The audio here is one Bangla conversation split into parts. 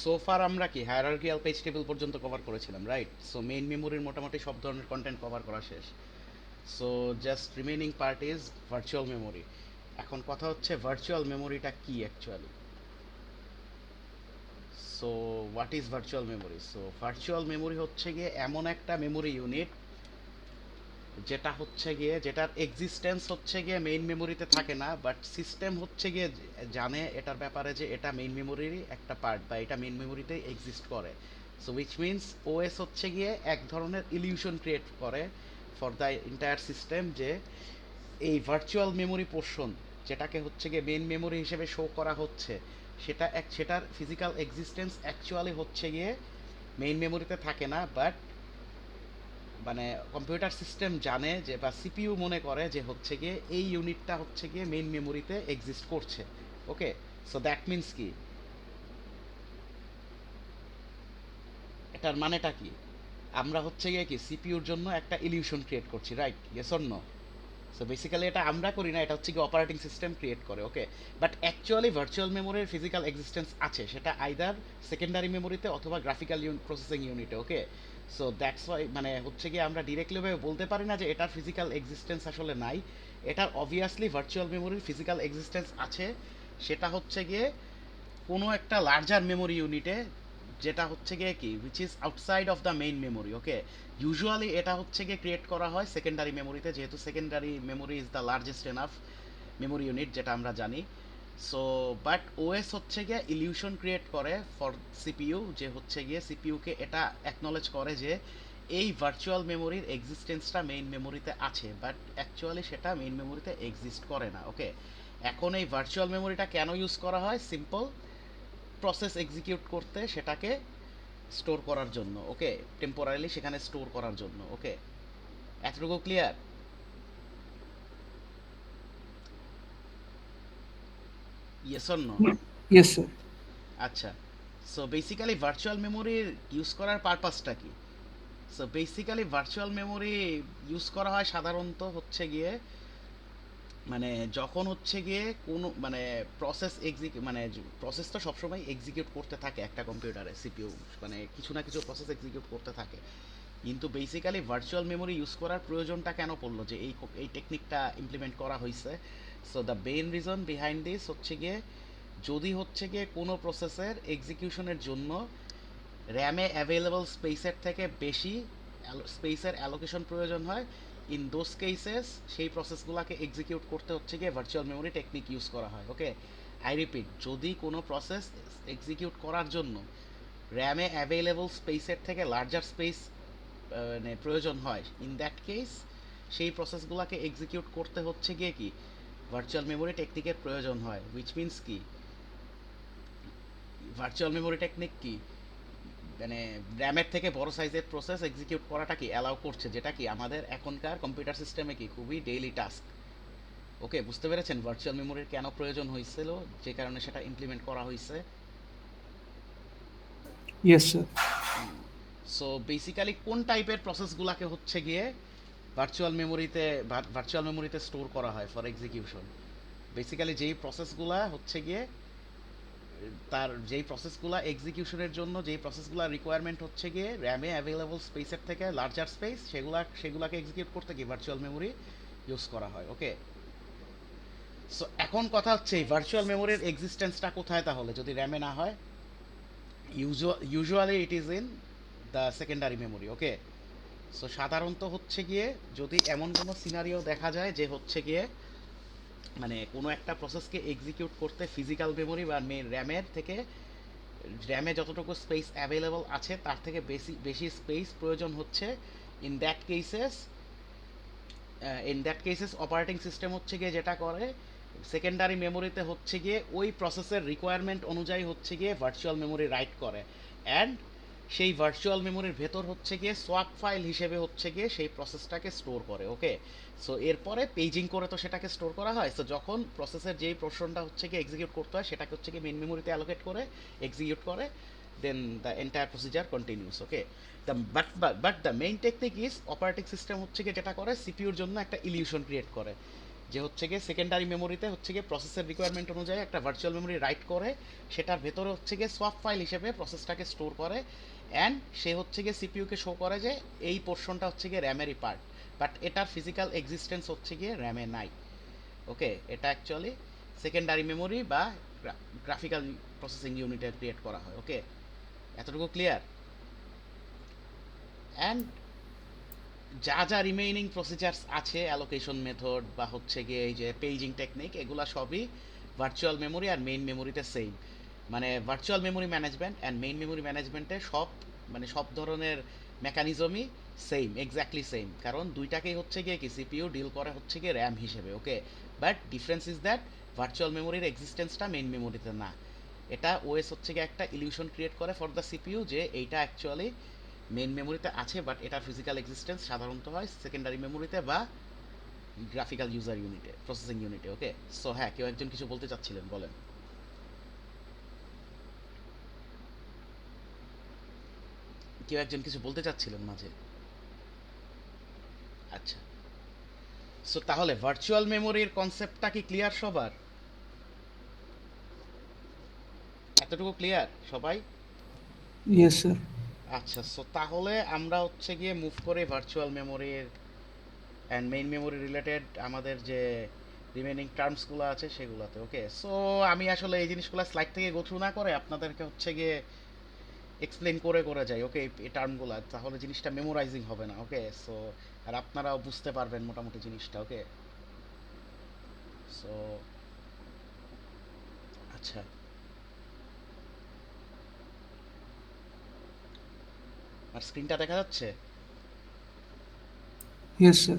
সো ফার আমরা কি হায়ারার্কিয়াল পেজ টেবিল পর্যন্ত কভার করেছিলাম, রাইট? সো মেইন মেমোরির মোটামুটি সব ধরনের কন্টেন্ট কভার করা শেষ। So just remaining part is virtual memory. এখন কথা হচ্ছে ভার্চুয়াল মেমোরিটা কি actually. So what is virtual memory? So virtual memory হচ্ছে গিয়ে এমন একটা মেমোরি ইউনিট যেটা হচ্ছে গিয়ে যেটার এক্সিস্টেন্স হচ্ছে গিয়ে মেইন মেমোরিতে থাকে না, বাট সিস্টেম হচ্ছে গিয়ে জানে এটার ব্যাপারে যে এটা মেইন মেমোরিরই একটা পার্ট বা এটা মেইন মেমোরিতে এক্সিস্ট করে। সো উইচ মিনস ওএস হচ্ছে গিয়ে এক ধরনের ইলিউশন ক্রিয়েট করে ফর দ্য এন্টায়ার সিস্টেম যে এই ভার্চুয়াল মেমোরি পোর্শন যেটাকে হচ্ছে গিয়ে মেইন মেমোরি হিসেবে শো করা হচ্ছে সেটার ফিজিক্যাল এক্সিস্টেন্স অ্যাকচুয়ালি হচ্ছে গিয়ে মেইন মেমোরিতে থাকে না, বাট মানে কম্পিউটার সিস্টেম জানে যে বা সিপিইউ মনে করে যে হচ্ছে গিয়ে এই ইউনিটটা হচ্ছে গিয়ে মেইন মেমোরিতে এক্সিস্ট করছে। ওকে, সো দ্যাট মিন্স কি, এটার মানেটা কি? আমরা হচ্ছে গিয়ে কি সিপিইউর জন্য একটা ইলিউশন ক্রিয়েট করছি, right? Yes or no? So basically এটা আমরা করি না, এটা হচ্ছে কি অপারেটিং সিস্টেম ক্রিয়েট করে। ওকে, বাট অ্যাকচুয়ালি ভার্চুয়াল মেমোরির ফিজিক্যাল এক্সিস্টেন্স আছে, সেটা আইদার সেকেন্ডারি মেমোরিতে অথবা গ্রাফিক্যাল প্রসেসিং ইউনিটে। ওকে, সো দ্যাটস ওয়াই মানে হচ্ছে গিয়ে আমরা ডিরেক্টলি ভাবে বলতে পারি না যে এটার ফিজিক্যাল এক্সিস্টেন্স আসলে নাই। এটার অবভিয়াসলি ভার্চুয়াল মেমোরির ফিজিক্যাল এক্সিস্টেন্স আছে, সেটা হচ্ছে গিয়ে কোনো একটা লার্জার মেমোরি ইউনিটে, যেটা হচ্ছে গিয়ে কি which is outside of the main memory. Okay, usually এটা হচ্ছে গিয়ে ক্রিয়েট করা হয় সেকেন্ডারি মেমোরিতে, যেহেতু secondary memory is the largest enough memory unit, যেটা আমরা জানি। সো বাট ওএস হচ্ছে গিয়ে ইলিউশন ক্রিয়েট করে ফর সিপিইউ, যে হচ্ছে গিয়ে সিপিইউকে এটা অ্যাকনলেজ করে যে এই ভার্চুয়াল মেমোরির এক্সিস্টেন্সটা মেইন মেমোরিতে আছে, বাট অ্যাকচুয়ালি সেটা মেইন মেমোরিতে এক্সিস্ট করে না। ওকে, এখন এই ভার্চুয়াল মেমোরিটা কেন ইউজ করা হয়? সিম্পল, প্রসেস এক্সিকিউট করতে, সেটাকে স্টোর করার জন্য। ওকে, টেম্পোরারিলি সেখানে স্টোর করার জন্য। ওকে, এতটুকু clear? Yes or no? Yes sir. আচ্ছা, সো বেসিক্যালি ভার্চুয়াল মেমোরির ইউজ করার পারপাসটা কি? So basically virtual memory use করা হয় সাধারণত হচ্ছে গিয়ে মানে যখন হচ্ছে গিয়ে কোনো মানে মানে প্রসেস তো সবসময় এক্সিকিউট করতে থাকে একটা কম্পিউটারে, সিপিইউ মানে কিছু না কিছু প্রসেস এক্সিকিউট করতে থাকে। কিন্তু বেসিক্যালি ভার্চুয়াল মেমোরি ইউজ করার প্রয়োজনটা কেন পড়লো, যে এই টেকনিকটা ইমপ্লিমেন্ট করা হয়েছে? So the main reason behind this হচ্ছে গিয়ে যদি হচ্ছে গিয়ে কোনো প্রসেসের এক্সিকিউশনের জন্য র্যামে অ্যাভেলেবল স্পেসের থেকে বেশি স্পেসের অ্যালোকেশন প্রয়োজন হয়, ইন দোজ কেসেস সেই প্রসেসগুলোকে এক্সিকিউট করতে হচ্ছে গিয়ে ভার্চুয়াল মেমোরি টেকনিক ইউজ করা হয়। ওকে, আই রিপিট, যদি কোনো প্রসেস এক্সিকিউট করার জন্য র্যামে অ্যাভেলেবল স্পেসের থেকে লার্জার স্পেস মানে প্রয়োজন হয়, ইন দ্যাট কেস সেই প্রসেসগুলোকে এক্সিকিউট করতে হচ্ছে গিয়ে কি ভার্চুয়াল মেমোরি টেকনিকের প্রয়োজন হয়। উইচ মিনস কি, ভার্চুয়াল মেমোরি টেকনিক কি মানে র্যামের থেকে বড় সাইজের প্রসেস এক্সিকিউট করাটা কি অ্যালাউ করছে, যেটা কি আমাদের এখনকার কম্পিউটার সিস্টেমে কি খুবই ডেইলি টাস্ক। ওকে, বুঝতে পেরেছেন ভার্চুয়াল মেমোরির কেন প্রয়োজন হয়েছিল, যে কারণে সেটা ইমপ্লিমেন্ট করা হয়েছে? Yes sir. সো বেসিক্যালি কোন টাইপের প্রসেসগুলোকে হচ্ছে গিয়ে ভার্চুয়াল মেমোরিতে স্টোর করা হয় ফর এক্সিকিউশন? বেসিক্যালি যেই প্রসেসগুলা হচ্ছে গিয়ে তার যেই প্রসেসগুলা এক্সিকিউশনের জন্য যেই প্রসেসগুলা রিকোয়ারমেন্ট হচ্ছে গিয়ে র্যামে অ্যাভেলেবল স্পেসের থেকে লার্জার স্পেস, সেগুলাকে এক্সিকিউট করতে গিয়ে ভার্চুয়াল মেমোরি ইউজ করা হয়। ওকে, সো এখন কথা হচ্ছে এই ভার্চুয়াল মেমোরির এক্সিস্টেন্সটা কোথায় তাহলে, যদি র্যামে না হয়? Usually it is in the secondary memory. Okay, so সাধারণত হচ্ছে গিয়ে যদি এমন কোনো সিনারিও দেখা যায় যে হচ্ছে গিয়ে মানে কোনো একটা প্রসেসকে এক্সিকিউট করতে ফিজিক্যাল মেমোরি বা র্যামের থেকে র্যামে যতটুকু স্পেস অ্যাভেলেবল আছে তার থেকে বেশি বেশি স্পেস প্রয়োজন হচ্ছে, in that cases operating system হচ্ছে গিয়ে যেটা করে সেকেন্ডারি মেমোরিতে হচ্ছে গিয়ে ওই প্রসেসের রিকোয়ারমেন্ট অনুযায়ী হচ্ছে গিয়ে ভার্চুয়াল মেমোরি রাইট করে, অ্যান্ড সেই ভার্চুয়াল মেমোরির ভেতর হচ্ছে গিয়ে সোয়াপ ফাইল হিসেবে হচ্ছে গিয়ে সেই প্রসেসটাকে স্টোর করে। ওকে, সো এরপরে পেজিং করে তো সেটাকে স্টোর করা হয়। সো যখন প্রসেসের যেই পোর্শনটা হচ্ছে গিয়ে এক্সিকিউট করতে হয় সেটাকে হচ্ছে গিয়ে মেন মেমোরিতে অ্যালোকেট করে এক্সিকিউট করে, then the entire procedure continues. Okay, but the main technique is operating system হচ্ছে গিয়ে যেটা করে সিপিইউর জন্য একটা ইলিউশন ক্রিয়েট করে যে হচ্ছে গিয়ে সেকেন্ডারি মেমোরিতে হচ্ছে গিয়ে প্রসেসের রিকোয়ারমেন্ট অনুযায়ী একটা ভার্চুয়াল মেমোরি রাইট করে, সেটার ভেতরে হচ্ছে গিয়ে সোয়াপ ফাইল হিসেবে প্রসেসটাকে স্টোর করে, অ্যান্ড সে হচ্ছে গিয়ে সিপিইউকে শো করে যে এই পোর্শনটা হচ্ছে গিয়ে র্যামেরই পার্ট, বাট এটার ফিজিক্যাল এক্সিস্টেন্স হচ্ছে গিয়ে র্যামে নাই। ওকে, এটা অ্যাকচুয়ালি সেকেন্ডারি মেমোরি বা গ্রাফিক্যাল প্রসেসিং ইউনিটে ক্রিয়েট করা হয়। ওকে, এতটুকু ক্লিয়ার? অ্যান্ড যা যা রিমেইনিং প্রসিজার্স আছে, অ্যালোকেশন মেথড বা হচ্ছে গিয়ে এই যে পেজিং টেকনিক, এগুলা সবই ভার্চুয়াল মেমোরি আর মেইন মেমোরিতে সেম। মানে virtual memory management and main memory ম্যানেজমেন্টে সব মানে সব ধরনের মেকানিজমই সেম, এক্স্যাক্টলি সেম, কারণ দুইটাকেই হচ্ছে গিয়ে কি সিপিইউ ডিল করে হচ্ছে গিয়ে র্যাম হিসেবে। Okay, but difference is that virtual মেমোরির এক্সিস্টেন্সটা মেইন মেমোরিতে না। এটা ওএস হচ্ছে গিয়ে একটা ইলিউশন ক্রিয়েট করে ফর দ্য সিপিইউ যে এইটা অ্যাকচুয়ালি মেইন মেমোরিতে আছে, বাট এটার ফিজিক্যাল এক্সিস্টেন্স সাধারণত হয় সেকেন্ডারি মেমোরিতে বা গ্রাফিক্যাল ইউজার ইউনিটে, প্রসেসিং ইউনিটে। ওকে, সো হ্যাঁ, কেউ একজন কিছু বলতে চাচ্ছিলেন, বলেন। কেউ একজন কিছু বলতে চাচ্ছিলেন মাঝে। আচ্ছা, সো তাহলে ভার্চুয়াল মেমোরির কনসেপ্টটা কি ক্লিয়ার সবার? এতটুকু ক্লিয়ার সবাই? Yes, sir. আচ্ছা, সো তাহলে আমরা হচ্ছে গিয়ে মুভ করে ভার্চুয়াল মেমোরির অ্যান্ড মেইন মেমোরি রিলেটেড আমাদের যে রিমেনিং টার্মসগুলো আছে সেগুলোতে। ওকে, সো আমি আসলে এই জিনিসগুলো স্লাইড থেকে গো থ্রু না করে আপনাদেরকে হচ্ছে গিয়ে এক্সপ্লেন করে করে যাই। ওকে, এই টার্মগুলো, তাহলে জিনিসটা মেমোরাইজিং হবে না। ওকে, সো আর আপনারাও বুঝতে পারবেন মোটামুটি জিনিসটা। ওকে, সো আচ্ছা, আর স্ক্রিনটা দেখা যাচ্ছে? Yes, sir.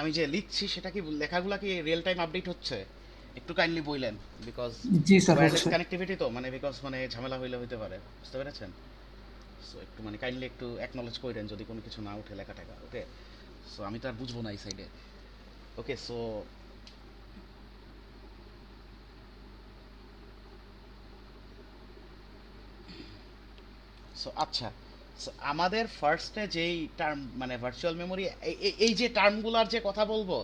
আমি যে লিখছি সেটা কি লেখাগুলা কি রিয়েল টাইম আপডেট হচ্ছে? একটু কাইন্ডলি বললেন, বিকজ জি স্যার ওয়্যারলেস হচ্ছে। কানেক্টিভিটি তো, মানে বিকজ মানে ঝামেলা হইলে হইতে পারে, বুঝতে পেরেছেন? সো একটু মানে কাইন্ডলি একটু অ্যাকনলেজ করেন যদি কোনো কিছু না উঠে লেখা টাকা। ওকে, সো আমি তো আর বুঝবো না এই সাইডে। ওকে, সো সো আচ্ছা, সো আমাদের ফার্স্টে যেই টার্ম মানে ভার্চুয়াল মেমোরি, এই যে টার্মগুলোর যে কথা বলবো,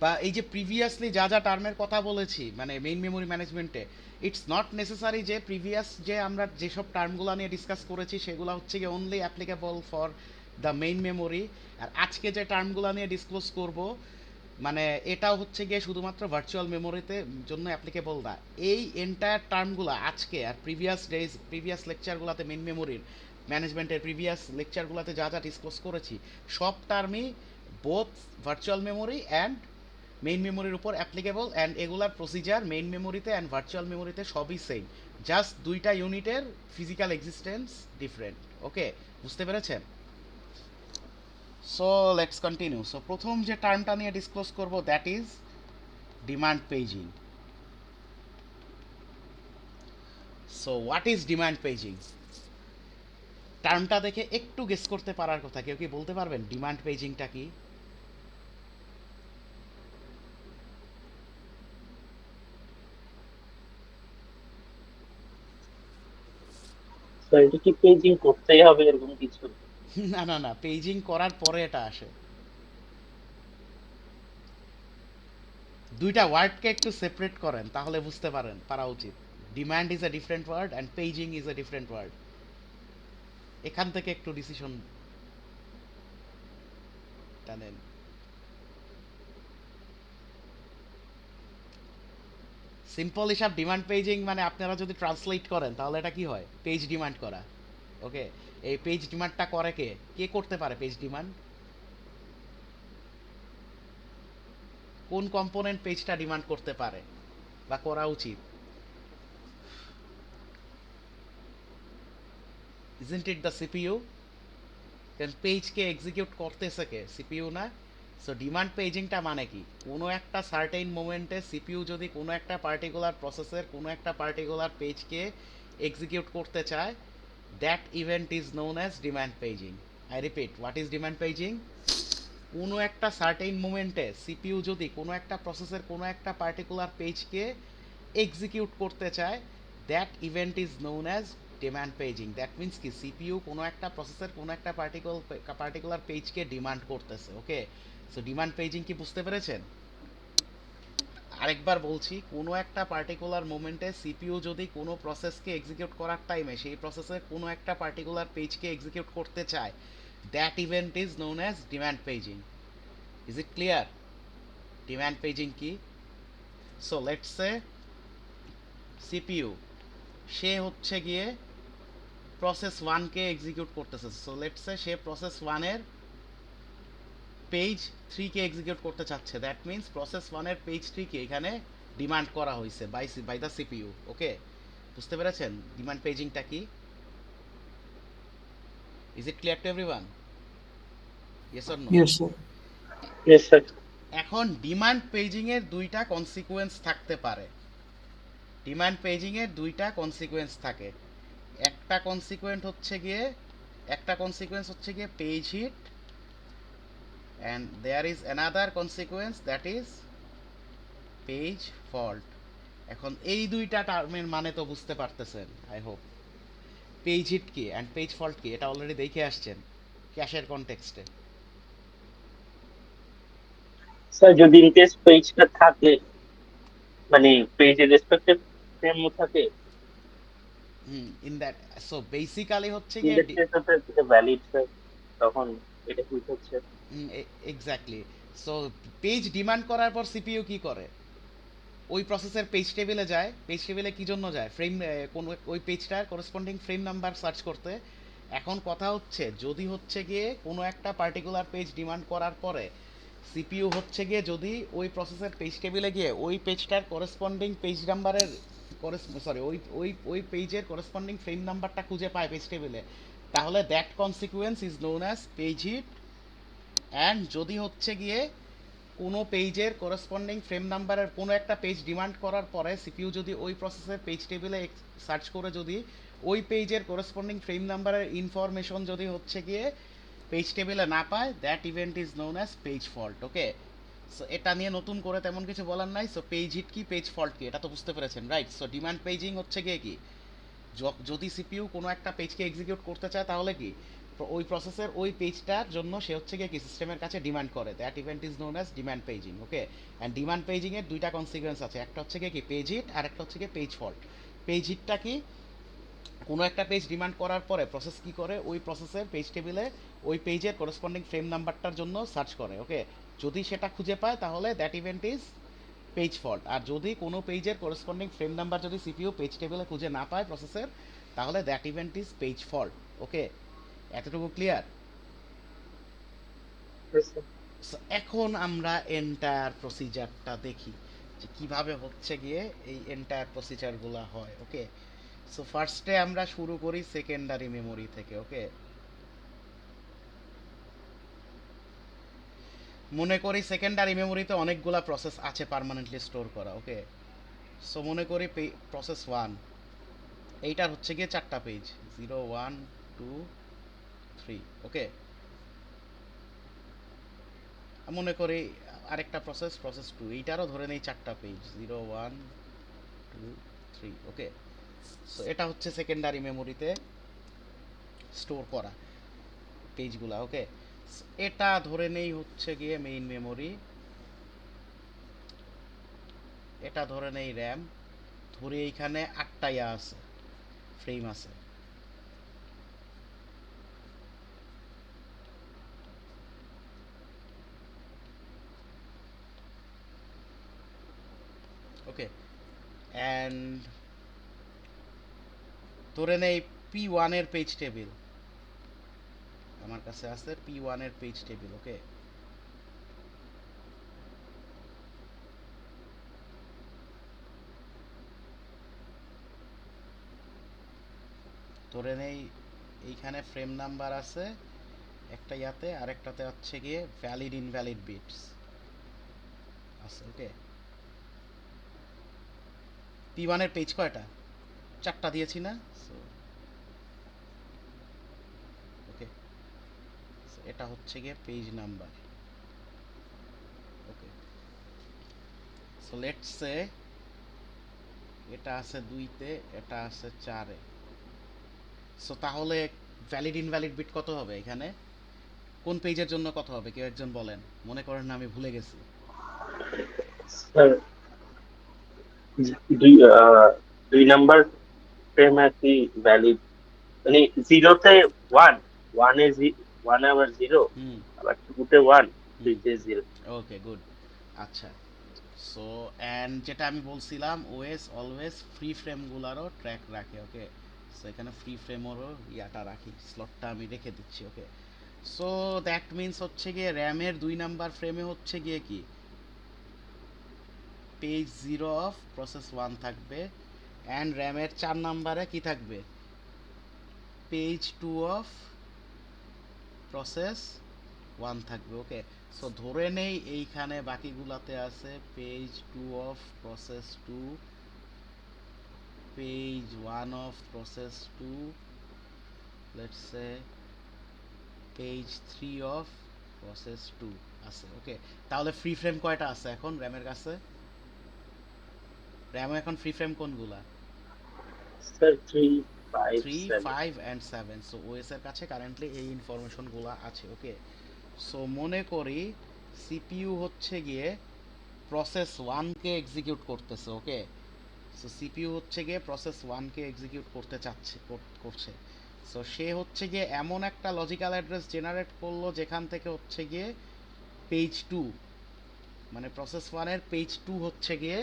বা এই যে প্রিভিয়াসলি যা যা টার্মের কথা বলেছি মানে মেইন মেমোরি ম্যানেজমেন্টে, ইটস নট নেসেসারি যে প্রিভিয়াস যে আমরা যেসব টার্মগুলো নিয়ে ডিসকাস করেছি সেগুলো হচ্ছে গিয়ে only applicable for the main memory. আর আজকে যে টার্মগুলো নিয়ে ডিসক্লোজ করব, মানে এটাও হচ্ছে গিয়ে শুধুমাত্র ভার্চুয়াল মেমোরিতে জন্য অ্যাপ্লিকেবল না। এই এন্টায়ার টার্মগুলো আজকে আর প্রিভিয়াস লেকচারগুলোতে মেইন মেমোরির ম্যানেজমেন্টের প্রিভিয়াস লেকচারগুলোতে যা যা ডিসক্লোজ করেছি, সব টার্মই both virtual memory and main মেমোরির উপর অ্যাপ্লিকেবল, অ্যান্ড এগুলার প্রসিজার মেইন মেমোরিতে অ্যান্ড ভার্চুয়াল মেমোরিতে সবই সেম, জাস্ট দুইটা ইউনিটের ফিজিক্যাল এক্সিস্টেন্স ডিফারেন্ট। ওকে, বুঝতে পেরেছেন? So let's continue. সো প্রথম যে টার্মটা নিয়ে ডিসক্লোজ করব that is demand paging. So what is demand paging? টার্মটা দেখে একটু গেস করতে পারার কথা, কেউ কি বলতে পারবেন ডিমান্ড পেজিংটা কি? তো এটা কি পেজিং করতেই হবে এরকম কিছু? না না না, পেজিং করার পরে এটা আসে। দুইটা ওয়ার্ডকে একটু সেপারেট করেন তাহলে বুঝতে পারা উচিত। Demand is a different word and paging is a different word. এখান থেকে একটু ডিসিশন টানেন। সিম্পল হিসাব, ডিমান্ড পেজিং মানে আপনারা যদি ট্রান্সলেট করেন তাহলে এটা কি হয়? পেজ ডিমান্ড করা। ওকে, এই পেজ ডিমান্ডটা করে কে? কে করতে পারে পেজ ডিমান্ড? কোন কম্পোনেন্ট পেজটা ডিমান্ড করতে পারে বা করা উচিত? Isn't it the CPU? Then পেজকে এক্সিকিউট করতেছে কে? সিপিইউ না? সো ডিমান্ড পেজিংটা মানে কি? কোনো একটা সার্টেইন মোমেন্টে সিপিইউ যদি কোনো একটা পার্টিকুলার প্রসেসের কোনো একটা পার্টিকুলার পেজকে এক্সিকিউট করতে চায়, that event is known as demand paging. I repeat, what is demand paging? কোনো একটা সার্টেইন মোমেন্টে সিপিইউ যদি কোনো একটা প্রসেসের কোনো একটা পার্টিকুলার পেজকে এক্সিকিউট করতে চায়, that event is known as demand paging. That means কি সিপিইউ কোনো একটা প্রসেসের কোনো একটা পার্টিকুলার পেজকে ডিমান্ড করতেছে। ওকে, সো ডিমান্ড পেজিং কি বুঝতে পেরেছেন? আরেকবার বলছি, কোনো একটা পার্টিকুলার মোমেন্টে সিপিইউ যদি কোনো প্রসেসকে এক্সিকিউট করার টাইমে সেই প্রসেসের কোনো একটা পার্টিকুলার পেজকে এক্সিকিউট করতে চায়, that event is known as demand paging. Is it clear demand paging কি? সো লেটস সে সিপিইউ সে হচ্ছে গিয়ে প্রসেস ওয়ানকে এক্সিকিউট করতেছে। So let's say say process ওয়ানের পেজ থ্রিকে এক্সিকিউট করতে চাচ্ছে। দ্যাট মিন্স প্রসেস ওয়ানের পেজ থ্রিকে এখানে ডিমান্ড করা হয়েছে বাই দ্য সিপিইউ। ওকে, বুঝতে পেরেছেন ডিমান্ড পেজিংটা কি? Is it clear to everyone? Yes or no? Yes, sir. Yes sir. এখন ডিমান্ড পেজিং এর দুইটা কনসিকুয়েন্স থাকতে পারে। ডিমান্ড পেজিং এর দুইটা কনসিকুয়েন্স থাকে। একটা কনসিকুয়েন্স হচ্ছে গিয়ে page hit, and there is another consequence that is page fault. এখন এই দুইটা টার্মের মানে তো বুঝতে পারতেছেন আই হোপ। পেজ হিট কি অ্যান্ড পেজ ফল্ট কি এটা অলরেডি দেখে আসছেন ক্যাশের কনটেক্সটে। স্যার যদি ইন কেস পেজটা থাকে, মানে পেজের রেসপেক্টিভ ফ্রেম থাকে, ইন দ্যাট, সো বেসিক্যালি হচ্ছে ইন গিয়ে দ্যাট কেস এটা ভ্যালিড স্যার, তখন এটা কি হচ্ছে? এক্স্যাক্টলি। সো পেজ ডিমান্ড করার পর সিপিইউ কি করে? ওই প্রসেসের পেজ টেবিলে যায়। পেজ টেবিলে কি জন্য যায়? ফ্রেম কোন ওই পেজটার করেসপন্ডিং ফ্রেম নাম্বার সার্চ করতে। এখন কথা হচ্ছে যদি হচ্ছে গিয়ে কোনো একটা পার্টিকুলার পেজ ডিমান্ড করার পরে সিপিইউ হচ্ছে গিয়ে যদি ওই প্রসেসের পেজ টেবিলে গিয়ে ওই পেজটার করেসপন্ডিং পেজ নাম্বারের সরি ওই ওই ওই পেজের করেসপন্ডিং ফ্রেম নাম্বারটা খুঁজে পায় পেজ টেবিলে, তাহলে that consequence is known as page hit. And যদি হচ্ছে গিয়ে কোনো পেজের করেসপন্ডিং ফ্রেম নাম্বারের কোনো একটা পেজ ডিমান্ড করার পরে সিপিইউ যদি ওই প্রসেসের পেজ টেবিলে সার্চ করে যদি ওই পেজের করেসপন্ডিং ফ্রেম নাম্বারের ইনফরমেশন যদি হচ্ছে গিয়ে পেজ টেবিলে না পায়, that event is known as page fault. Okay, so এটা নিয়ে নতুন করে তেমন কিছু বলার নাই। সো পেজ হিট কি পেজ ফল্ট কি এটা তো বুঝতে পেরেছেন, রাইট? সো ডিমান্ড পেজিং হচ্ছে গিয়ে কি, যদি সিপিইউ কোনো একটা পেজকে এক্সিকিউট করতে চায় তাহলে কি ওই প্রসেসের ওই পেজটার জন্য সে হচ্ছে গিয়ে কি সিস্টেমের কাছে ডিমান্ড করে। That event is known as demand paging. Okay, and demand paging এর দুইটা কনসিকুয়েন্স আছে, একটা হচ্ছে গিয়ে কি পেজ হিট আর একটা হচ্ছে গিয়ে পেজ ফল্ট। পেজ হিটটা কি, কোনো একটা পেজ ডিমান্ড করার পরে প্রসেস কি করে ওই প্রসেসের পেজ টেবিলে ওই পেজের করেসপন্ডিং ফ্রেম নাম্বারটার জন্য সার্চ করে। ওকে, যদি সেটা খুঁজে পায় তাহলে that event is page fault. আর যদি কোনো পেজের করেসপন্ডিং ফ্রেম নাম্বার যদি সিপিইউ পেজ টেবিলে খুঁজে না পায় প্রসেসের, তাহলে that event is page fault. Okay, এতটুকু ক্লিয়ার? এখন আমরা এন্টায়ার প্রসিজারটা দেখি যে কিভাবে হচ্ছে গিয়ে এই এন্টায়ার প্রসিজারগুলো হয়। ওকে, সো ফার্স্টে আমরা শুরু করি সেকেন্ডারি মেমোরি থেকে। ওকে, মনে করি সেকেন্ডারি মেমোরিতে অনেকগুলা প্রসেস আছে পার্মানেন্টলি স্টোর করা। ওকে, সো মনে করি প্রসেস ওয়ান, এইটার হচ্ছে গিয়ে 4টা পেজ, 0 1 2 3। ওকে, মনে করি আরেকটা প্রসেস টু, এইটারও ধরে নেই 4টা পেজ, 0 1 2 3। ওকে, সো এটা হচ্ছে সেকেন্ডারি মেমোরিতে স্টোর করা পেজগুলা। ওকে, এটা ধরে নেই হচ্ছে গিয়ে মেইন মেমোরি, এটা ধরে নেই র্যাম, ধরে এইখানে 8টা আছে ফ্রেম আছে। ওকে, অ্যান্ড ধরে নেই P1 এর পেজ টেবিল, আমার কাছে আছে P1 এর পেজ টেবিল। ওকে, ধরে নেই এইখানে ফ্রেম নাম্বার আছে একটা ইয়াতে, আরেকটাতে হচ্ছে গিয়ে ভ্যালিড ইনভ্যালিড বিটস আছে। ওকে, P1 এর পেজ কয়টা? 4টা দিয়েছি না? সো ওকে, এটা হচ্ছে গিয়ে page number. Okay, so let's সে এটা আছে 2-তে, এটা আছে 4-এ। সো তাহলে ভ্যালিড ইনভ্যালিড বিট কত হবে এখানে? কোন পেজের জন্য কত হবে কেউ একজন বলেন, মনে করেন না আমি ভুলে গেছি। স্যার দুই দুই নাম্বার ফ্রেম আর কি ভ্যালিড, মানে জিরোতে ওয়ান, ওয়ানে ওয়ান আবার জিরো, হুম আবার টুতে ওয়ান, হুম থ্রিতে জিরো। Okay good. আচ্ছা, সো অ্যান্ড যেটা আমি বলছিলাম ওএস অলওয়েজ ফ্রি ফ্রেমগুলারও ট্র্যাক রাখে। ওকে, সো এখানে ফ্রি ফ্রেমেরও ইয়াটা রাখি, স্লটটা আমি রেখে দিচ্ছি। ওকে, সো দ্যাট মিনস হচ্ছে গিয়ে র্যামের 2 নাম্বার ফ্রেমে হচ্ছে গিয়ে কি পেজ 0 অফ প্রসেস 1 থাকবে, অ্যান্ড র্যামের 4 নাম্বারে কি থাকবে পেজ 2 অফ প্রসেস 1 থাকবে। ওকে, সো ধরে নেই এইখানে বাকিগুলাতে আছে page 2 of process 2, page 1 of process 2, let's say page 3 of process 2 আছে। ওকে, তাহলে ফ্রি ফ্রেম কয়টা আছে এখন র্যামের কাছে? র্যামে এখন ফ্রি ফ্রেম কোনগুলা? স্যার 3, 5, 3, 7। 5 অ্যান্ড 7। সো ওএস এর কাছে কারেন্টলি এই ইনফরমেশনগুলো আছে। ওকে, সো মনে করি সিপিইউ হচ্ছে গিয়ে প্রসেস 1কে এক্সিকিউট করতেছে। ওকে, সো সিপিইউ হচ্ছে গিয়ে প্রসেস 1কে এক্সিকিউট করতে চাচ্ছে, করছে। সো সে হচ্ছে গিয়ে এমন একটা লজিক্যাল অ্যাড্রেস জেনারেট করলো যেখান থেকে হচ্ছে গিয়ে পেজ 2, মানে প্রসেস 1-এর পেজ 2 হচ্ছে গিয়ে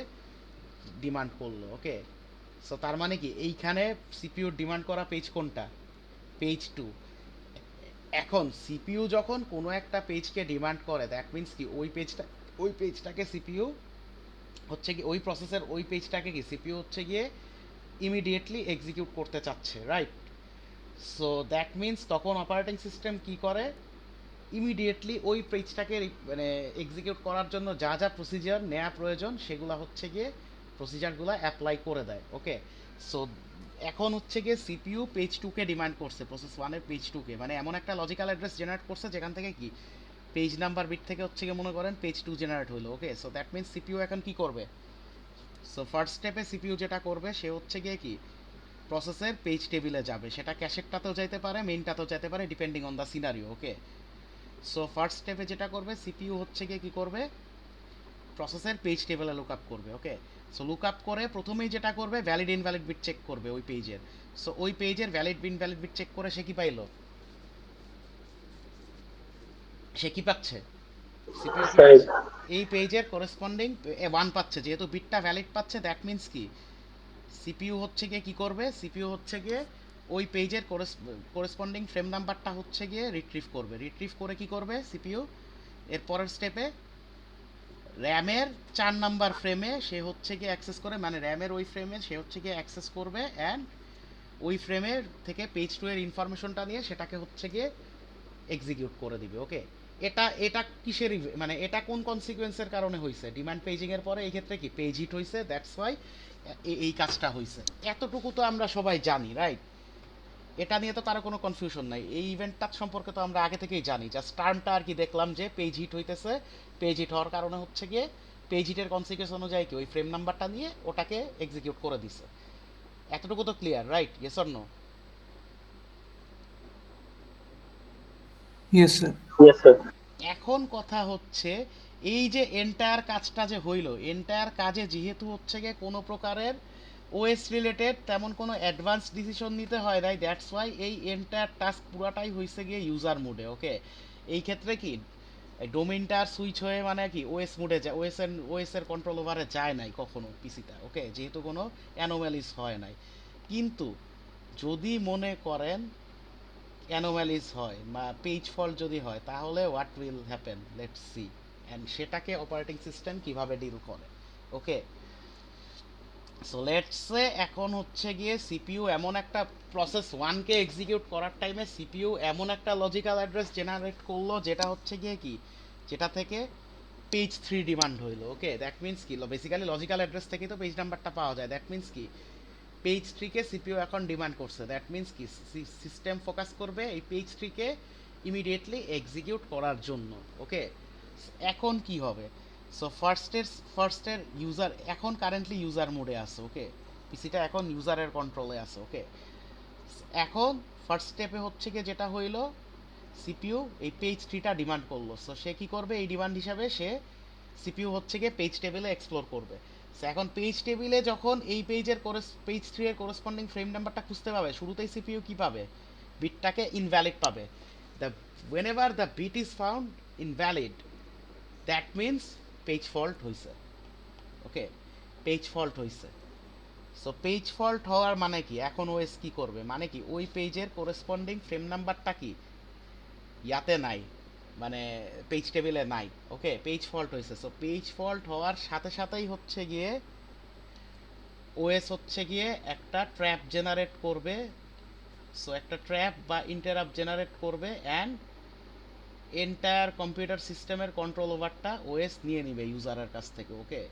ডিমান্ড করলো। ওকে, সো তার মানে কি এইখানে সিপিইউ ডিমান্ড করা পেজ কোনটা? পেজ 2। এখন সিপিইউ যখন কোনো একটা পেজকে ডিমান্ড করে দ্যাট মিন্স কি ওই পেজটাকে সিপিইউ হচ্ছে কি ওই প্রসেসের ওই পেজটাকে কি সিপিইউ হচ্ছে গিয়ে ইমিডিয়েটলি এক্সিকিউট করতে চাচ্ছে, রাইট? সো দ্যাট মিন্স তখন অপারেটিং সিস্টেম কি করে, ইমিডিয়েটলি ওই পেজটাকে মানে এক্সিকিউট করার জন্য যা যা প্রসিজার নেওয়া প্রয়োজন সেগুলো হচ্ছে গিয়ে প্রসিজারগুলো অ্যাপ্লাই করে দেয়। ওকে, সো এখন হচ্ছে গিয়ে সিপিইউ পেজ 2কে ডিমান্ড করছে, প্রসেস 1-এর পেজ 2কে, মানে এমন একটা লজিক্যাল অ্যাড্রেস জেনারেট করছে যেখান থেকে কি পেজ নাম্বার বিট থেকে হচ্ছে গিয়ে মনে করেন পেজ 2 জেনারেট হলো। ওকে, সো দ্যাট মিন্স সিপিইউ এখন কি করবে? সো ফার্স্ট স্টেপে সিপিইউ যেটা করবে সে হচ্ছে গিয়ে কি প্রসেসের পেজ টেবিলে যাবে, সেটা ক্যাশেরটাতেও যেতে পারে মেইনটাতেও যেতে পারে depending on the scenario. Okay, so first স্টেপে যেটা করবে সিপিইউ হচ্ছে গিয়ে কি করবে প্রসেসের পেজ টেবিলে লুক আপ করবে। ওকে, সো লুক আপ করে প্রথমেই যেটা করবে ভ্যালিড ইনভ্যালিড বিট চেক করবে ওই পেজের। সো ওই পেজের ভ্যালিড ইনভ্যালিড বিট চেক করে সে কি পাইলো, সে কি পাচ্ছে, সিপিইউ কি স্যার পাচ্ছে এই পেজের করেসপন্ডিং 1 পাচ্ছে, যেহেতু বিটটা ভ্যালিড পাচ্ছে দ্যাট মিন্স কি সিপিইউ হচ্ছে গিয়ে কি করবে, সিপিইউ হচ্ছে গিয়ে ওই পেজের করেসপন্ডিং ফ্রেম নাম্বারটা হচ্ছে গিয়ে রিট্রিভ করবে, রিট্রিভ করে কি করবে সিপিইউ এর পরের স্টেপে র্যামের 4 নাম্বার ফ্রেমে সে হচ্ছে গিয়ে অ্যাক্সেস করে, মানে র্যামের ওই ফ্রেমে সে হচ্ছে গিয়ে অ্যাক্সেস করবে অ্যান্ড ওই ফ্রেমের থেকে পেজ 2 এর ইনফরমেশনটা নিয়ে সেটাকে হচ্ছে গিয়ে এক্সিকিউট করে দিবে। ওকে, এটা এটা কিসের মানে এটা কোন কনসিকুয়েন্সের কারণে হয়েছে? ডিমান্ড পেজিং এর পরে এই ক্ষেত্রে কি পেজ হিট হয়েছে, দ্যাটস ওয়াই এই কাজটা হয়েছে। এতটুকু তো আমরা সবাই জানি, রাইট? এটা নিয়ে তো তার কোনো কনফিউশন নাই, এই ইভেন্টটা সম্পর্কে তো আমরা আগে থেকেই জানি, জাস্ট টার্মটা আর কি দেখলাম যে পেজ হিট হইতেছে, পেজ হিট হওয়ার কারণে হচ্ছে গিয়ে পেজ হিটের কনসিকুয়েন্স অনুযায়ী কি ওই ফ্রেম নাম্বারটা নিয়ে ওটাকে এক্সিকিউট করে দিছে। এতটুকু তো clear, right? Yes or no? Yes, sir. Yes sir. এখন কথা হচ্ছে এই যে এন্টায়ার কাজটা যে হইলো, এন্টায়ার কাজে যেহেতু হচ্ছে গিয়ে কোনো প্রকারের ওএস রিলেটেড তেমন কোনো অ্যাডভান্স ডিসিশন নিতে হয় নাই, দ্যাটস ওয়াই এই এন্টায়ার টাস্ক পুরাটাই হয়েছে গিয়ে ইউজার মোডে। ওকে, এই ক্ষেত্রে কি ডোমেইনটা সুইচ হয়ে মানে কি ওএস মোডে যায়, ওএস এর কন্ট্রোল ওভারে যায় নাই কখনো পিসিটা। ওকে, যেহেতু কোনো অ্যানোম্যালিস হয় নাই, কিন্তু যদি মনে করেন অ্যানোম্যালিস হয় বা পেজ ফল্ট যদি হয় তাহলে what will happen, let's see, and সেটাকে অপারেটিং সিস্টেম কিভাবে ডিল করে। ওকে, সো লেটস সে এখন হচ্ছে গিয়ে সিপিইউ এমন একটা প্রসেস 1কে এক্সিকিউট করার টাইমে সিপিইউ এমন একটা লজিক্যাল অ্যাড্রেস জেনারেট করলো যেটা হচ্ছে গিয়ে কি যেটা থেকে পেজ 3 ডিমান্ড হইলো। ওকে, দ্যাট মিন্স কি বেসিক্যালি লজিক্যাল অ্যাড্রেস থেকেই তো পেজ নাম্বারটা পাওয়া যায়, দ্যাট মিন্স কি পেজ 3কে সিপিইউ এখন ডিমান্ড করছে, দ্যাট মিন্স কি সিস্টেম ফোকাস করবে এই পেজ 3কে ইমিডিয়েটলি এক্সিকিউট করার জন্য। ওকে, এখন কি হবে, সো ফার্স্টের ইউজার এখন কারেন্টলি ইউজার মোডে আছে, ওকে, পিসিটা এখন ইউজারের কন্ট্রোলে আছে, ওকে। এখন ফার্স্ট স্টেপে হচ্ছে গিয়ে যেটা হইলো, সিপিইউ এই পেজ ট্রিটা ডিমান্ড করলো। সো সে কি করবে, এই ডিমান্ড হিসাবে সে সিপিইউ হচ্ছে গিয়ে পেজ টেবিলে এক্সপ্লোর করবে। সো এখন পেজ টেবিলে যখন এই পেজ থ্রি এর করেসপন্ডিং ফ্রেম নাম্বারটা খুঁজতে পাবে, শুরুতেই সিপিইউ কি পাবে, বিটটাকে ইনভ্যালিড পাবে। The whenever the bit is found invalid, that means page fault হইছে, ওকে, পেজ ফল্ট হইছে। সো পেজ ফল্ট হওয়ার মানে কি, এখন ওএস কি করবে, মানে কি ওই পেজের করেসপন্ডিং ফ্রেম নাম্বারটা কি ইয়াতে নাই, মানে পেজ টেবিলে নাই, ওকে, পেজ ফল্ট হয়েছে। সো পেজ ফল্ট হওয়ার সাথে সাথেই হচ্ছে গিয়ে ওএস হচ্ছে গিয়ে একটা ট্র্যাপ জেনারেট করবে। সো একটা ট্র্যাপ বা ইন্টারাপ্ট জেনারেট করবে অ্যান্ড এন্টায়ার কম্পিউটার সিস্টেমের কন্ট্রোল ওভারটা ওএস নিয়ে নিবে ইউজারের কাছ থেকে, ওকে,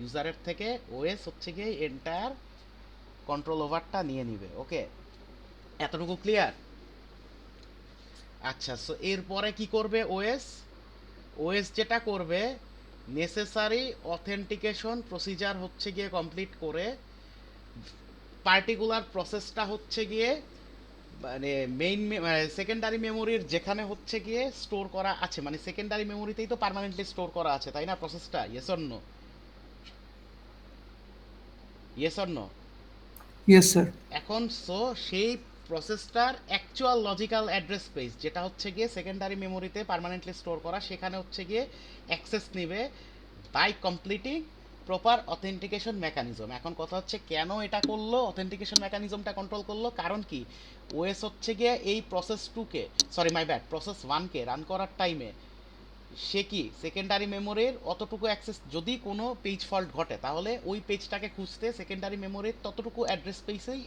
ইউজারের থেকে ওএস হচ্ছে গিয়ে এন্টায়ার কন্ট্রোল ওভারটা নিয়ে নিবে, ওকে, এতটুকু ক্লিয়ার? আচ্ছা, সো এরপরে কি করবে ওএস, ওএস যেটা করবে, নেসেসারি অথেন্টিকেশন প্রসিজার হচ্ছে গিয়ে কমপ্লিট করে পার্টিকুলার প্রসেসটা হচ্ছে গিয়ে মানে সেকেন্ডারি মেমোরির যেখানে হচ্ছে গিয়ে স্টোর করা আছে, মানে সেকেন্ডারি মেমোরিতেই তো পার্মানেন্টলি স্টোর করা আছে, তাই না, প্রসেসটা, yes or no, yes or no? Yes, sir. এখন সো সেই প্রসেসটার অ্যাকচুয়াল লজিক্যাল অ্যাড্রেস স্পেস যেটা হচ্ছে গিয়ে সেকেন্ডারি মেমোরিতে পার্মানেন্টলি স্টোর করা, সেখানে হচ্ছে গিয়ে অ্যাক্সেস নেবে by completing proper authentication mechanism. এখন কথা হচ্ছে কেন এটা করলো, অথেন্টিকেশন মেকানিজমটা কন্ট্রোল করলো, কারণ কি ওএস হচ্ছে গিয়ে এই প্রসেস টুকে, সরি মাই ব্যাড, প্রসেস ওয়ানকে রান করার টাইমে সে কি সেকেন্ডারি মেমোরির অতটুকু অ্যাক্সেস, যদি কোনো পেজ ফল্ট ঘটে তাহলে ওই পেজটাকে খুঁজতে সেকেন্ডারি মেমোরির ততটুকু অ্যাড্রেস স্পেসেই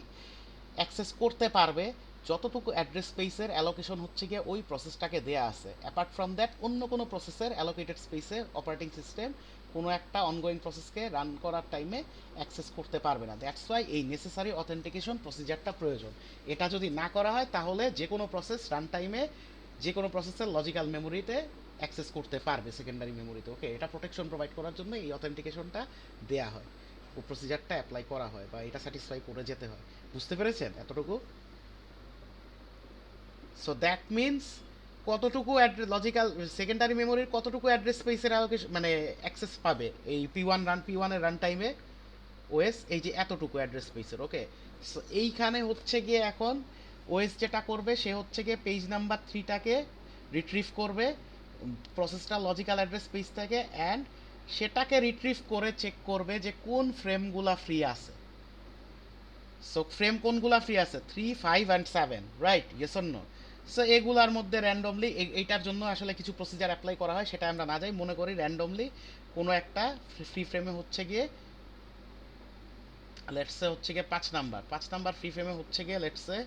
অ্যাক্সেস করতে পারবে যতটুকু অ্যাড্রেস স্পেসের অ্যালোকেশন হচ্ছে গিয়ে ওই প্রসেসটাকে দেয়া আছে। অ্যাপার্ট ফ্রম দ্যাট অন্য কোনো প্রসেসের অ্যালোকেটেড স্পেসে অপারেটিং সিস্টেম কোনো একটা অনগোয়িং প্রসেসকে রান করার টাইমে অ্যাক্সেস করতে পারবে না। দ্যাটস ওয়াই এই নেসেসারি অথেন্টিকেশন প্রসিজারটা প্রয়োজন। এটা যদি না করা হয় তাহলে যে কোনো প্রসেস রান টাইমে যে কোনো প্রসেসের লজিক্যাল মেমোরিতে অ্যাক্সেস করতে পারবে সেকেন্ডারি মেমোরিতে, ওকে। এটা প্রোটেকশন প্রোভাইড করার জন্য এই অথেন্টিকেশনটা দেয়া হয়, ও প্রসিজারটা অ্যাপ্লাই করা হয় বা এটা স্যাটিসফাই করে যেতে হয়। বুঝতে পেরেছেন এতটুকু? সো দ্যাট মিনস কতটুকু লজিক্যাল সেকেন্ডারি মেমোরির কতটুকু অ্যাড্রেস স্পেসের অ্যালোকেশন মানে অ্যাক্সেস পাবে এই পি ওয়ানের রান টাইমে ওএস, এই যে এতটুকু অ্যাড্রেস স্পেসের, ওকে। সো এইখানে হচ্ছে গিয়ে এখন ওএস যেটা করবে সে হচ্ছে গিয়ে পেজ নাম্বার থ্রিটাকে রিট্রিভ করবে প্রসেসটা লজিক্যাল অ্যাড্রেস স্পেস থেকে, অ্যান্ড সেটাকে রিট্রিভ করে চেক করবে যে কোন ফ্রেমগুলা ফ্রি আছে। সো ফ্রেম কোনগুলা ফ্রি আছে, 3, 5 and 7, right, yes or no? So এগুলার মধ্যে র্যান্ডমলি এইটার জন্য আসলে কিছু প্রসিজার অ্যাপ্লাই করা হয়, সেটা আমরা না যাই, মনে করি র্যান্ডমলি কোনো একটা ফ্রি ফ্রেমে হচ্ছে গিয়ে লেটসে হচ্ছে গিয়ে 5 নাম্বার ফ্রি ফ্রেমে হচ্ছে গিয়ে লেটসে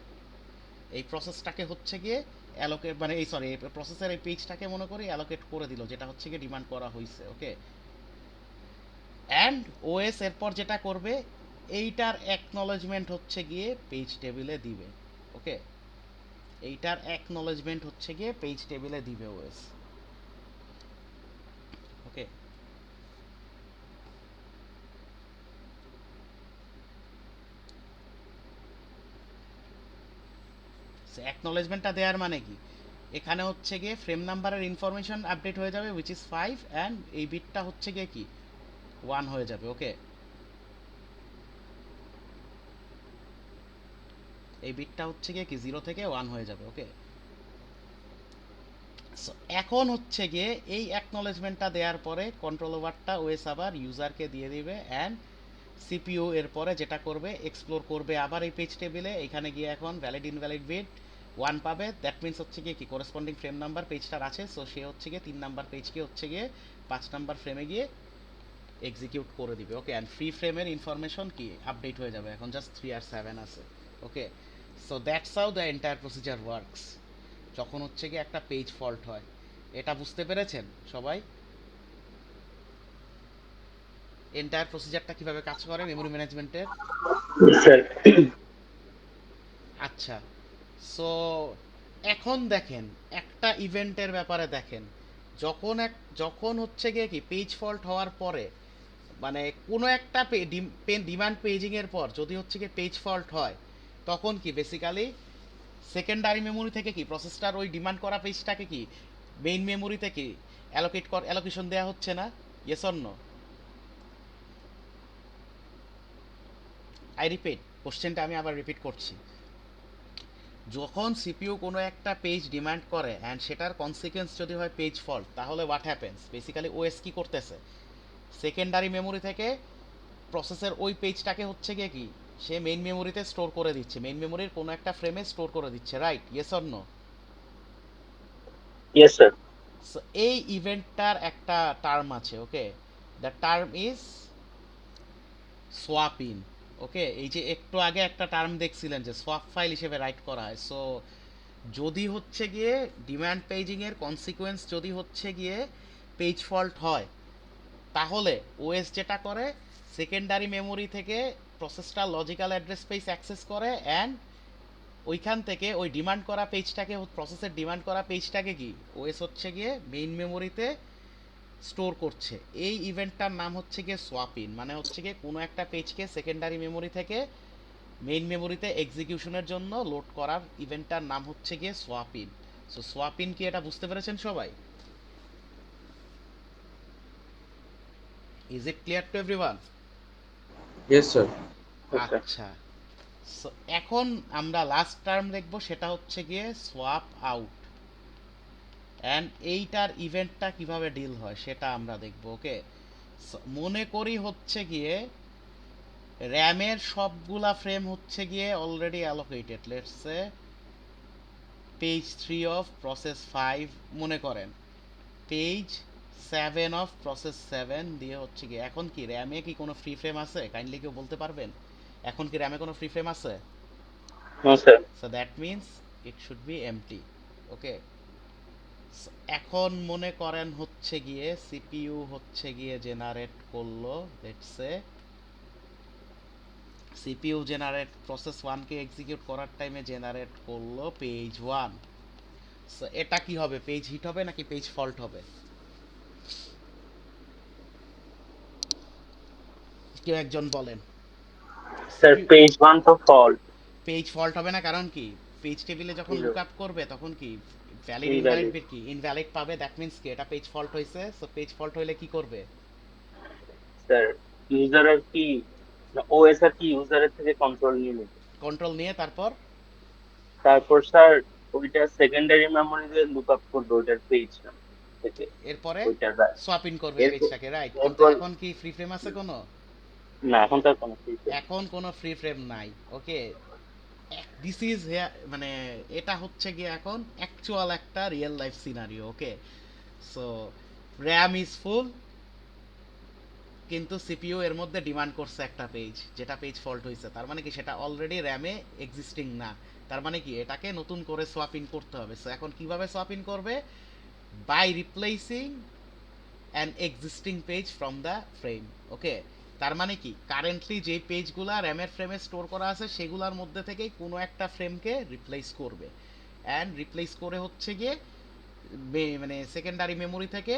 এই প্রসেসটাকে হচ্ছে গিয়ে অ্যালোকেট মানে এই সরি এই প্রসেসের এই পেজটাকে মনে করি অ্যালোকেট করে দিল যেটা হচ্ছে গিয়ে ডিমান্ড করা হয়েছে, ওকে। অ্যান্ড ওএস এরপর যেটা করবে এইটার অ্যাকনলেজমেন্ট হচ্ছে গিয়ে পেজ টেবিলে দিবে, ওকে, এইটার অ্যাকনলেজমেন্ট হচ্ছে গিয়ে পেজ টেবিলে দিবে ওএস, ওকে। অ্যাকনলেজমেন্টটা দেওয়ার মানে কি, এখানে হচ্ছে গিয়ে ফ্রেম নাম্বারের ইনফরমেশন আপডেট হয়ে যাবে উইচ ইজ 5 অ্যান্ড এই বিটটা হচ্ছে গিয়ে কি 1 হয়ে যাবে, ওকে। এই বিটটা হচ্ছে গিয়ে কি 0 থেকে 1 হয়ে যাবে, ওকে। সো এখন হচ্ছে গিয়ে এই অ্যাকনলেজমেন্টটা দেওয়ার পরে কন্ট্রোল ওভারটা ওএস আবার ইউজারকে দিয়ে দিবে, অ্যান্ড সিপিইউ এর পরে যেটা করবে এক্সপ্লোর করবে আবার এই পেজ টেবিলে, এখানে গিয়ে এখন ভ্যালিড ইনভ্যালিড বিট 1 পাবে, দ্যাট মিনস হচ্ছে গিয়ে কি করেসপন্ডিং ফ্রেম নাম্বার পেজটার আছে, সো সে হচ্ছে গিয়ে 3 নাম্বার পেজকে হচ্ছে গিয়ে 5 নাম্বার ফ্রেমে গিয়ে এক্সিকিউট করে দিবে, ওকে। অ্যান্ড ফ্রি ফ্রেমের ইনফরমেশন কি আপডেট হয়ে যাবে, এখন জাস্ট 3 আর 7 আছে, okay. So that's how the entire procedure works যখন হচ্ছে গিয়ে একটা পেজ ফল্ট হয়। এটা বুঝতে পেরেছেন সবাই? এন্টায়ার প্রসিজারটা কিভাবে কাজ করে মেমরি ম্যানেজমেন্টের? স্যার আচ্ছা, সো এখন দেখেন একটা ইভেন্টের ব্যাপারে দেখেন, যখন হচ্ছে গিয়ে কি পেজ ফল্ট হওয়ার পরে, মানে কোনো একটা ডিমান্ড পেজিং এর পর যদি হচ্ছে গিয়ে পেজ ফল্ট হয়, তখন কি বেসিক্যালি সেকেন্ডারি মেমোরি থেকে কি প্রসেসটার ওই ডিমান্ড করা পেজটাকে কি মেইন মেমোরিতে কি অ্যালোকেশন দেওয়া হচ্ছে না? Yes or no? I repeat, কোশ্চেনটা আমি আবার রিপিট করছি। যখন সিপিইউ কোনো একটা পেজ ডিমান্ড করে অ্যান্ড সেটার কনসিকোয়েন্স যদি হয় পেজ ফল্ট, তাহলে হোয়াট হ্যাপেন্স? বেসিক্যালি ওএস কি করতেছে, সেকেন্ডারি মেমোরি থেকে প্রসেসের ওই পেজটাকে হচ্ছে গিয়ে কি সে মেইন মেমোরিতে স্টোর করে দিচ্ছে, মেইন মেমোরির কোনো একটা ফ্রেমে স্টোর করে দিচ্ছে, right? Yes or no? Yes sir. So এই ইভেন্টটার একটা টার্ম আছে, okay? The term is swap in. Okay, এই যে একটু আগে একটা টার্ম দেখছিলেন যে সোয়াপ ফাইল হিসেবে রাইট করা হয়। সো যদি হচ্ছে গিয়ে ডিমান্ড পেজিং এর কনসিকোয়েন্স যদি হচ্ছে গিয়ে পেজ ফল্ট হয়, তাহলে ওএস যেটা করে সেকেন্ডারি মেমোরি থেকে প্রসেসটা লজিক্যাল অ্যাড্রেস স্পেস অ্যাক্সেস করে অ্যান্ড ওইখান থেকে ওই ডিমান্ড করা পেজটাকে, প্রসেসের ডিমান্ড করা পেজটাকে কি ওএস হচ্ছে গিয়ে মেইন মেমোরিতে স্টোর করছে। এই ইভেন্টটার নাম হচ্ছে গিয়ে সোয়াপ ইন, মানে হচ্ছে গিয়ে কোনো একটা পেজকে সেকেন্ডারি মেমোরি থেকে মেইন মেমোরিতে এক্সিকিউশনের জন্য লোড করার ইভেন্টটার নাম হচ্ছে গিয়ে swap in. So swap in কি, এটা বুঝতে পেরেছেন সবাই? Is it clear to everyone? Yes, sir. আচ্ছা। আচ্ছা, সো এখন আমরা লাস্ট টার্ম দেখব, সেটা হচ্ছে গিয়ে সোয়াপ আউট, অ্যান্ড এইটার ইভেন্টটা কিভাবে ডিল হয় সেটা আমরা দেখব। ওকে, মনে করি হচ্ছে গিয়ে র্যামের সবগুলা ফ্রেম হচ্ছে গিয়ে already allocated, let's say page 3 of process 5 মনে করেন, পেজ 7 অফ প্রসেস 7 দিয়ে হচ্ছে গিয়ে এখন কি র্যামে কি কোনো ফ্রি ফ্রেম আছে? কাইন্ডলি কেউ বলতে পারবেন এখন কি র্যামে কোনো ফ্রি ফ্রেম আছে? No sir. So that means it should be empty. Okay, এখন মনে করেন হচ্ছে গিয়ে সিপিইউ হচ্ছে গিয়ে জেনারেট করলো, let's say CPU generate process 1 K execute করার টাইমে জেনারেট করলো পেজ 1। সো এটা কি হবে, পেজ হিট হবে নাকি পেজ ফল্ট হবে? কেউ একজন বলেন। স্যার পেজ 1 তো ফল্ট। পেজ ফল্ট হবে না, কারণ কি পেজ টেবিলে যখন Zero. লুকআপ করবে তখন কি ভ্যালিড Invalid. ইনভ্যালিড বিট কি ইনভ্যালিড পাবে, দ্যাট মিন্স কি এটা পেজ ফল্ট হয়েছে। সো পেজ ফল্ট হইলে কি করবে? স্যার ইউজারের কি ওএস আর কি ইউজারের থেকে কন্ট্রোল নিয়ে নেবে। কন্ট্রোল নিয়ে তারপর তারপর স্যার ওইটা সেকেন্ডারি মেমোরিতে লুক আপ করবে ওইটার পেজ থেকে, এরপরে ওইটা সোয়াপ ইন করবে এরপর- পেজটাকে, রাইট? কিন্তু এরপর- এখন কি ফ্রি ফ্রেম আছে কোনো? না, এখন তার কোনো feature নেই। এখন কোনো ফ্রি ফ্রেম নাই। ওকে, দিস ইজ মানে এটা হচ্ছে গিয়ে এখন অ্যাকচুয়াল একটা real life scenario. Okay, so RAM is full, কিন্তু সিপিইউ এর মধ্যে ডিমান্ড করছে একটা পেজ, যেটা পেজ ফল্ট হয়েছে। তার মানে কি সেটা অলরেডি র্যামে এক্সিস্টিং না, তার মানে কি এটাকে নতুন করে সোয়াপ ইন করতে হবে। সো এখন কিভাবে সোয়াপ ইন করবে? By replacing an existing page from the frame. Okay, তার মানে কি কারেন্টলি যে পেজগুলা র্যামের ফ্রেমে স্টোর করা আছে সেগুলোর মধ্যে থেকেই কোনো একটা ফ্রেমকে রিপ্লেস করবে, অ্যান্ড রিপ্লেস করে হচ্ছে গিয়ে মানে সেকেন্ডারি মেমোরি থেকে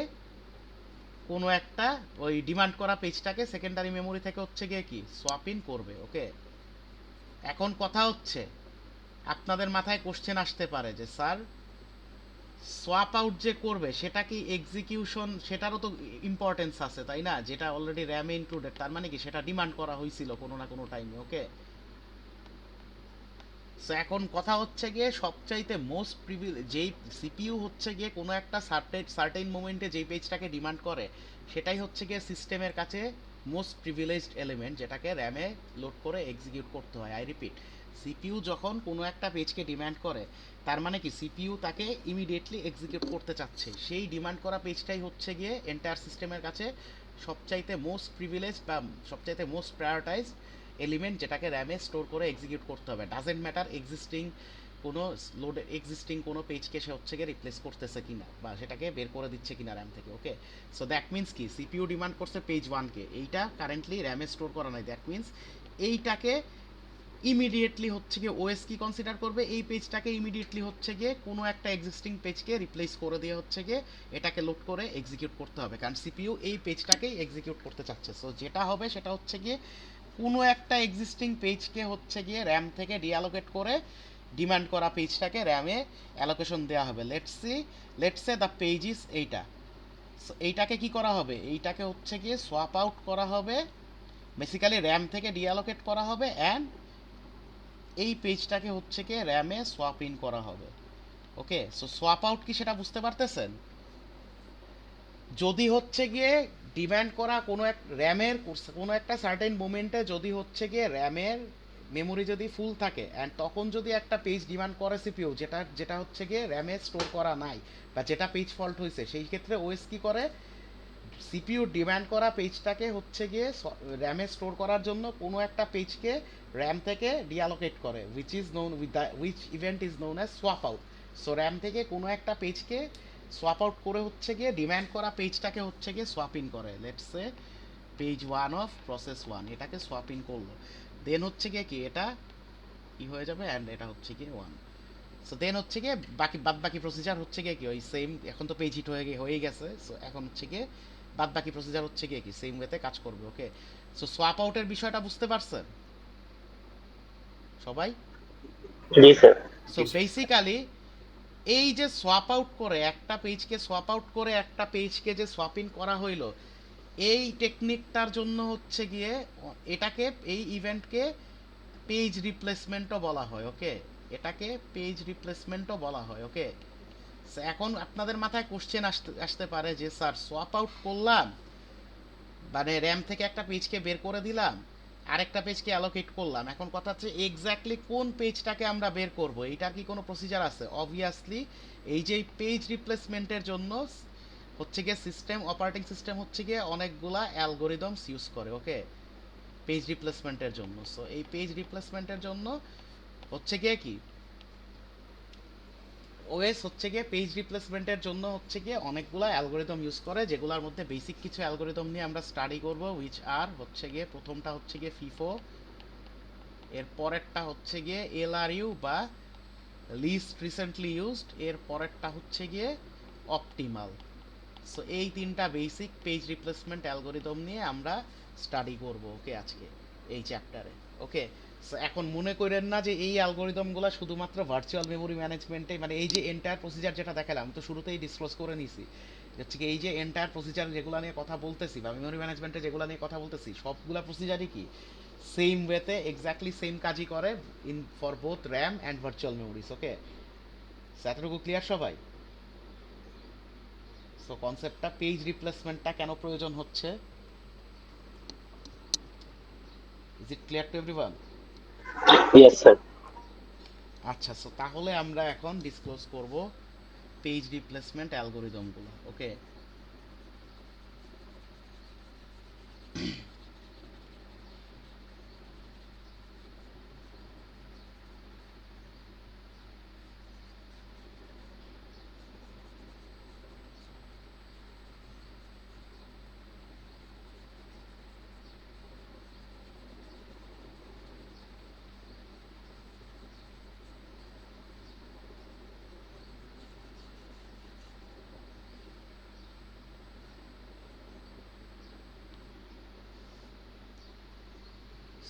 কোনো একটা ওই ডিমান্ড করা পেজটাকে সেকেন্ডারি মেমোরি থেকে হচ্ছে গিয়ে কি সোয়াপ ইন করবে। ওকে, এখন কথা হচ্ছে আপনাদের মাথায় কোশ্চেন আসতে পারে যে স্যার সোয়াপ আউট যে করবে সেটা কি এক্সিকিউশন, সেটারও তো ইম্পর্টেন্স আছে তাই না, যেটা অলরেডি র্যামে ইনক্লুডেড, তার মানে কি সেটা ডিমান্ড করা হয়েছিল কোনো না কোনো টাইমে। ওকে, সো এখন কথা হচ্ছে গিয়ে সবচাইতে মোস্ট যেই সিপিইউ হচ্ছে গিয়ে কোনো একটা সার্টেন মোমেন্টে যেই পেজটাকে ডিমান্ড করে, সেটাই হচ্ছে গিয়ে সিস্টেমের কাছে মোস্ট প্রিভিলেজড এলিমেন্ট, যেটাকে র্যামে লোড করে এক্সিকিউট করতে হয়। আই রিপিট, সিপিইউ যখন কোনো একটা পেজকে ডিমান্ড করে, তার মানে কি সিপিইউ তাকে ইমিডিয়েটলি এক্সিকিউট করতে চাচ্ছে, সেই ডিমান্ড করা পেজটাই হচ্ছে গিয়ে এন্টায়ার সিস্টেমের কাছে সবচাইতে মোস্ট প্রিভিলেজড বা সবচাইতে মোস্ট প্রায়োরিটাইজড এলিমেন্ট, যেটাকে র্যামে স্টোর করে এক্সিকিউট করতে হবে। ডাজেন্ট ম্যাটার এক্সিস্টিং কোনো পেজকে সে হচ্ছে গিয়ে রিপ্লেস করতেছে কিনা বা সেটাকে বের করে দিচ্ছে কিনা র্যাম থেকে। ওকে, সো দ্যাট মিন্স কি সিপিইউ ডিমান্ড করছে পেজ 1 কে, এইটা কারেন্টলি র্যামে স্টোর করা নাই, দ্যাট মিন্স এইটাকে ইমিডিয়েটলি হচ্ছে গিয়ে ওএস কি কনসিডার করবে, এই পেজটাকে ইমিডিয়েটলি হচ্ছে গিয়ে কোনো একটা এক্সিস্টিং পেজকে রিপ্লেস করে দিয়ে হচ্ছে গিয়ে এটাকে লোড করে এক্সিকিউট করতে হবে, কারণ সিপিইউ এই পেজটাকেই এক্সিকিউট করতে চাচ্ছে। সো যেটা হবে সেটা হচ্ছে গিয়ে কোনো একটা এক্সিস্টিং পেজকে হচ্ছে গিয়ে র্যাম থেকে ডিঅ্যালোকেট করে ডিমান্ড করা পেজটাকে র্যামে অ্যালোকেশন দেওয়া হবে। Let's say the page is এইটা। সো এইটাকে কি করা হবে, এইটাকে হচ্ছে গিয়ে সোয়াপ আউট করা হবে, বেসিক্যালি র্যাম থেকে ডিঅ্যালোকেট করা হবে অ্যান্ড এই পেজটাকে হচ্ছে গিয়ে র্যামে সোয়াপ ইন করা হবে। ওকে, সো সোয়াপ আউট কি সেটা বুঝতে পারতেছেন? যদি হচ্ছে গিয়ে ডিমান্ড করা কোনো এক র্যামের কোনো একটা সার্টেন মোমেন্টে যদি হচ্ছে গিয়ে র্যামের মেমোরি যদি ফুল থাকে অ্যান্ড তখন যদি একটা পেজ ডিমান্ড করে সিপিইউ যেটা যেটা হচ্ছে গিয়ে র্যামে স্টোর করা নাই বা যেটা পেজ ফল্ট হয়েছে, সেই ক্ষেত্রে ওএস কি করে, সিপিইউ ডিমান্ড করা পেজটাকে হচ্ছে গিয়ে র্যামে স্টোর করার জন্য কোনো একটা পেজকে র্যাম থেকে ডিঅ্যালোকেট করে, which event is known as swap out. So RAM থেকে কোনো একটা পেজকে সোয়াপ আউট করে হচ্ছে গিয়ে ডিমান্ড করা পেজটাকে হচ্ছে গিয়ে সোয়াপ ইন করে। Let's say page 1 of process 1 এটাকে সোয়াপ ইন করলো, দেন হচ্ছে গিয়ে কি এটা ই হয়ে যাবে অ্যান্ড এটা হচ্ছে গিয়ে 1। সো দেন হচ্ছে গিয়ে বাকি প্রসিজার হচ্ছে গিয়ে কি ওই সেম, এখন তো পেজ হিট হয়ে গেছে। সো এখন হচ্ছে গিয়ে বাকি প্রসিজার হচ্ছে গিয়ে কি সেম ওয়েতে কাজ করবে। ওকে, সো সোয়াপ আউটের বিষয়টা বুঝতে পারছেন সবাই? জি স্যার। সো বেসিক্যালি এই যে সোয়াপ আউট করে একটা পেজকে সোয়াপ আউট করে একটা পেজকে যে সোয়াপ ইন করা হইলো, এই টেকনিকটার জন্য হচ্ছে গিয়ে এটাকে এই ইভেন্টকে পেজ রিপ্লেসমেন্টও বলা হয়। ওকে, এটাকে পেজ রিপ্লেসমেন্টও বলা হয়। ওকে, এখন আপনাদের মাথায় কোশ্চেন আসতে পারে যে স্যার সোয়াপ আউট করলাম মানে র্যাম থেকে একটা পেজকে বের করে দিলাম, আরেকটা পেজকে অ্যালোকেট করলাম, এখন কথা হচ্ছে এক্স্যাক্টলি কোন পেজটাকে আমরা বের করব, এইটার কি কোনো প্রসিজার আছে? অবভিয়াসলি এই যে পেজ রিপ্লেসমেন্টের জন্য হচ্ছে গিয়ে অপারেটিং সিস্টেম হচ্ছে গিয়ে অনেকগুলা অ্যালগোরিদমস ইউজ করে। ওকে, পেজ রিপ্লেসমেন্টের জন্য। সো এই পেজ রিপ্লেসমেন্টের জন্য হচ্ছে গিয়ে কি ওএস হচ্ছে গিয়ে পেজ রিপ্লেসমেন্টের জন্য হচ্ছে গিয়ে অনেকগুলো অ্যালগোরিদম ইউজ করে, যেগুলোর মধ্যে বেসিক কিছু অ্যালগোরিদম নিয়ে আমরা স্টাডি করব, উইচ আর হচ্ছে গিয়ে প্রথমটা হচ্ছে গিয়ে ফিফো, এর পরেরটা হচ্ছে গিয়ে এলআরইউ বা লিস্ট রিসেন্টলি ইউজড, এর পরেরটা হচ্ছে গিয়ে অপটিমাল। সো এই তিনটা বেসিক পেজ রিপ্লেসমেন্ট অ্যালগোরিদম নিয়ে আমরা স্টাডি করব ওকে আজকে এই চ্যাপ্টারে। ওকে, সো এখন মনে করেন না যে এই অ্যালগোরিদমগুলো শুধুমাত্র ভার্চুয়াল মেমোরি ম্যানেজমেন্টে, মানে এই যে এন্টায়ার প্রসিজার যেটা দেখালাম তো শুরুতেই ডিসক্লোজ করে নিছি, হচ্ছে কি এই যে এন্টায়ার প্রসিজার যেগুলো নিয়ে কথা বলতেছি বা মেমোরি ম্যানেজমেন্টে যেগুলো নিয়ে কথা বলতেছি সবগুলা প্রসিজারই কি সেম ওয়েতে এক্স্যাক্টলি সেম কাজই করে in for both RAM and virtual memories. Okay, এতটুকু ক্লিয়ার সবাই? সো কনসেপ্টটা পেজ রিপ্লেসমেন্টটা কেন প্রয়োজন হচ্ছে, is it clear to everyone? Yes sir. আচ্ছা, সো তাহলে আমরা এখন ডিসক্লোজ করব পেজ রিপ্লেসমেন্ট অ্যালগোরিদমগুলো। Okay,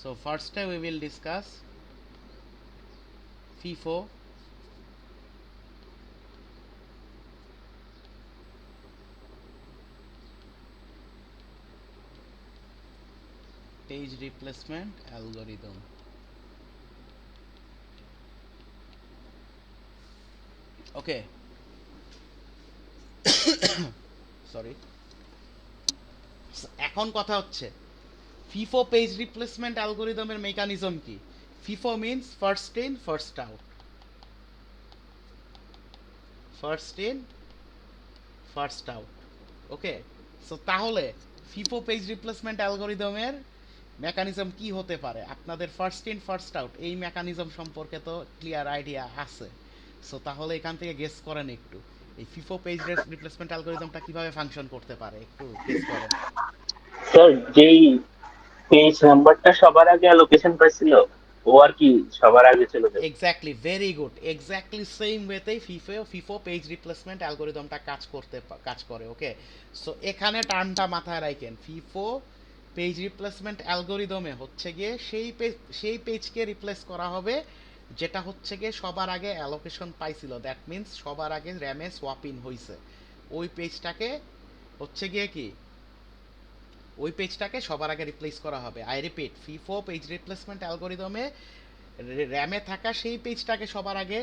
so first we will discuss FIFO, page replacement algorithm. Okay, sorry. এখন কথা হচ্ছে FIFO পেজ রিপ্লেসমেন্ট অ্যালগোরিদমের মেকানিজম কি? FIFO means first in first out, first in first out. Okay, so তাহলে FIFO পেজ রিপ্লেসমেন্ট অ্যালগোরিদমের মেকানিজম কি হতে পারে? আপনাদের ফার্স্ট ইন ফার্স্ট আউট এই মেকানিজম সম্পর্কে তো ক্লিয়ার আইডিয়া আছে। সো তাহলে এখান থেকে গেস করেন একটু এই FIFO পেজ রিপ্লেসমেন্ট অ্যালগোরিদমটা কিভাবে ফাংশন করতে পারে, একটু গেস করেন। স্যার যেই পেজ নাম্বারটা সবার আগে অ্যালোকেশন পাইছিল ও আর কি সবার আগে চলে যাবে। Exactly, very good, exactly same ওয়েতেই ফিফো পেজ রিপ্লেসমেন্ট অ্যালগোরিদমটা কাজ করে। ওকে, সো এখানে টার্মটা মাথায় রাখেন, ফিফো পেজ রিপ্লেসমেন্ট অ্যালগোরিদমে হচ্ছে গিয়ে সেই পেজকে রিপ্লেস করা হবে যেটা হচ্ছে গিয়ে সবার আগে অ্যালোকেশন পাইছিল, দ্যাট মিন্স সবার আগে র্যামে সোয়াপ ইন হয়েছে, ওই পেজটাকে হচ্ছে গিয়ে কি ওই পেজটাকে সবার আগে রিপ্লেস করা হবে। I repeat, FIFO page replacement অ্যালগোরিদমে র্যামে থাকা সেই পেজটাকে সবার আগে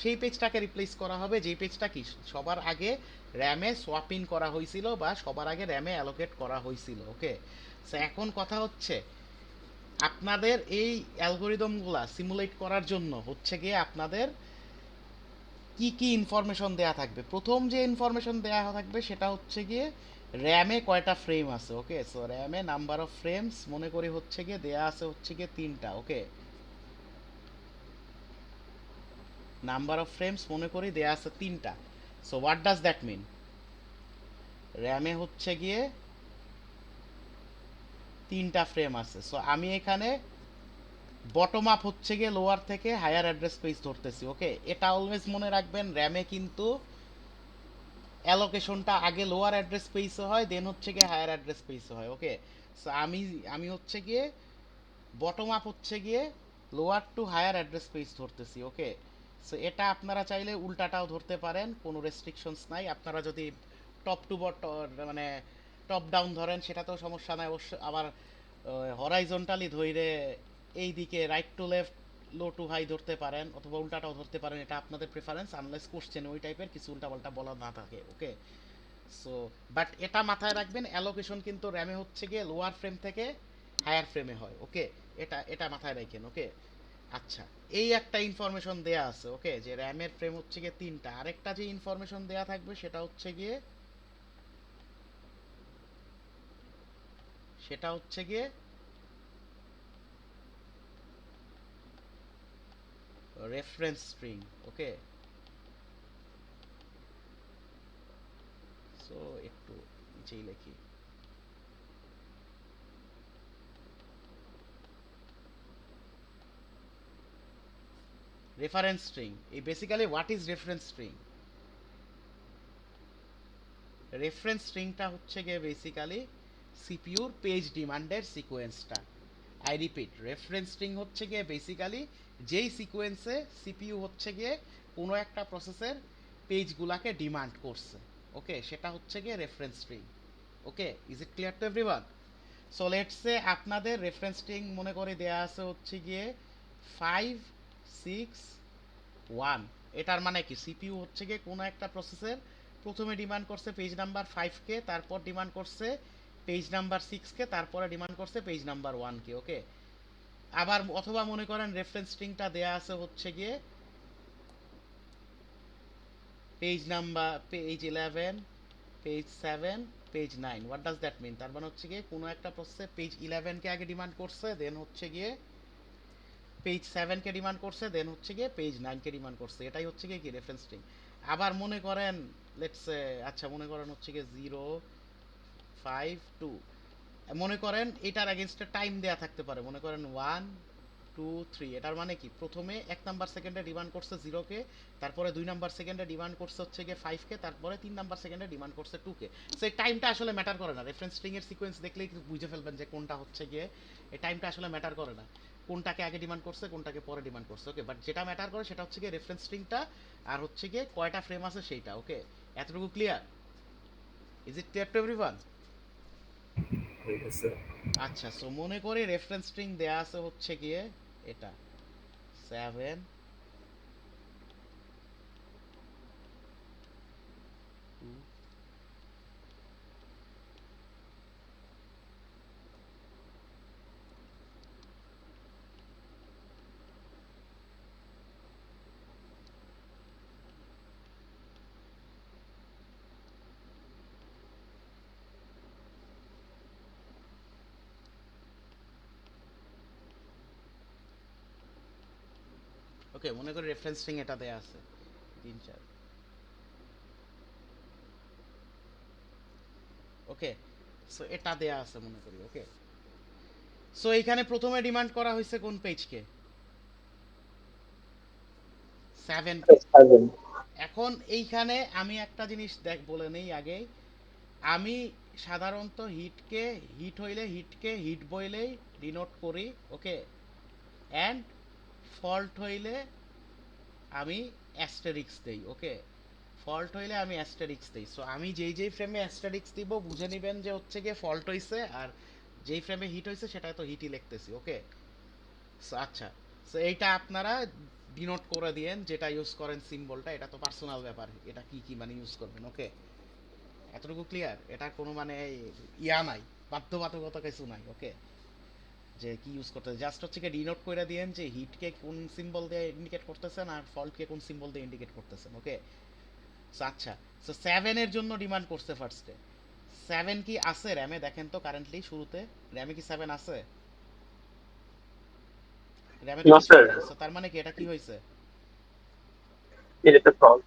সেই পেজটাকে রিপ্লেস করা হবে যেই পেজটা কি সবার আগে র্যামে সোয়াপ ইন করা হয়েছিল বা সবার আগে র্যামে অ্যালোকেট করা হয়েছিল। ওকে, সো এখন কথা হচ্ছে আপনাদের এই অ্যালগোরিদমগুলা সিমুলেট করার জন্য হচ্ছে গিয়ে আপনাদের কি কি ইনফরমেশন দেয়া থাকবে। প্রথম যে ইনফরমেশন দেয়া থাকবে সেটা হচ্ছে গিয়ে র্যামে কয়টা ফ্রেম আছে। Okay, so র্যামে number of frames মনে করি হচ্ছে গিয়ে দেয়া আছে হচ্ছে গিয়ে 3টা। ওকে, নাম্বার অফ ফ্রেমস মনে করি দেয়া আছে 3টা। So what does that mean? র্যামে হচ্ছে গিয়ে 3টা ফ্রেম আছে। সো আমি এখানে বটম আপ হচ্ছে গিয়ে লোয়ার থেকে হায়ার অ্যাড্রেস পেজ ধরতেছি। ওকে, এটা অলওয়েজ মনে রাখবেন, র্যামে কিন্তু অ্যালোকেশনটা আগে লোয়ার অ্যাড্রেস পেজে হয়, দেন হচ্ছে গিয়ে হায়ার অ্যাড্রেস পেজে হয়। ওকে, সো আমি হচ্ছে গিয়ে বটম আপ হচ্ছে গিয়ে lower to higher address page ধরতেছি। ওকে, সো এটা আপনারা চাইলে উল্টাটাও ধরতে পারেন, কোনো রেস্ট্রিকশনস নাই। আপনারা যদি টপ টু মানে টপ ডাউন ধরেন সেটাতেও সমস্যা নাই অবশ্য, আবার হরাইজন্টালি ধরে এই দিকে right to left low to high ধরতে পারেন, অথবা উল্টাটাও ধরতে পারেন, এটা আপনাদের প্রেফারেন্স, আনলেস কোশ্চেন ওই টাইপের কিছু উল্টাপাল্টা বলা না থাকে। ওকে, সো বাট এটা মাথায় রাখবেন, অ্যালোকেশন কিন্তু র্যামে হচ্ছে গিয়ে লোয়ার ফ্রেম থেকে হায়ার ফ্রেমে হয়। ওকে, এটা এটা মাথায় রাখেন। ওকে, আচ্ছা, এই একটা ইনফরমেশন দেয়া আছে। ওকে, যে র্যামের ফ্রেম হচ্ছে গিয়ে 3টা। আরেকটা যে ইনফরমেশন দেয়া থাকবে সেটা হচ্ছে গিয়ে রেফারেন্স স্ট্রিং। ওকে, সো একটু নিচেই লিখি, রেফারেন্স স্ট্রিং। এই basically what is reference string? Reference স্ট্রিংটা হচ্ছে গিয়ে বেসিক্যালি সিপিইউর পেজ ডিমান্ডের সিকোয়েন্সটা। আই রিপিট, রেফারেন্স স্ট্রিং হচ্ছে গিয়ে বেসিক্যালি যেই সিকোয়েন্সে সিপিইউ হচ্ছে গিয়ে কোনো একটা প্রসেসের পেজগুলাকে ডিমান্ড করছে। ওকে, সেটা হচ্ছে গিয়ে reference string. Okay, is it clear to everyone? So let's সে আপনাদের রেফারেন্স স্ট্রিং মনে করে দেয়া আছে হচ্ছে গিয়ে 5 6 1। এটার মানে কি, সিপিইউ হচ্ছে গিয়ে কোনো একটা প্রসেসের প্রথমে ডিমান্ড করছে পেজ নাম্বার 5কে, তারপর ডিমান্ড করছে পেজ নাম্বার 6কে, তারপরে ডিমান্ড করছে পেজ নাম্বার 1কে। ওকে, আবার অথবা মনে করেন রেফারেন্স স্ট্রিংটা দেয়া আছে হচ্ছে গিয়ে page number page 11, page 7, page 9। What does that mean? তার মানে হচ্ছে গিয়ে কোনো একটা প্রসেসে পেজ 11কে আগে ডিমান্ড করছে, দেন হচ্ছে গিয়ে পেজ 7কে ডিমান্ড করছে, দেন হচ্ছে গিয়ে পেজ 9কে ডিমান্ড করছে। এটাই হচ্ছে গিয়ে কি রেফারেন্স স্ট্রিং। আবার মনে করেন লেটস আচ্ছা মনে করেন হচ্ছে গিয়ে 0 5 2, মনে করেন এটার এগেনস্টে টাইম দেয়া থাকতে পারে, মনে করেন 1 2 3। এটার মানে কি, প্রথমে 1 নাম্বার সেকেন্ডে ডিমান্ড করছে 0কে, তারপরে 2 নাম্বার সেকেন্ডে ডিমান্ড করছে হচ্ছে গিয়ে 5কে, তারপরে 3 নাম্বার সেকেন্ডে ডিমান্ড করছে 2কে। সো এই টাইমটা আসলে ম্যাটার করে না, রেফারেন্স স্ট্রিং এর সিকোয়েন্স দেখলেই কিন্তু বুঝে ফেলবেন যে কোনটা হচ্ছে গিয়ে, এই টাইমটা আসলে ম্যাটার করে না কোনটাকে আগে ডিমান্ড করছে কোনটাকে পরে ডিমান্ড করছে। ওকে, বাট যেটা ম্যাটার করে সেটা হচ্ছে গিয়ে রেফারেন্স স্ট্রিংটা আর হচ্ছে গিয়ে কয়টা ফ্রেম আছে সেইটা। ওকে, এতটুকু clear? Is it clear to everyone? Yes, sir. আচ্ছা, সো মনে করি রেফারেন্স স্ট্রিং দেয়া আছে হচ্ছে গিয়ে এটা 7 2। ওকে, মনে করি রেফারেন্স স্ট্রিং এটা দেয়া আছে 3 4। ওকে, সো এটা দেয়া আছে মনে করি। ওকে, সো এইখানে প্রথমে ডিমান্ড করা হয়েছে কোন পেজকে? 7 কে। 7 এখন এইখানে আমি একটা জিনিস বলে নেই আগে, আমি সাধারণত হিটকে হিট বইলেই ডিনোট করি, ওকে, অ্যান্ড ফল্ট হইলে আমি অ্যাস্টেরিক্স দেই, ওকে। ফল্ট হইলে আমি অ্যাস্টেরিক্স দেই। সো আমি যেই ফ্রেমে অ্যাস্টেরিক্স দিব বুঝে নেবেন যে হচ্ছে গিয়ে ফল্ট হইছে, আর যেই ফ্রেমে হিট হইছে সেটা তো হিটই লিখতেছি, ওকে। সো আচ্ছা, সো এইটা আপনারা ডিনোট করে দিয়েন যেটা ইউজ করেন সিম্বলটা, এটা তো পার্সোনাল ব্যাপার, এটা কি কি মানে ইউজ করবেন, ওকে। এতটুকু ক্লিয়ার? এটা কোনো মানে ইয়া নাই, বাধ্যবাধকতা কিছু নাই, ওকে, যে কি ইউজ করতে, জাস্ট হচ্ছে কি ডিনোট করে দিয়েন যে হিটকে কোন সিম্বল দিয়ে ইন্ডিকেট করতেছেন আর ফল্টকে কোন সিম্বল দিয়ে ইন্ডিকেট করতেছেন, ওকে। সো আচ্ছা, সো 7 এর জন্য ডিমান্ড করছে ফার্স্টে। 7 কি আছে র্যামে? দেখেন তো কারেন্টলি শুরুতে র্যামে কি 7 আছে? র্যামে তো নো কিছুই স্যার, নাই। সো তার মানে কি এটা কি হইছে? এটা তো ফল্ট।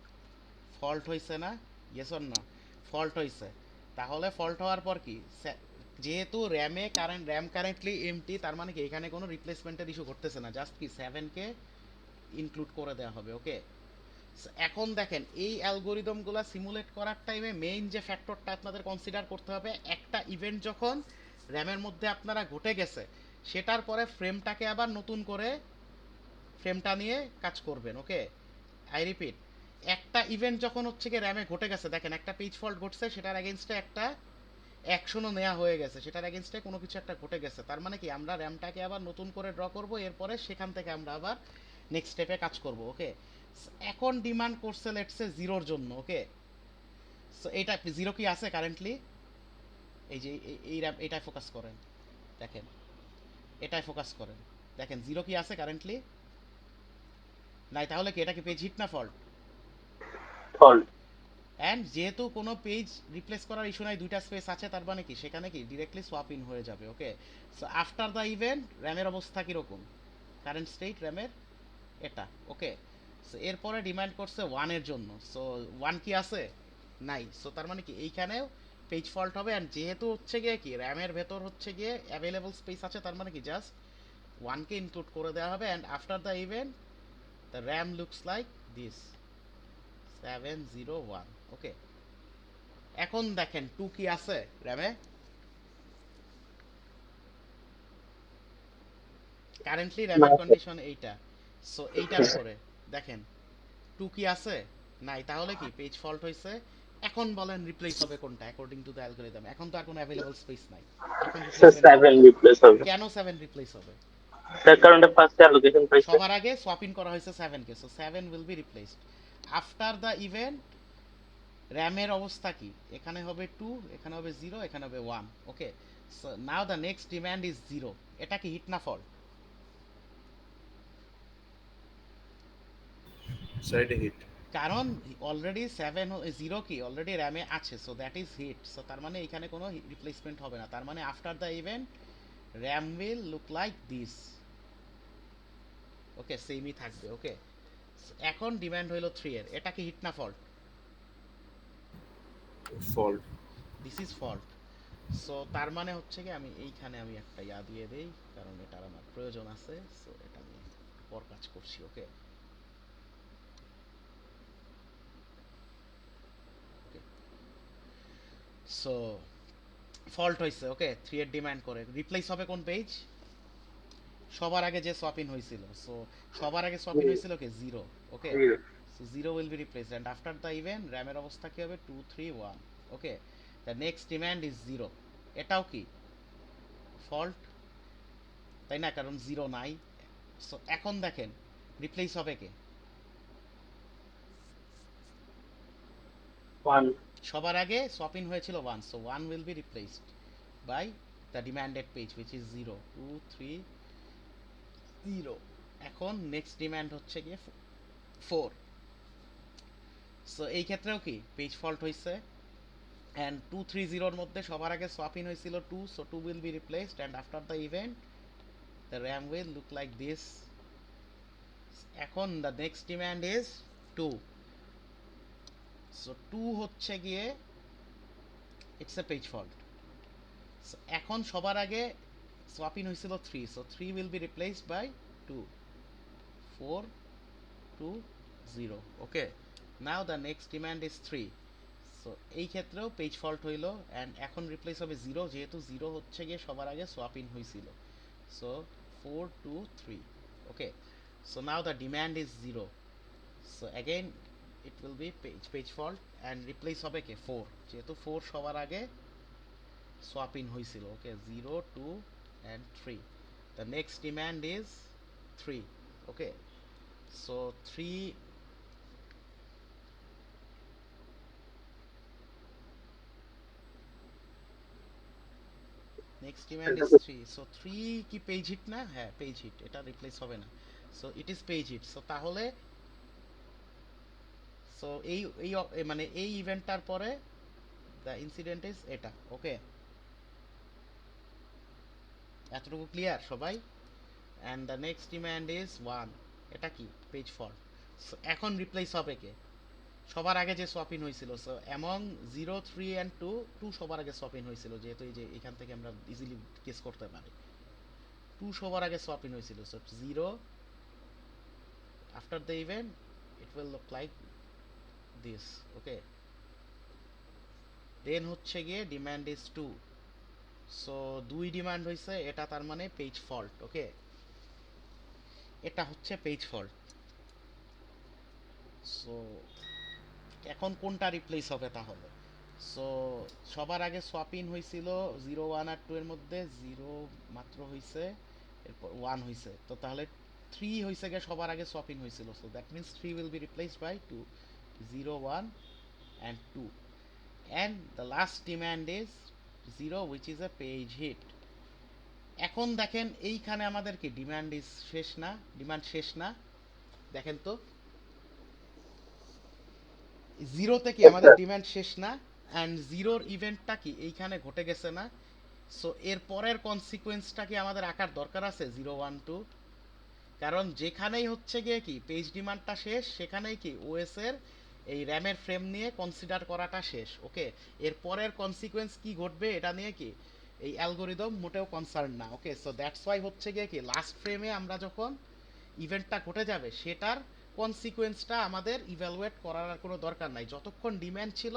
ফল্ট হইছে না? Yes or no? ফল্ট হইছে। তাহলে ফল্ট হওয়ার পর কি, যেহেতু র্যাম কারেন্টলি এমটি, তার মানে কি এখানে কোনো রিপ্লেসমেন্টের ইস্যু করতেছে না, জাস্ট কি 7 কে ইনক্লুড করে দেওয়া হবে, ওকে। এখন দেখেন এই অ্যালগোরিদমগুলো সিমুলেট করার টাইমে মেইন যে ফ্যাক্টরটা আপনাদের কনসিডার করতে হবে, একটা ইভেন্ট যখন র্যামের মধ্যে আপনারা ঘটে গেছে সেটার পরে ফ্রেমটাকে আবার নতুন করে ফ্রেমটা নিয়ে কাজ করবেন, ওকে। আই রিপিট, একটা ইভেন্ট যখন হচ্ছে কি র্যামে ঘটে গেছে, দেখেন একটা পেজ ফল্ট ঘটছে, সেটার এগেনস্টে একটা অ্যাকশনও নেওয়া হয়ে গেছে, সেটার এগেনস্টে কোনো কিছু একটা ঘটে গেছে, তার মানে কি আমরা র্যামটাকে আবার নতুন করে ড্র করব, এরপরে সেখান থেকে আমরা আবার নেক্সট স্টেপে কাজ করব, ওকে। এখন ডিমান্ড করছে লেটসে 0-র জন্য, ওকে। সো এইটা 0 কি আছে কারেন্টলি? এই যে এই র্যাম, এটাই ফোকাস করেন, দেখেন, এটাই ফোকাস করেন, দেখেন 0 কি আছে কারেন্টলি? নাই, তাহলে কি এটা কি পেজ হিট না ফল্ট? ফল্ট। অ্যান্ড যেহেতু কোনো পেজ রিপ্লেস করার ইস্যু নাই, দুইটা স্পেস আছে, তার মানে কি সেখানে কি ডিরেক্টলি সোয়াপ ইন হয়ে যাবে, ওকে। সো আফটার দ্য ইভেন্ট র্যামের অবস্থা কীরকম? কারেন্ট স্টেট র্যামের এটা, ওকে। সো এরপরে ডিমান্ড করছে 1 এর জন্য। সো 1 কি আছে? নাই। সো তার মানে কি এইখানেও পেজ ফল্ট হবে, অ্যান্ড যেহেতু হচ্ছে গিয়ে কি র্যামের ভেতর হচ্ছে গিয়ে অ্যাভেলেবল স্পেস আছে, তার মানে কি জাস্ট 1 কে ইনক্লুড করে দেওয়া হবে, and after the event the RAM looks like this 701, ওকে। এখন দেখেন 2 কি আছে র্যামে? কারেন্টলি না র্যামের স্যার। কন্ডিশন এইটা। সো এইটার উপরে দেখেন 2 কি আছে? নাই। তাহলে কি পেজ ফল্ট হইছে। এখন বলেন রিপ্লেস হবে কোনটা অ্যাকর্ডিং টু দ্য অ্যালগরিদম? এখন তো আর কোনো অ্যাভেলেবল স্পেস নাই, এখন স্যার রিপ্লেসমেন্ট হবে 7 কি? রিপ্লেস হবে। কেন 7 রিপ্লেস হবে? তার কারণে ফার্স্টে অ্যালোকেশন পাইছে। সবার আগে সোয়াপ ইন করা হয়েছে 7 কে, so 7 will be replaced. After the event র্যামের অবস্থা কি? এখানে হবে 2, এখানে হবে 0, এখানে হবে 1, okay. So now the next demand is 0। এটা কি হিট না ফল্ট? স্যার এটা হিট। কারণ অলরেডি 0 কি অলরেডি র্যামে আছে, so that is hit. So তার মানে এখানে কোনো রিপ্লেসমেন্ট হবে না, তার মানে after the event RAM will look like this, okay, সেমই থাকবে, ওকে। এখন ডিমান্ড হইলো 3 এর, এটা কি হিট না fault? Fault. This is fault. So তার মানে হচ্ছে কি আমি এইখানে আমি একটা ইয়া দিয়ে দেই, কারণ এটার আমার প্রয়োজন আছে, সো এটা আমি পর কাজ করছি, ওকে। সো ফল্ট হইছে, ওকে, 3 এর ডিমান্ড করে রিপ্লেস হবে কোন পেজ? সবার আগে যে সোয়াপ ইন হয়েছিল, সো সবার আগে সোয়াপ ইন হয়েছিল কি 0, okay. So 0 will be replaced, and after the event র্যামের অবস্থা কি হবে? 2 3 1, okay. The next demand is 0। এটাও কি ফল্ট, তাই না? কারণ 0 নাই। সো এখন দেখেন রিপ্লেস হবে কে? 1। সবার আগে সোয়াপ ইন হয়েছিল 1, so 1 will be replaced by the demanded page which is 0 2 3 0। এখন নেক্সট ডিমান্ড হচ্ছে গিয়ে 4। সো এই ক্ষেত্রেও কি পেজ ফল্ট হয়েছে, অ্যান্ড 2 3 0-র মধ্যে সবার আগে সোয়াপ ইন হয়েছিল 2, so 2 will be replaced, and after the event the RAM will look like this. এখন the next demand is 2, so 2 হচ্ছে গিয়ে ইটস এ পেজ ফল্ট। এখন সবার আগে swap in হয়েছিল 3, so 3 will be replaced by 2, 4 2 0. Okay, now the next demand is 3, so এই ক্ষেত্রেও পেজ ফল্ট হইলো and এখন রিপ্লেস হবে 0 যেহেতু 0 হচ্ছে গিয়ে সবার আগে সোয়াপ ইন হয়েছিল, so 4 2 3. Okay, so now the demand is 0, so again it will be page fault and replace হবে কে 4 যেহেতু 4 সবার আগে swap in হয়েছিল. Okay, 0 2 and 3. The next demand is 3. Okay, so 3 next demand is 3, so 3 কি পেজ হিট না? হ্যাঁ পেজ হিট, এটা রিপ্লেস হবে না, so it is page hit. so তাহলে সো এই এই মানে এই ইভেন্টটার পরে দ্য ইনসিডেন্ট ইজ এটা. ওকে, এতটুকু ক্লিয়ার সবাই? And the next demand is 1, এটা কি পেজ ফল্ট. সো এখন রিপ্লেস হবে কে? সবার আগে যে সোয়াপ ইন হয়েছিল, সো অ্যামং 0 3 অ্যান্ড 2, 2 সবার আগে সোয়াপ ইন হয়েছিল যেহেতু এই যে এখান থেকে আমরা ইজিলি গেস করতে পারি 2 সবার আগে সোয়াপ ইন হয়েছিল, so 0 after the event it will look like this. Okay, then হচ্ছে গিয়ে ডিমান্ড ইজ 2, সো 2 ডিমান্ড হয়েছে, এটা তার মানে পেজ ফল্ট. ওকে, এটা হচ্ছে পেজ ফল্ট. সো এখন কোনটা রিপ্লেস হবে তাহলে? সো সবার আগে সোয়াপ ইন হয়েছিল 0 1 আর 2 এর মধ্যে 0 মাত্র হয়েছে, এরপর 1 হয়েছে, তো তাহলে 3 হয়েছে গিয়ে সবার আগে সোয়াপ ইন হয়েছিল, so that means 3 will be replaced by 2, 0 1 and 2. And the last demand is 0 which is a page hit. এখন দেখেন এইখানে আমাদের কি ডিমান্ড ইজ শেষ না? ডিমান্ড শেষ না? দেখেন তো জিরোতে কি আমাদের ডিমান্ড শেষ না? অ্যান্ড জিরোর ইভেন্টটা কি এইখানে ঘটে গেছে না? সো এর পরের কনসিকুয়েন্সটা কি আমাদের আঁকার দরকার আছে 0 1 2? কারণ যেখানেই হচ্ছে গিয়ে কি পেজ ডিমান্ডটা শেষ সেখানেই কি ওএস এর এই র্যামের ফ্রেম নিয়ে কনসিডার করাটা শেষ. ওকে, এর পরের কনসিকুয়েন্স কি ঘটবে এটা নিয়ে কি এই অ্যালগোরিদম মোটেও কনসার্ন না. ওকে, সো দ্যাটস ওয়াই হচ্ছে গিয়ে কি লাস্ট ফ্রেমে আমরা যখন ইভেন্টটা ঘটে যাবে সেটার কনসিকুয়েন্সটা আমাদের ইভ্যালুয়েট করার আর কোনো দরকার নাই. যতক্ষণ ডিম্যান্ড ছিল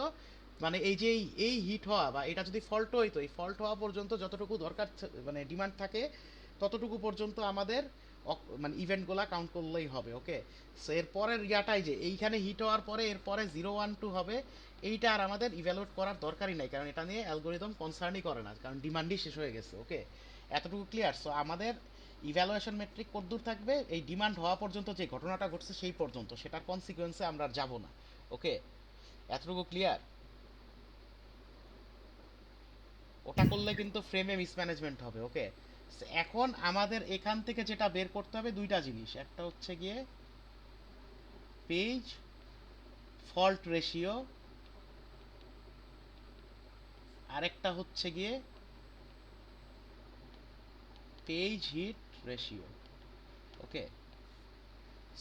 মানে এই যে এই হিট হওয়া বা এটা যদি ফল্ট হইতো, এই ফল্ট হওয়া পর্যন্ত যতটুকু দরকার মানে ডিমান্ড থাকে ততটুকু পর্যন্ত আমাদের মানে ইভেন্টগুলো কাউন্ট করলেই হবে. ওকে, সো এর পরের ইয়াটাই যে এইখানে হিট হওয়ার পরে এরপরে 0 1 2 হবে, এইটা আর আমাদের ইভ্যালুয়েট করার দরকারই নাই কারণ এটা নিয়ে অ্যালগোরিদম কনসার্নই করে না কারণ ডিমান্ডই শেষ হয়ে গেছে. ওকে, এতটুকু ক্লিয়ার? সো আমাদের ইভ্যালুয়েশন মেট্রিক কতদূর থাকবে? এই ডিমান্ড হওয়া পর্যন্ত যে ঘটনাটা ঘটছে সেই পর্যন্ত, সেটার কনসিকুয়েন্সে আমরা যাব না. ওকে, এতটুকু ক্লিয়ার? ওটা করলে কিন্তু ফ্রেমে মিসম্যানেজমেন্ট হবে. ওকে, এখন আমাদের এখান থেকে যেটা বের করতে হবে দুইটা জিনিস, একটা হচ্ছে গিয়ে পেজ ফল্ট রেশিও, আরেকটা হচ্ছে গিয়ে পেজ হিট রেশিও. ওকে,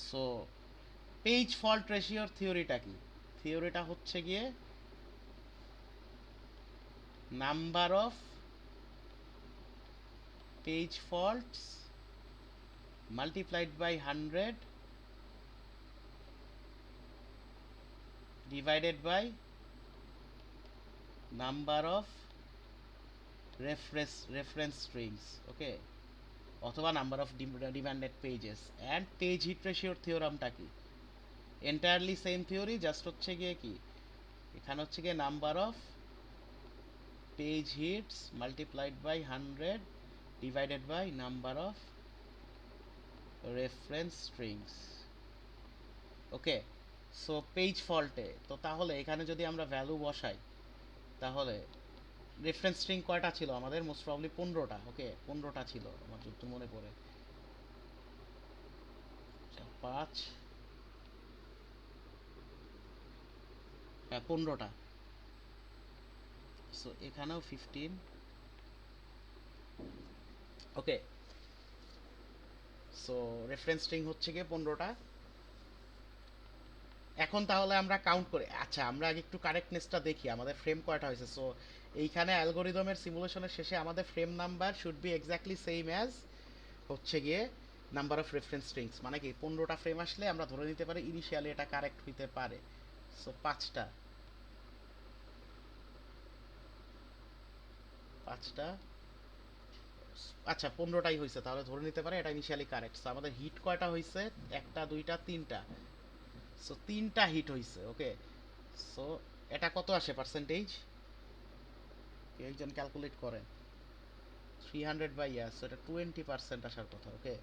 সো পেজ ফল্ট রেশিওর থিওরিটা কি? থিওরিটা হচ্ছে গিয়ে number of page faults multiplied by 100 divided by number of reference strings. Okay, অথবা number of demanded pages. And page hit রেশিওর থিওরামটা কি? এন্টায়ারলি সেম থিওরি, জাস্ট হচ্ছে গিয়ে কি এখানে হচ্ছে গিয়ে number of page hits multiplied by 100 divided by number of reference strings. Okay, so page ফল্টে তো তাহলে এখানে যদি আমরা ভ্যালু বসাই তাহলে রেফারেন্স স্ট্রিং কয়টা ছিল আমাদের? Most probably 15টা. ওকে, 15টা ছিল আমার যত মনে পড়ে, 5 হ্যাঁ 15টা. সো এখানেও 15. ওকে, সো রেফারেন্স স্ট্রিং হচ্ছে গিয়ে 15টা. এখন তাহলে আমরা কাউন্ট করি। আচ্ছা আমরা আগে একটু কারেক্টনেসটা দেখি আমাদের ফ্রেম কয়টা হয়েছে। সো এইখানে অ্যালগোরিদমের সিমুলেশনের শেষে আমাদের frame number should be exactly same as হচ্ছে গিয়ে নাম্বার অফ রেফারেন্স স্ট্রিংস, মানে কি 15টা ফ্রেম আসলে আমরা ধরে নিতে পারি ইনিশিয়ালি এটা কারেক্ট হইতে পারে। সো 5টা আচ্ছা 15টাই হয়েছে, তাহলে ধরে নিতে পারে এটা ইনিশিয়ালি কারেক্ট। সো আমাদের হিট কয়টা হয়েছে? একটা, দুইটা, তিনটা। সো 3টা হিট হয়েছে। ওকে, সো এটা কত আসে পার্সেন্টেজ? কেউ একজন ক্যালকুলেট করেন। 300 বাই ইয়ার, সো এটা 20% আসার কথা। ওকে,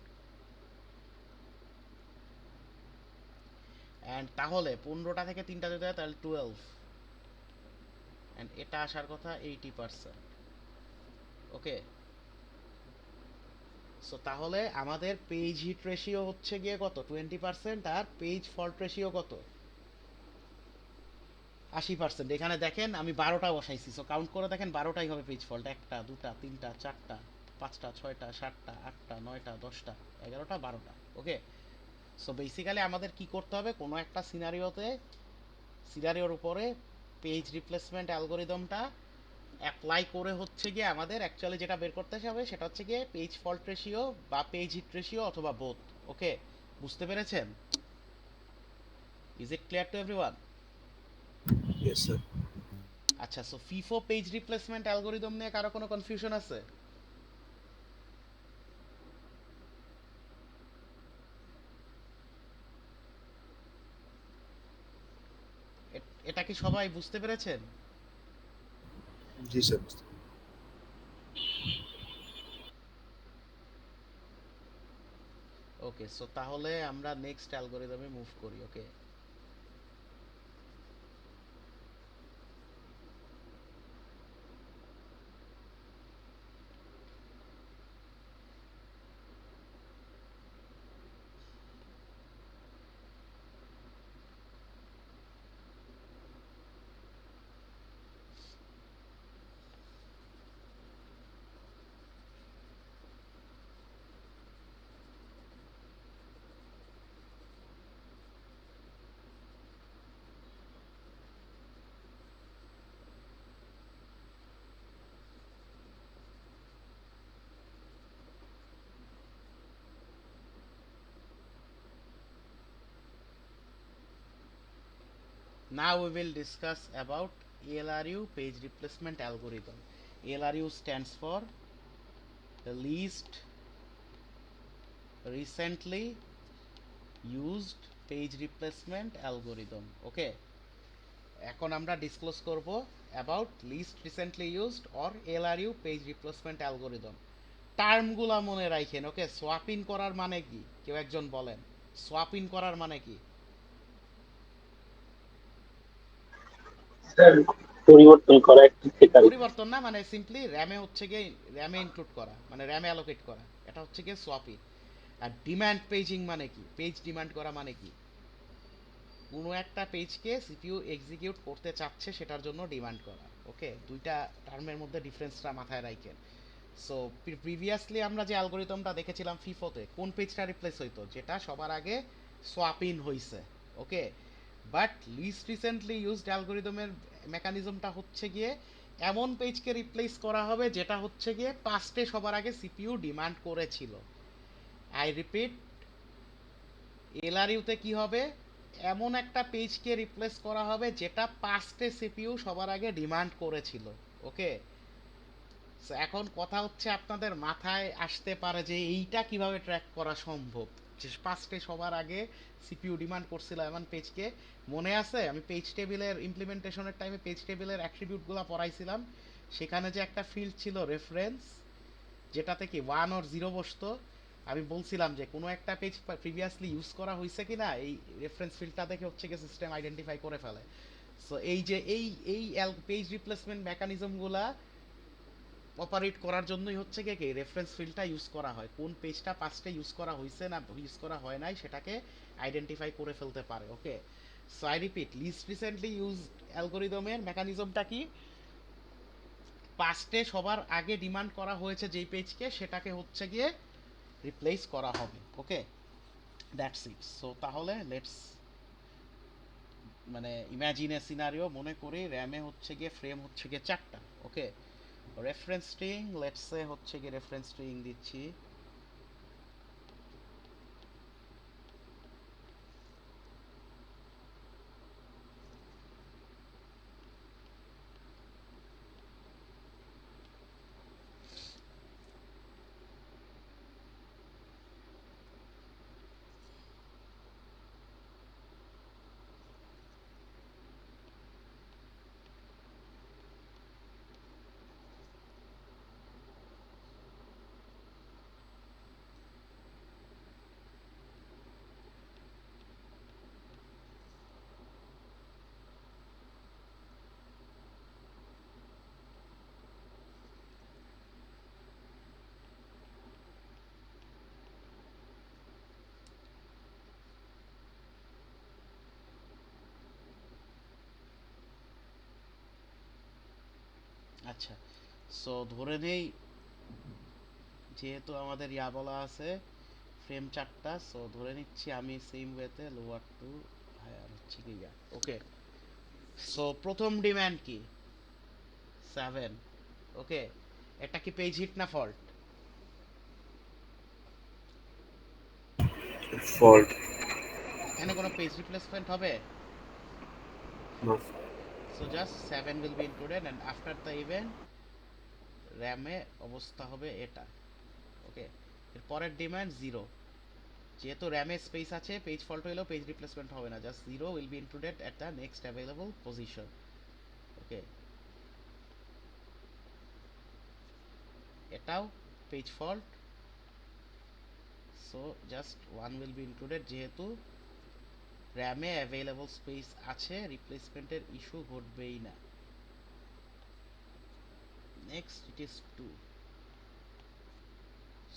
অ্যান্ড তাহলে 15টা থেকে 3টা যদি হয় তাহলে 12, অ্যান্ড এটা আসার কথা 80%। ওকে, সো তাহলে আমাদের পেজ হিট রেশিও হচ্ছে গিয়ে কত? 20%, আর পেজ ফল্ট রেশিও কত? 80%। এখানে দেখেন আমি 12টা বসাইছি, সো কাউন্ট করে দেখেন 12টাই হবে পেজ ফল্ট। একটা, দুটা, তিনটা, চারটা, পাঁচটা, ছয়টা, সাতটা, আটটা, নয়টা, 10টা, 11টা, 12টা। ওকে, সো বেসিক্যালি আমাদের কি করতে হবে? কোনো একটা সিনারিওর উপরে পেজ রিপ্লেসমেন্ট অ্যালগোরিদমটা অ্যাপ্লাই করে হচ্ছে গিয়ে আমাদের অ্যাকচুয়ালি যেটা বের করতে হবে সেটা হচ্ছে গিয়ে পেজ ফল্ট রেশিও বা পেজ হিট রেশিও অথবা বোথ। ওকে, বুঝতে পেরেছেন? Is it clear to everyone? Yes, sir. আচ্ছা, so FIFO page replacement algorithm নিয়ে কারো কোনো কনফিউশন আছে? এটা কি সবাই বুঝতে পেরেছেন? জি স্যার। ওকে, সো তাহলে আমরা নেক্সট অ্যালগোরিদমে মুভ করি। ওকে, now we will discuss about ALRU page replacement algorithm. ALRU stands for the least recently used page replacement algorithm. ওকে, এখন আমরা ডিসক্লোজ করব about least recently used or LRU page replacement algorithm. টার্মগুলা মনে রাখেন। ওকে, সোয়াপ ইন করার মানে কি? কেউ একজন বলেন, সোয়াপ ইন করার মানে কি? স্যার পরিবর্তন করা একটি থেকে আরেকটি। পরিবর্তন না, মানে সিম্পলি র্যামে হচ্ছে গিয়ে র্যামে ইনক্লুড করা, মানে র্যামে অ্যালোকেট করা, এটা হচ্ছে গিয়ে সোয়াপ ইন। আর ডিমান্ড পেজিং মানে কি? পেজ ডিমান্ড করা মানে কি? কোনো একটা পেজকে সিপিইউ এক্সিকিউট করতে চাচ্ছে সেটার জন্য ডিমান্ড করা। ওকে, দুইটা টার্মের মধ্যে ডিফারেন্সটা মাথায় রাখেন। সো প্রিভিয়াসলি আমরা যে অ্যালগোরিদমটা দেখেছিলাম ফিফোতে, কোন পেজটা রিপ্লেস হইতো? যেটা সবার আগে সোয়াপ ইন হইছে। ওকে, বাট লিস্ট রিসেন্টলি ইউজড অ্যালগোরিদমের মেকানিজমটা হচ্ছে গিয়ে এমন পেজকে রিপ্লেস করা হবে যেটা হচ্ছে গিয়ে পাস্টে সবার আগে সিপিইউ ডিমান্ড করেছিল। আই রিপিট, এলআরইউতে কি হবে? এমন একটা পেজকে রিপ্লেস করা হবে যেটা পাস্টে সিপিইউ সবার আগে ডিমান্ড করেছিল। ওকে, সো এখন কথা হচ্ছে আপনাদের মাথায় আসতে পারে যে এইটা কিভাবে ট্র্যাক করা সম্ভব, যে পাস্টে সবার আগে সিপিইউ ডিমান্ড করছিল এমন পেজকে। মনে আছে আমি পেজ টেবিলের ইমপ্লিমেন্টেশনের টাইমে পেজ টেবিলের অ্যাট্রিবিউটগুলো পড়াইছিলাম, সেখানে যে একটা ফিল্ড ছিল রেফারেন্স, যেটাতে কি 1 or 0 বসতো। আমি বলছিলাম যে কোনো একটা পেজ প্রিভিয়াসলি ইউজ করা হয়েছে কিনা এই রেফারেন্স ফিল্ডটা দেখে হচ্ছে কি সিস্টেম আইডেন্টিফাই করে ফেলে। সো এই যে এই পেজ রিপ্লেসমেন্ট মেকানিজমগুলা অপারেট করার জন্যই হচ্ছে কি রেফারেন্স ফিল্ডটা ইউজ করা হয়। কোন পেজটা পাস্টে ইউজ করা হয়েছে না ইউজ করা হয় নাই সেটাকে আইডেন্টিফাই করে ফেলতে পারে। Okay, so I repeat, least recently use অ্যালগোরিদমের মেকানিজমটা কি? পাস্টে সবার আগে ডিমান্ড করা হয়েছে যেই পেজকে, সেটাকে হচ্ছে গিয়ে রিপ্লেস করা হবে। ওকে, দ্যাটস ইট। সো তাহলে লেটস মানে ইমাজিনে সিনারিও মনে করি র্যামে হচ্ছে গিয়ে ফ্রেম হচ্ছে গিয়ে 4টা। ওকে, রেফারেন্স স্ট্রিং লেটস সে হচ্ছে গিয়ে রেফারেন্স স্ট্রিং দিচ্ছি আচ্ছা। সো ধরে নেই যেহেতু আমাদের ইয়া বলা আছে ফ্রেম 4টা, সো ধরে নিচ্ছি আমি সেম ওয়েতে লোয়ার টু হায়ার হচ্ছে কি ইয়া। ওকে, সো প্রথম ডিমান্ড কি 7। ওকে, এটা কি পেজ হিট না ফল্ট? Fault. এখানে কোনো পেজ রিপ্লেসমেন্ট হবে? No. So just 7 will be included and after the event র্যামে অবস্থা হবে এটা। ওকে, এর পরের ডিমান্ড 0, যেহেতু র্যামে স্পেস আছে পেজ ফল্ট হইলেও পেজ রিপ্লেসমেন্ট হবে না, just 0 will be included at the next available position। ওকে, এটাও page fault, so just 1 will be included, যেহেতু র্যামে অ্যাভেলেবল স্পেস আছে রিপ্লেসমেন্টের ইস্যু ঘটবেই না। নেক্সট ইট ইজ 2,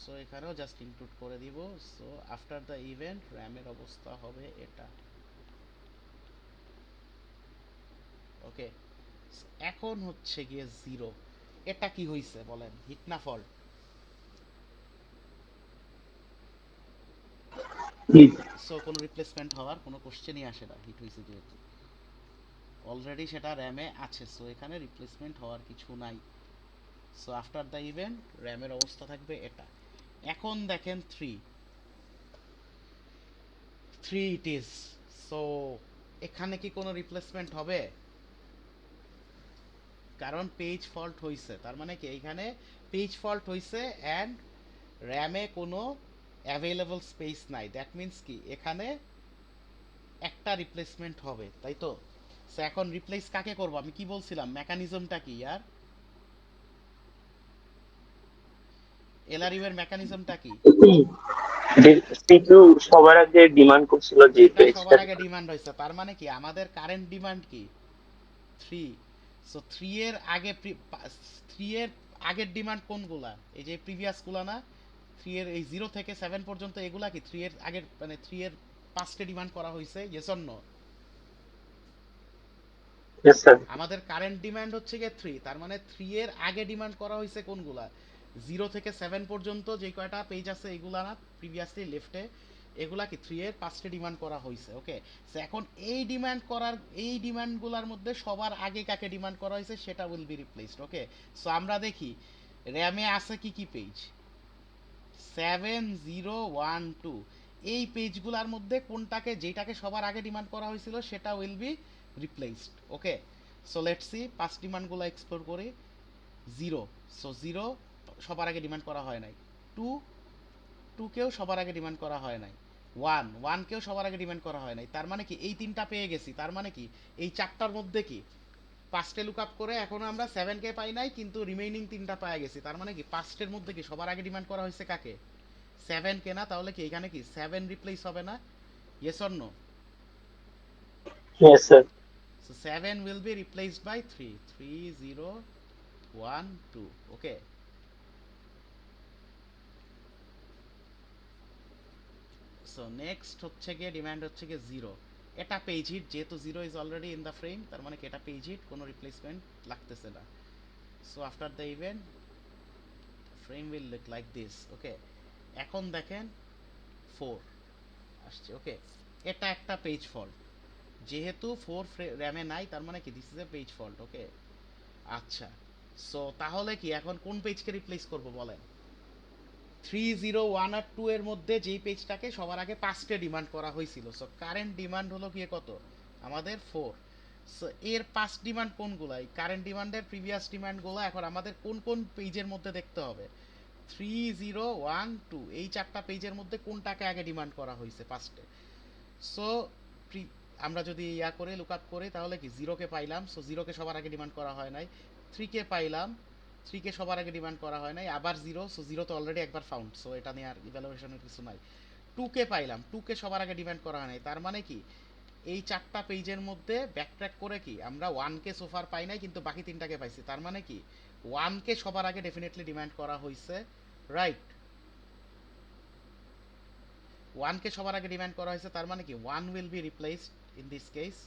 সো এখানেও জাস্ট ইনক্লুড করে দিব। সো আফটার দ্য ইভেন্ট র্যামের অবস্থা হবে এটা। ওকে, এখন হচ্ছে গিয়ে 0, এটা কি হইছে বলেন, হিট না ফল্ট? Hit. সো কোনো রিপ্লেসমেন্ট হওয়ার কোনো কোশ্চেনই আসে না, হিট হইছে যেহেতু অলরেডি সেটা র্যামে আছে, সো এখানে রিপ্লেসমেন্ট হওয়ার কিছু নাই। সো আফটার দ্য ইভেন্ট র্যামের অবস্থা থাকবে এটা। এখন দেখেন 3 ইট ইজ। সো এখানে কি কোনো রিপ্লেসমেন্ট হবে? কারণ পেজ ফল্ট হইছে, তার মানে কি এইখানে পেজ ফল্ট হইছে অ্যান্ড র্যামে কোনো অ্যাভেলেবল স্পেস নাই, দ্যাট মিন্স কি এখানে একটা রিপ্লেসমেন্ট হবে, তাই তো? সো এখন রিপ্লেস কাকে করব, আমি কি বলছিলাম মেকানিজমটা কি আর এলআরইউ এর মেকানিজমটা কি? সিপিইউ সবার আগে ডিমান্ড করছিল যে যেটা পেজটা। সবার আগে ডিমান্ড হয়েছে, তার মানে কি আমাদের কারেন্ট ডিমান্ড কি 3। সো 3 এর আগে 3 এর আগের ডিমান্ড কোনগুলা? এই যে প্রিভিয়াস গুলা না, 3 এর এই 0 থেকে 7 পর্যন্ত এগুলা কি 3 এর আগের, মানে 3 এর পাঁচটা ডিমান্ড করা হয়েছে, yes or no? Yes sir. আমাদের কারেন্ট ডিমান্ড হচ্ছে গিয়ে 3, তার মানে 3 এর আগে ডিমান্ড করা হয়েছে কোনগুলা? 0 থেকে 7 পর্যন্ত যে কয়টা পেজ আছে এগুলা না প্রিভিয়াসলি লেফটে, এগুলা কি 3 এর পাঁচটা ডিমান্ড করা হয়েছে। ওকে, সো এখন এই ডিমান্ডগুলোর মধ্যে সবার আগে কাকে ডিমান্ড করা হয়েছে সেটা will be replaced. Okay, so আমরা দেখি র্যামে আছে কি কি পেজ, 7 0 1 2, এই পেজগুলোর মধ্যে কোনটাকে, যেটাকে সবার আগে ডিমান্ড করা হয়েছিল সেটা will be replaced. Okay, so let's C পাঁচ ডিমান্ডগুলো এক্সপ্লোর করি। 0, সো 0 সবার আগে ডিমান্ড করা হয় নাই। 2, 2 কেও সবার আগে ডিমান্ড করা হয় নাই। 1, 1 কেও সবার আগে ডিমান্ড করা হয় নাই, তার মানে কি এই তিনটা পেয়ে গেছি, তার মানে কি এই চারটার মধ্যে কি পাঁচটে লুক আপ করে এখনো আমরা 7 কে পাই নাই, কিন্তু রিমেইনিং তিনটা পাই গেছি, তার মানে কি পাঁচটের মধ্যে কি সবার আগে ডিমান্ড করা হয়েছে কাকে? 7 কে না, তাহলে কি এখানে কি 7 রিপ্লেস হবে না, yes or no? Yes sir. So 7 will be replaced by 3, 3 0 1 2। Okay, so next হচ্ছে গিয়ে ডিমান্ড হচ্ছে গিয়ে 0, এটা পেজ হিট, যেহেতু 0 is already in the frame, তার মানে কি এটা পেজ হিট, কোনো রিপ্লেসমেন্ট লাগতেছে না। So after the event frame will look like this। Okay, এখন দেখেন 4 আসছে। ওকে, এটা একটা পেজ ফল্ট, যেহেতু 4 র্যামে নাই তার মানে কি this is a page fault. Okay, আচ্ছা, সো তাহলে কি এখন কোন পেজকে রিপ্লেস করব বলেন? 301 আর 2 এর মধ্যে যেই পেজটাকে সবার আগে 5টে ডিমান্ড করা হয়েছিল, সো কারেন্ট ডিমান্ড হলো কি কত আমাদের 4। সো এর 5 ডিমান্ড কোনগুলো? এই কারেন্ট ডিমান্ডের প্রিভিয়াস ডিমান্ডগুলো এখন আমাদের কোন কোন পেজের মধ্যে দেখতে হবে? 3012 এই চারটা পেজের মধ্যে কোনটাকে আগে ডিমান্ড করা হয়েছে ফার্স্টে। সো আমরা যদি ইয়া করে লুক আপ করি তাহলে কি 0কে পাইলাম, সো 0কে সবার আগে ডিমান্ড করা হয় নাই। 3কে পাইলাম, 3কে সবার আগে ডিমান্ড করা হয় নাই। আবার 0, সো 0 তো অলরেডি একবার ফাউন্ড, সো এটা নিয়ে আর ইভ্যালুয়েশনের কিছু নাই। 2কে পাইলাম, 2কে সবার আগে ডিমান্ড করা হয় নাই। তার মানে কি এই চারটা পেজের মধ্যে ব্যাকট্র্যাক করে কি আমরা 1কে সোফার পাই নাই, কিন্তু বাকি তিনটাকে পাইছি। তার মানে কি 1কে সবার আগে ডেফিনেটলি ডিমান্ড করা হয়েছে, রাইট? 1কে সবার আগে ডিমান্ড করা হয়েছে, তার মানে কি 1 will be replaced in this case.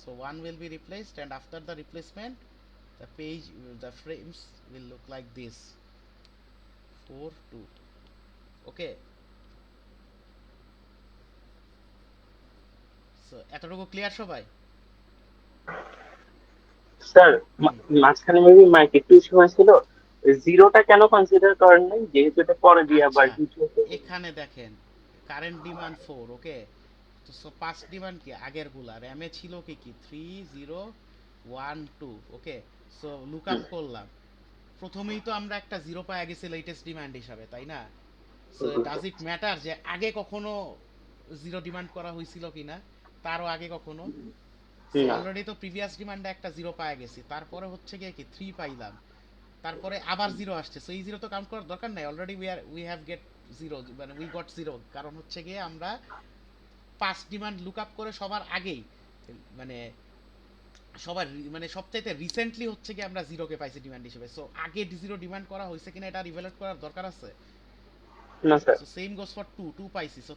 So 1 will be replaced, and after the replacement the page, the frames will look like this, 4 2. Okay, so এতটুকু ক্লিয়ার সবাই? স্যার মাঝখানে মেবি মাইক একটু ইস্যু হয়েছিল, জিরোটা কেন কনসিডার করেন নাই যেহেতু এটা পরে দিয়ে আবার আচ্ছা, কিছু হতে? এখানে দেখেন কারেন্ট ডিমান্ড 4, ওকে, তো সো পাস্ট ডিমান্ড কি আগের গুলা র্যামে ছিল কি কি 3012, ওকে। সো লুক আপ করলাম, প্রথমেই তো আমরা একটা 0 পাওয়া গেছি লেটেস্ট ডিমান্ড হিসাবে, তাই না? সো ডাজ ইট ম্যাটার যে আগে কখনো 0 ডিমান্ড করা হয়েছিল কিনা, তারও আগে কখনো? সো না। অলরেডি তো প্রিভিয়াস ডিমান্ডে একটা 0 পাওয়া গেছি, তারপরে হচ্ছে গিয়ে কি 3 পাইলাম, তারপরে আবার 0 আসছে, সো এই 0 তো কাউন্ট করার দরকার নাই, অলরেডি উই হ্যাভ গেট 0, মানে উই গট 0, কারণ হচ্ছে গিয়ে আমরা পাঁচ ডিমান্ড লুক আপ করে সবার আগেই, মানে সবার মানে সবচাইতে রিসেন্টলি হচ্ছে কি আমরা 0কে পাইছি ডিমান্ড হিসেবে। সো আগে 0 ডিমান্ড করা হয়েছে কিনা এটা রিভ্যালুয়েট করার দরকার আছে। না sir. So same goes for 2 পাইছি, সো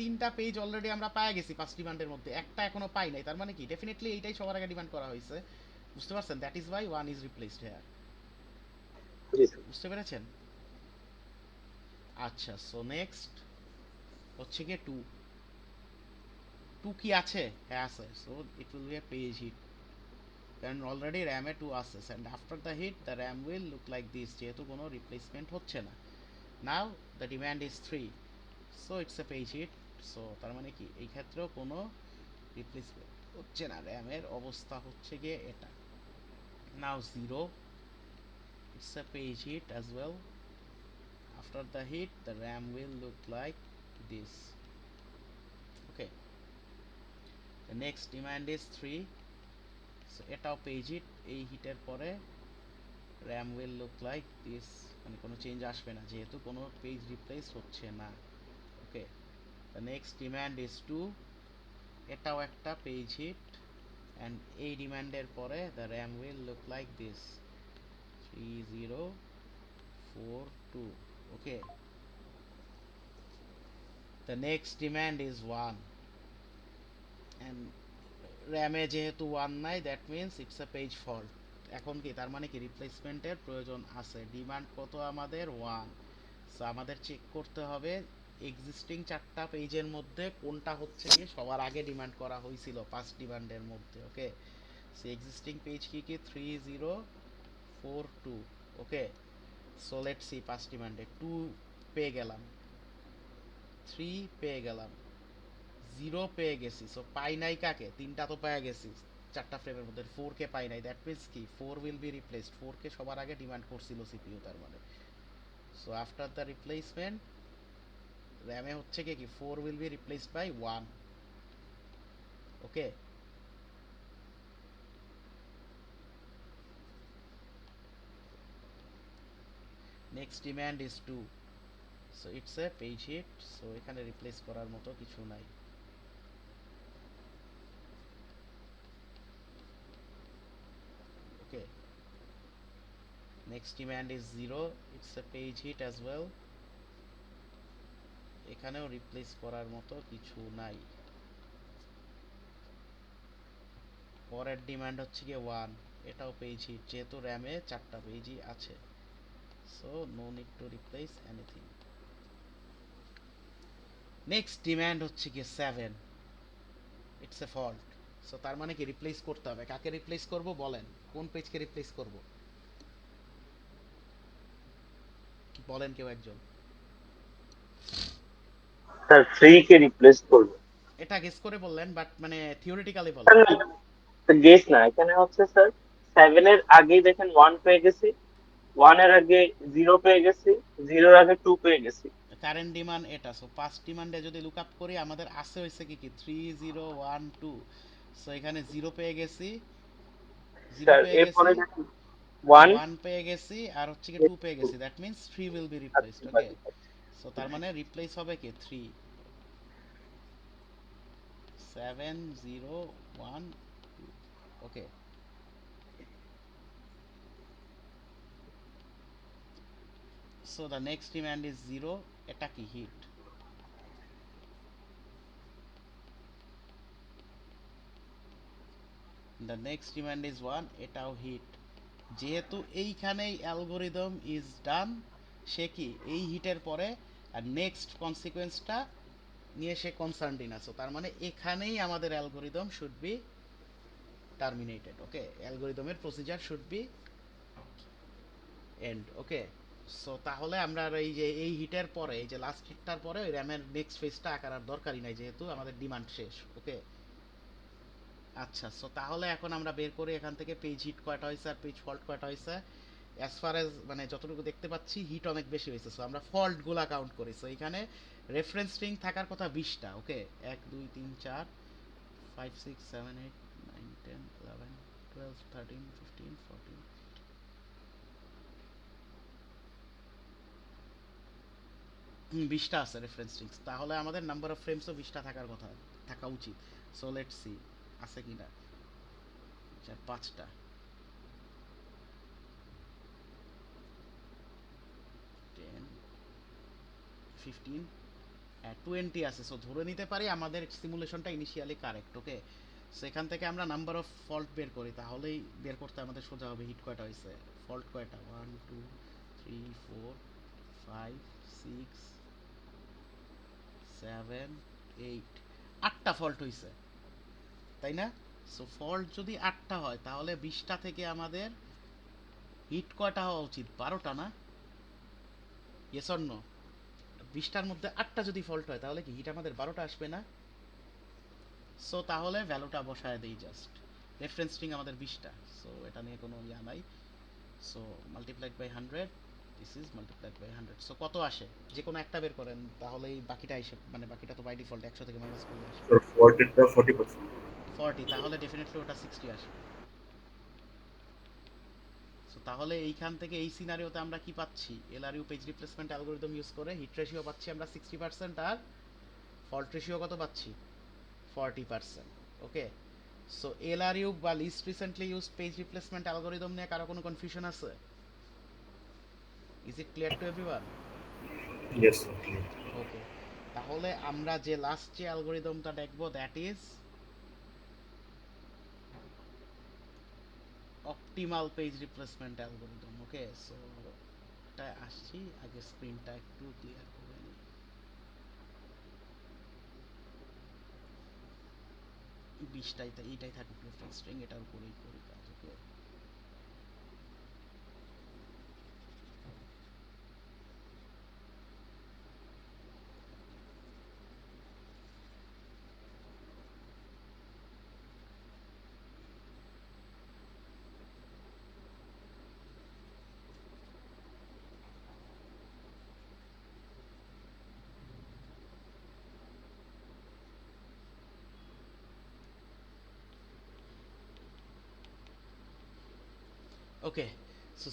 তিনটা পেজ অলরেডি আমরা পাই গেছি পাঁচ ডিমান্ডের মধ্যে, একটা এখনো পাই নাই, তার মানে কি ডেফিনেটলি এইটাই সবার আগে ডিমান্ড করা হয়েছে। বুঝতে পারছেন? That is Y 1 is replaced here. G sir. বুঝতে পেরেছেন? আচ্ছা, সো নেক্সট হচ্ছে গিয়ে 2। 2 কি আছে? হ্যাঁ আছে, so it will be a page hit, কারণ অলরেডি র্যামে 2 আছে, and after the hit the RAM will look like this, যেহেতু কোনো রিপ্লেসমেন্ট হচ্ছে না। Now the demand is 3, so it's a page hit. So তার মানে কি এই ক্ষেত্রেও কোনো রিপ্লেসমেন্ট হচ্ছে না, র্যামের অবস্থা হচ্ছে গিয়ে এটা। Now 0, it's a page hit as well. After the hit the RAM will look like this, okay. The next demand is 3, so এটাও পেজ হিট। এই হিটের পরে RAM will look like this, মানে কোনো চেঞ্জ আসবে না যেহেতু কোনো পেজ রিপ্লেস হচ্ছে না, okay. The next demand is 2, এটাও একটা পেজ হিট, অ্যান্ড এই ডিমান্ডের পরে the RAM will look like this, 3042, okay. The next demand is 1, and র্যামে যেহেতু 1 নাই that means it's a page fault. এখন কি তার মানে কি রিপ্লেসমেন্টের প্রয়োজন আছে। ডিমান্ড কত আমাদের? 1। সো আমাদের চেক করতে হবে এক্সিস্টিং চারটা পেজের মধ্যে কোনটা হচ্ছে কি সবার আগে ডিমান্ড করা হয়েছিল পাঁচ ডিমান্ডের মধ্যে, ওকে। সো এক্সিস্টিং পেজ কি কি 3042, ওকে। সো লেটস সি, পাঁচ ডিমান্ডে 2 পেয়ে গেলাম, 3 পেয়ে গেলাম, 0 পেয়ে গেছি, সো পাই নাই কাকে? তিনটা তো পেয়ে গেছি চারটা ফ্রেমের মধ্যে, 4 কে পাই নাই, দ্যাট মিন্স কি 4 উইল বি রিপ্লেসড, 4 কে সবার আগে ডিমান্ড করছিল সিপিইউ, তার মানে। সো আফটার দ্য রিপ্লেসমেন্ট র্যামে হচ্ছে কি 4 will be replaced by 1, okay. Next demand is 2, so it's a page hit, so এখানে রিপ্লেস করার মতো কিছু নাই, okay. Next demand is 0, it's a page hit as well, এখানেও রিপ্লেস করার মতো কিছু নাই। পরের ডিমান্ড হচ্ছে গিয়ে 1, এটাও পেজ হিট যেহেতু র্যামে চারটা পেজই আছে, so no need to replace anything. Next demand হচ্ছে গিয়ে 7, ইটস এ ফল্ট। সো তার মানে কি রিপ্লেস করতে হবে। কাকে রিপ্লেস করব বলেন, কোন পেজকে রিপ্লেস করব বলেন কেউ একজন। স্যার 3 কে রিপ্লেস করবো। এটা গেস করে বললেন, বাট মানে থিওরিটিক্যালি স্যার বলেন। গেস না, এখানে হচ্ছে স্যার 7 এর আগেই দেখেন 1 পেয়ে গেছি, 1 এর আগে 0 পেয়ে গেছি, 0 এর আগে 2 পেয়ে গেছি। কারেন্ট ডিমান্ড এটা, সো পাস্ট ডিমান্ডে যদি লুক আপ করি আমাদের আছে হইছে কি কি 3012। সো এখানে 0 পেয়ে গেছি, 0 স্যার পেয়ে গেছি, এরপরে দেখুন 1 1 পেয়ে গেছি, আর হচ্ছে কি 2 পেয়ে গেছি। That means 3 will be replaced. Okay, so তার মানে রিপ্লেস হবে কি 3, 7 0 1 2। Okay, so the next demand is 0, এটা কি hit. The next demand is 1, এটাও হিট। যেহেতু এইখানেই অ্যালগোরিদম ইজ ডান, সে কি এই হিটের পরে আর নেক্সট কনসিকোয়েন্সটা নিয়ে সে কনসার্নড ইন আছে। তার মানে এখানেই আমাদের algorithm should be terminated. Okay, অ্যালগোরিদমের procedure should be end. Okay, so তাহলে আমরা আর এই যে এই হিটের পরে, এই যে লাস্ট হিটটার পরে ওই র্যামের নেক্সট ফেজটা আঁকার আর দরকারই নাই, যেহেতু আমাদের ডিমান্ড শেষ। ওকে, আচ্ছা, সো তাহলে এখন আমরা বের করি এখান থেকে পেজ হিট কয়টা হয়েছে আর পেজ ফল্ট কয়টা হয়েছে। অ্যাজ ফার এজ মানে যতটুকু দেখতে পাচ্ছি হিট অনেক বেশি হয়েছে, সো আমরা ফল্টগুলা কাউন্ট করি। সো এখানে রেফারেন্স স্ট্রিং থাকার কথা 20টা। ওকে, 1 2 3 4 5 6 7 8 9 10 11 12 13 15 14। 20টা আছে রেফারেন্স স্ট্রিংস, তাহলে আমাদের নাম্বার অফ ফ্রেমসও 20টা থাকার কথা, থাকা উচিত। সো লেটস সি আছে কিনা। 5টা, 10 15 20 আছে। সো ধরে নিতে পারি আমাদের সিমুলেশনটা ইনিশিয়ালি কারেক্ট। ওকে, সো এখান থেকে আমরা নাম্বার অফ ফল্ট বের করি, তাহলেই বের করতে আমাদের সোজা হবে হিট কয়টা হয়েছে, ফল্ট কয়টা। 1 2 3 4 5 6 7 8, 8টা ফল্ট হয়েছে, তাই না? সো ফল্ট যদি 8টা হয় তাহলে 20টা থেকে আমাদের হিট কয়টা হওয়া উচিত, 12টা না? Yes or no? 20টার মধ্যে 8টা যদি ফল্ট হয় তাহলে কি হিট আমাদের 12টা আসবে না? সো তাহলে ভ্যালুটা বসায় দেই জাস্ট। রেফারেন্স স্ট্রিং আমাদের 20টা, সো এটা নিয়ে কোনো ইয়া নাই। So multiplied by 100, this is multiplied by 100। So কত আসে, যে কোনো একটা বের করেন, তাহলেই বাকিটা এসে মানে বাকিটা তো বাই ডিফল্ট 100 থেকে মাইনাস করলে আসে স্যার 40%। 40, তাহলে ডেফিনেটলি ওটা 60 আসে। সো তাহলে এইখান থেকে এই সিনারিওতে আমরা কি পাচ্ছি, LRU page replacement algorithm use করে হিট রেশিও পাচ্ছি আমরা 60%, আর ফল্ট রেশিও কত পাচ্ছি, 40%। ওকে, সো এলআরইউ বা least recently used page replacement algorithm নিয়ে কারো কোনো কনফিউশন আছে? Is it clear to everyone? Yes sir. Okay, তাহলে আমরা যে লাস্ট যে অ্যালগরিদমটা দেখবো that is optimal page replacement algorithm. Okay, so এটা আসছি, আগে স্ক্রিনটা একটু ক্লিয়ার করে নিই। এইটাই থাকুক রেফারেন্স স্ট্রিং, এটার উপরেই করি কাজ। ওকে, ওকে, সো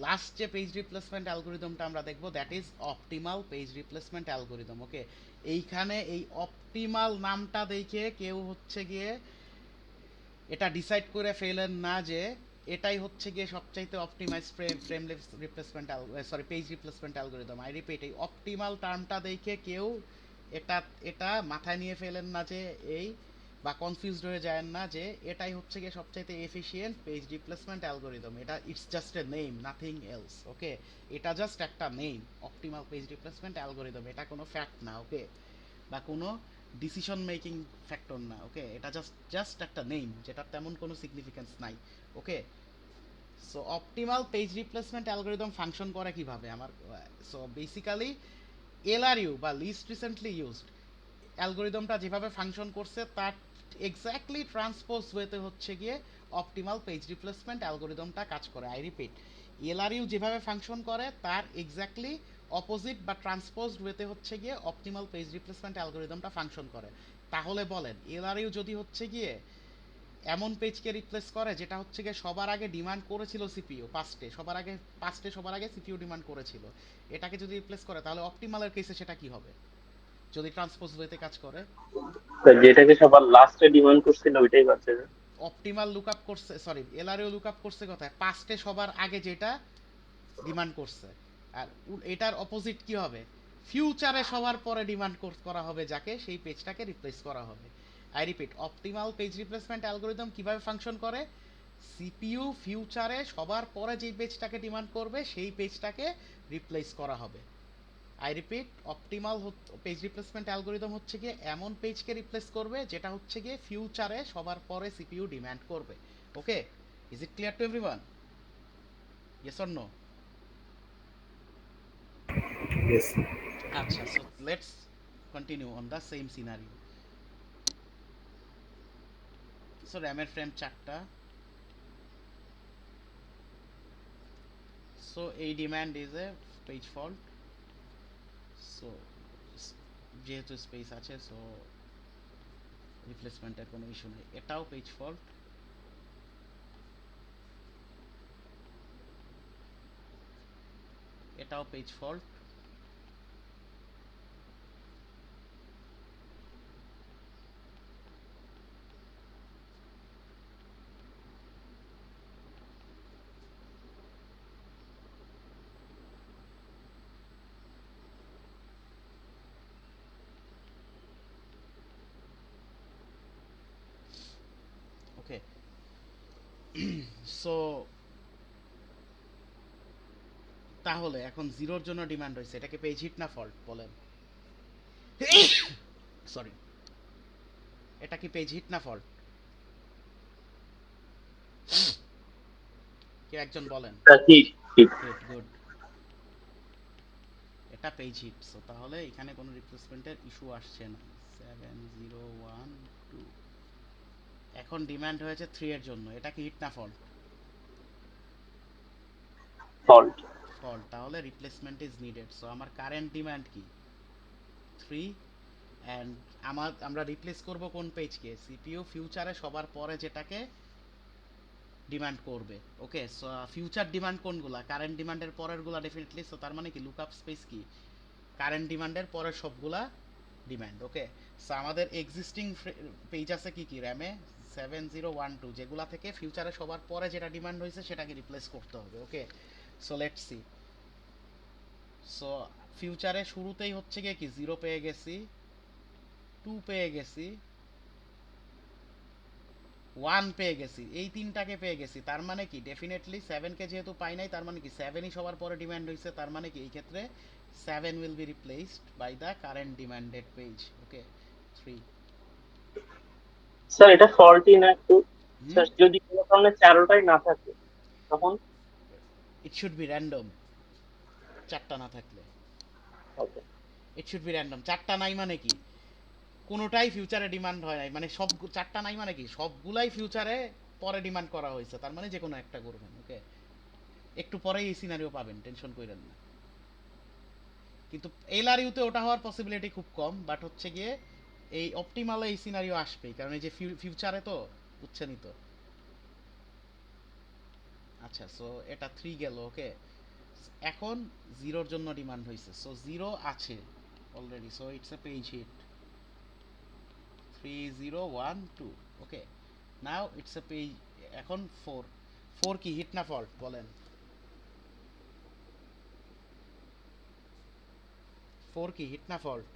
লাস্ট যে পেজ রিপ্লেসমেন্ট অ্যালগরিদমটা আমরা দেখবো that is optimal page replacement algorithm. Okay, এইখানে এই অপটিমাল নামটা দেখে কেউ হচ্ছে গিয়ে এটা ডিসাইড করে ফেলেন না যে এটাই হচ্ছে গিয়ে সবচাইতে optimize frame replacement, sorry page replacement algorithm. I repeat, এই অপটিমাল টার্মটা দেখে কেউ এটা এটা মাথায় নিয়ে ফেলেন না যে এই, বা কনফিউজড হয়ে যায় না যে এটাই হচ্ছে গিয়ে সবচাইতে এফিশিয়েন্ট পেজ রিপ্লেসমেন্ট অ্যালগরিদম। এটা it's just a name, nothing else. Okay, এটা জাস্ট একটা name, optimal page replacement algorithm, এটা কোনো ফ্যাক্ট না। ওকে, বা কোনো ডিসিশন মেকিং ফ্যাক্টর না, ওকে? এটা জাস্ট একটা নেম, যেটা তেমন কোনো সিগনিফিকেন্স নাই, okay? So optimal page replacement algorithm function করে কিভাবে আমার? সো বেসিক্যালি এলআরইউ বা লিস্ট রিসেন্টলি ইউজড অ্যালগরিদমটা যেভাবে ফাংশন করছে তার এক্স্যাক্টলি ট্রান্সপোজ ওয়েতে হচ্ছে গিয়ে অপটিমাল পেজ রিপ্লেসমেন্ট অ্যালগরিদমটা কাজ করে। আই রিপিট, এলআরইউ যেভাবে ফাংশন করে তার এক্স্যাক্টলি অপোজিট বা ট্রান্সপোজড ওয়েতে হচ্ছে গিয়ে অপটিমাল পেজ রিপ্লেসমেন্ট অ্যালগরিদমটা ফাংশন করে। তাহলে বলেন, এলআরইউ যদি হচ্ছে গিয়ে এমন পেজকে রিপ্লেস করে যেটা হচ্ছে গিয়ে সবার আগে ডিমান্ড করেছিল সিপিইউ, সবার আগে সিপিইউ ডিমান্ড করেছিল, এটাকে যদি রিপ্লেস করে, তাহলে অপটিমালের কেসে সেটা কি হবে যদি ট্রান্সপোজ ওয়েতে কাজ করে? স্যার যেটাকে সবার লাস্টে ডিমান্ড করছিল ওইটাই পাচ্ছে। অপটিমাল লুকআপ করছে, সরি এলআরইউ লুকআপ করছে কোথায়? পাস্টে সবার আগে যেটা ডিমান্ড করছে। আর এটার অপোজিট কি হবে? ফিউচারে সবার পরে ডিমান্ড করা হবে যাকে, সেই পেজটাকে রিপ্লেস করা হবে। I repeat, optimal page replacement algorithm কিভাবে ফাংশন করে? সিপিইউ ফিউচারে সবার পরে যেই পেজটাকে ডিমান্ড করবে সেই পেজটাকে রিপ্লেস করা হবে। I repeat, optimal page replacement algorithm হচ্ছে গিয়ে এমন পেজকে রিপ্লেস করবে যেটা হচ্ছে গিয়ে ফিউচারে সবার পরে সিপিইউ ডিমান্ড করবে, okay? Is it clear to everyone? Yes or no? Yes, sir. আচ্ছা, so let's continue on the same scenario. So র্যামের ফ্রেম 4টা। সো এই demand is a page fault. So যেহেতু স্পেস আছে, সো রিপ্লেসমেন্টের কোনো ইস্যু নেই। এটাও পেজ ফল্ট, এটাও পেজ ফল্ট, ওকে? সো তাহলে এখন জিরোর জন্য ডিমান্ড হয়েছে, এটাকে পেজ হিট না ফল্ট বলেন? সরি, এটা কি পেজ হিট না ফল্ট? কেউ একজন বলেন। ঠিক ঠিক। গুড গুড, এটা পেজ হিট। সো তাহলে এখানে কোনো রিপ্লেসমেন্টের ইস্যু আসছে না। 7012। এখন ডিমান্ড হয়েছে 3 এর জন্য, এটা কি হিট না ফল্ট? ফল্ট। ফল্ট, তাহলে রিপ্লেসমেন্ট ইজ নিডেড। সো আমার কারেন্ট ডিমান্ড কি? 3। অ্যান্ড আমরা রিপ্লেস করব কোন পেজকে? সিপিইউ ফিউচারে সবার পরে যেটাকে ডিমান্ড করবে, ওকে? সো ফিউচার ডিমান্ড কোনগুলা? কারেন্ট ডিমান্ডের পরেরগুলা ডেফিনেটলি। সো তার মানে কি লুকআপ স্পেস কি? কারেন্ট ডিমান্ডের পরের সবগুলা ডিমান্ড, ওকে? সো আমাদের এক্সিস্টিং পেজ আছে কি কি র্যামে? 7012, যেগুলা থেকে ফিউচারে সবার পরে যেটা ডিমান্ড হয়েছে সেটাকে রিপ্লেস করতে হবে, okay? So let's see. So ফিউচারে শুরুতেই হচ্ছে গিয়ে কি 0 পেয়ে গেছি, 2 পেয়ে গেছি, 1 পেয়ে গেছি, এই তিনটাকে পেয়ে গেছি। তার মানে কি ডেফিনেটলি 7কে যেহেতু পাই নাই, তার মানে কি 7ই সবার পরে ডিমান্ড হয়েছে। তার মানে কি এই ক্ষেত্রে 7 will be replaced by the current demanded page, okay? 3। Sir এটা ফল্টই না একটু? হুম, স্যার যদি কোনো কারণে চারোটাই না থাকে তখন? ইট শুড বি র্যান্ডম, চারটা না থাকলে। Okay. It should be random. চারটা নাই মানে কি? কোনোটাই ফিউচারে ডিমান্ড হয় নাই, মানে সব চারটা নাই মানে কি সবগুলাই ফিউচারে পরে ডিমান্ড করা হয়েছে, তার মানে যে কোনো একটা করবেন, ওকে? একটু পরেই এই সিনারিও পাবেন, টেনশন কইরেন না। কিন্তু এলআরইউতে ওটা হওয়ার পসিবিলিটি খুব কম, বাট হচ্ছে গিয়ে এই অপটিমালে এই সিনারিও আসবেই, কারণ এই যে ফিউচারে তো, বুঝছেনই তো। আচ্ছা, সো এটা 3 গেল, ওকে? এখন জিরোর জন্য ডিমান্ড হয়েছে, সো 0 আছে already, so it's a page hit. 3012, okay? Now it's a page. এখন 4 কি হিট না ফল্ট বলেন? 4 কি হিট না fault?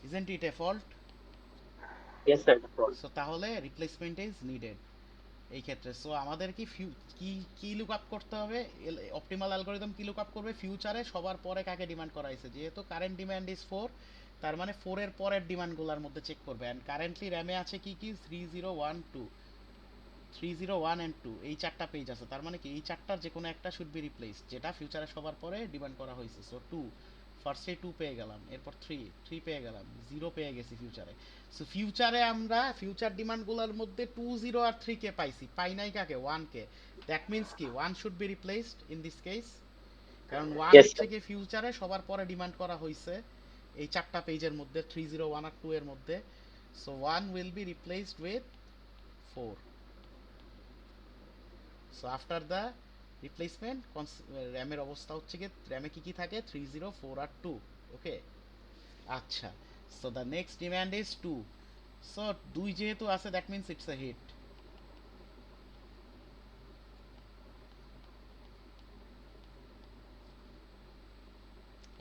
Isn't it A fault? Yes sir, এটা ফল্ট। সো তাহলে রিপ্লেসমেন্ট ইজ নিডেড। এই ক্ষেত্রে। সো আমাদের কি কি কি লুক আপ করতে হবে, অপটিমাল অ্যালগরিদম কি লুক আপ করবে, ফিউচারে সবার পরে কাকে ডিমান্ড করা হয়েছে, যেহেতু কারেন্ট ডিমান্ড ইজ 4, তার মানে 4 এর পরের ডিমান্ডগুলোর মধ্যে চেক করবে। অ্যান্ড কারেন্টলি র্যামে আছে কি কি 3012, 301 অ্যান্ড 2, এই চারটা পেজ আছে। তার মানে কি এই চারটার যে কোনো একটা শুড বি রিপ্লেস, যেটা ফিউচারে সবার পরে ডিমান্ড করা হয়েছে। সো 2, ফার্স্টে 2 পেয়ে গেলাম, এরপর 3 পেয়ে গেলাম, 0 পেয়ে গেছি ফিউচারে। সো ফিউচারে আমরা ফিউচার ডিমান্ডগুলোর মধ্যে 2, 0 আর 3 কে পাইছি, পাই নাই কাকে, 1 কে। দ্যাট মিন্স কি 1 should be replaced in this case, কারণ 1 ইয়েস হচ্ছে স্যার। কি ফিউচারে সবার পরে ডিমান্ড করা হয়েছে এই চারটা পেজের মধ্যে, 3, 0, 1 আর 2 এর মধ্যে। So 1 will be replaced with 4. So after the replacement র্যামের অবস্থা হচ্ছে কি, র্যামে কি কি থাকে 3, 0, 4 আর 2। ওকে, আচ্ছা। So the next demand is 2। So 2 যেহেতু আছে that means it's a hit.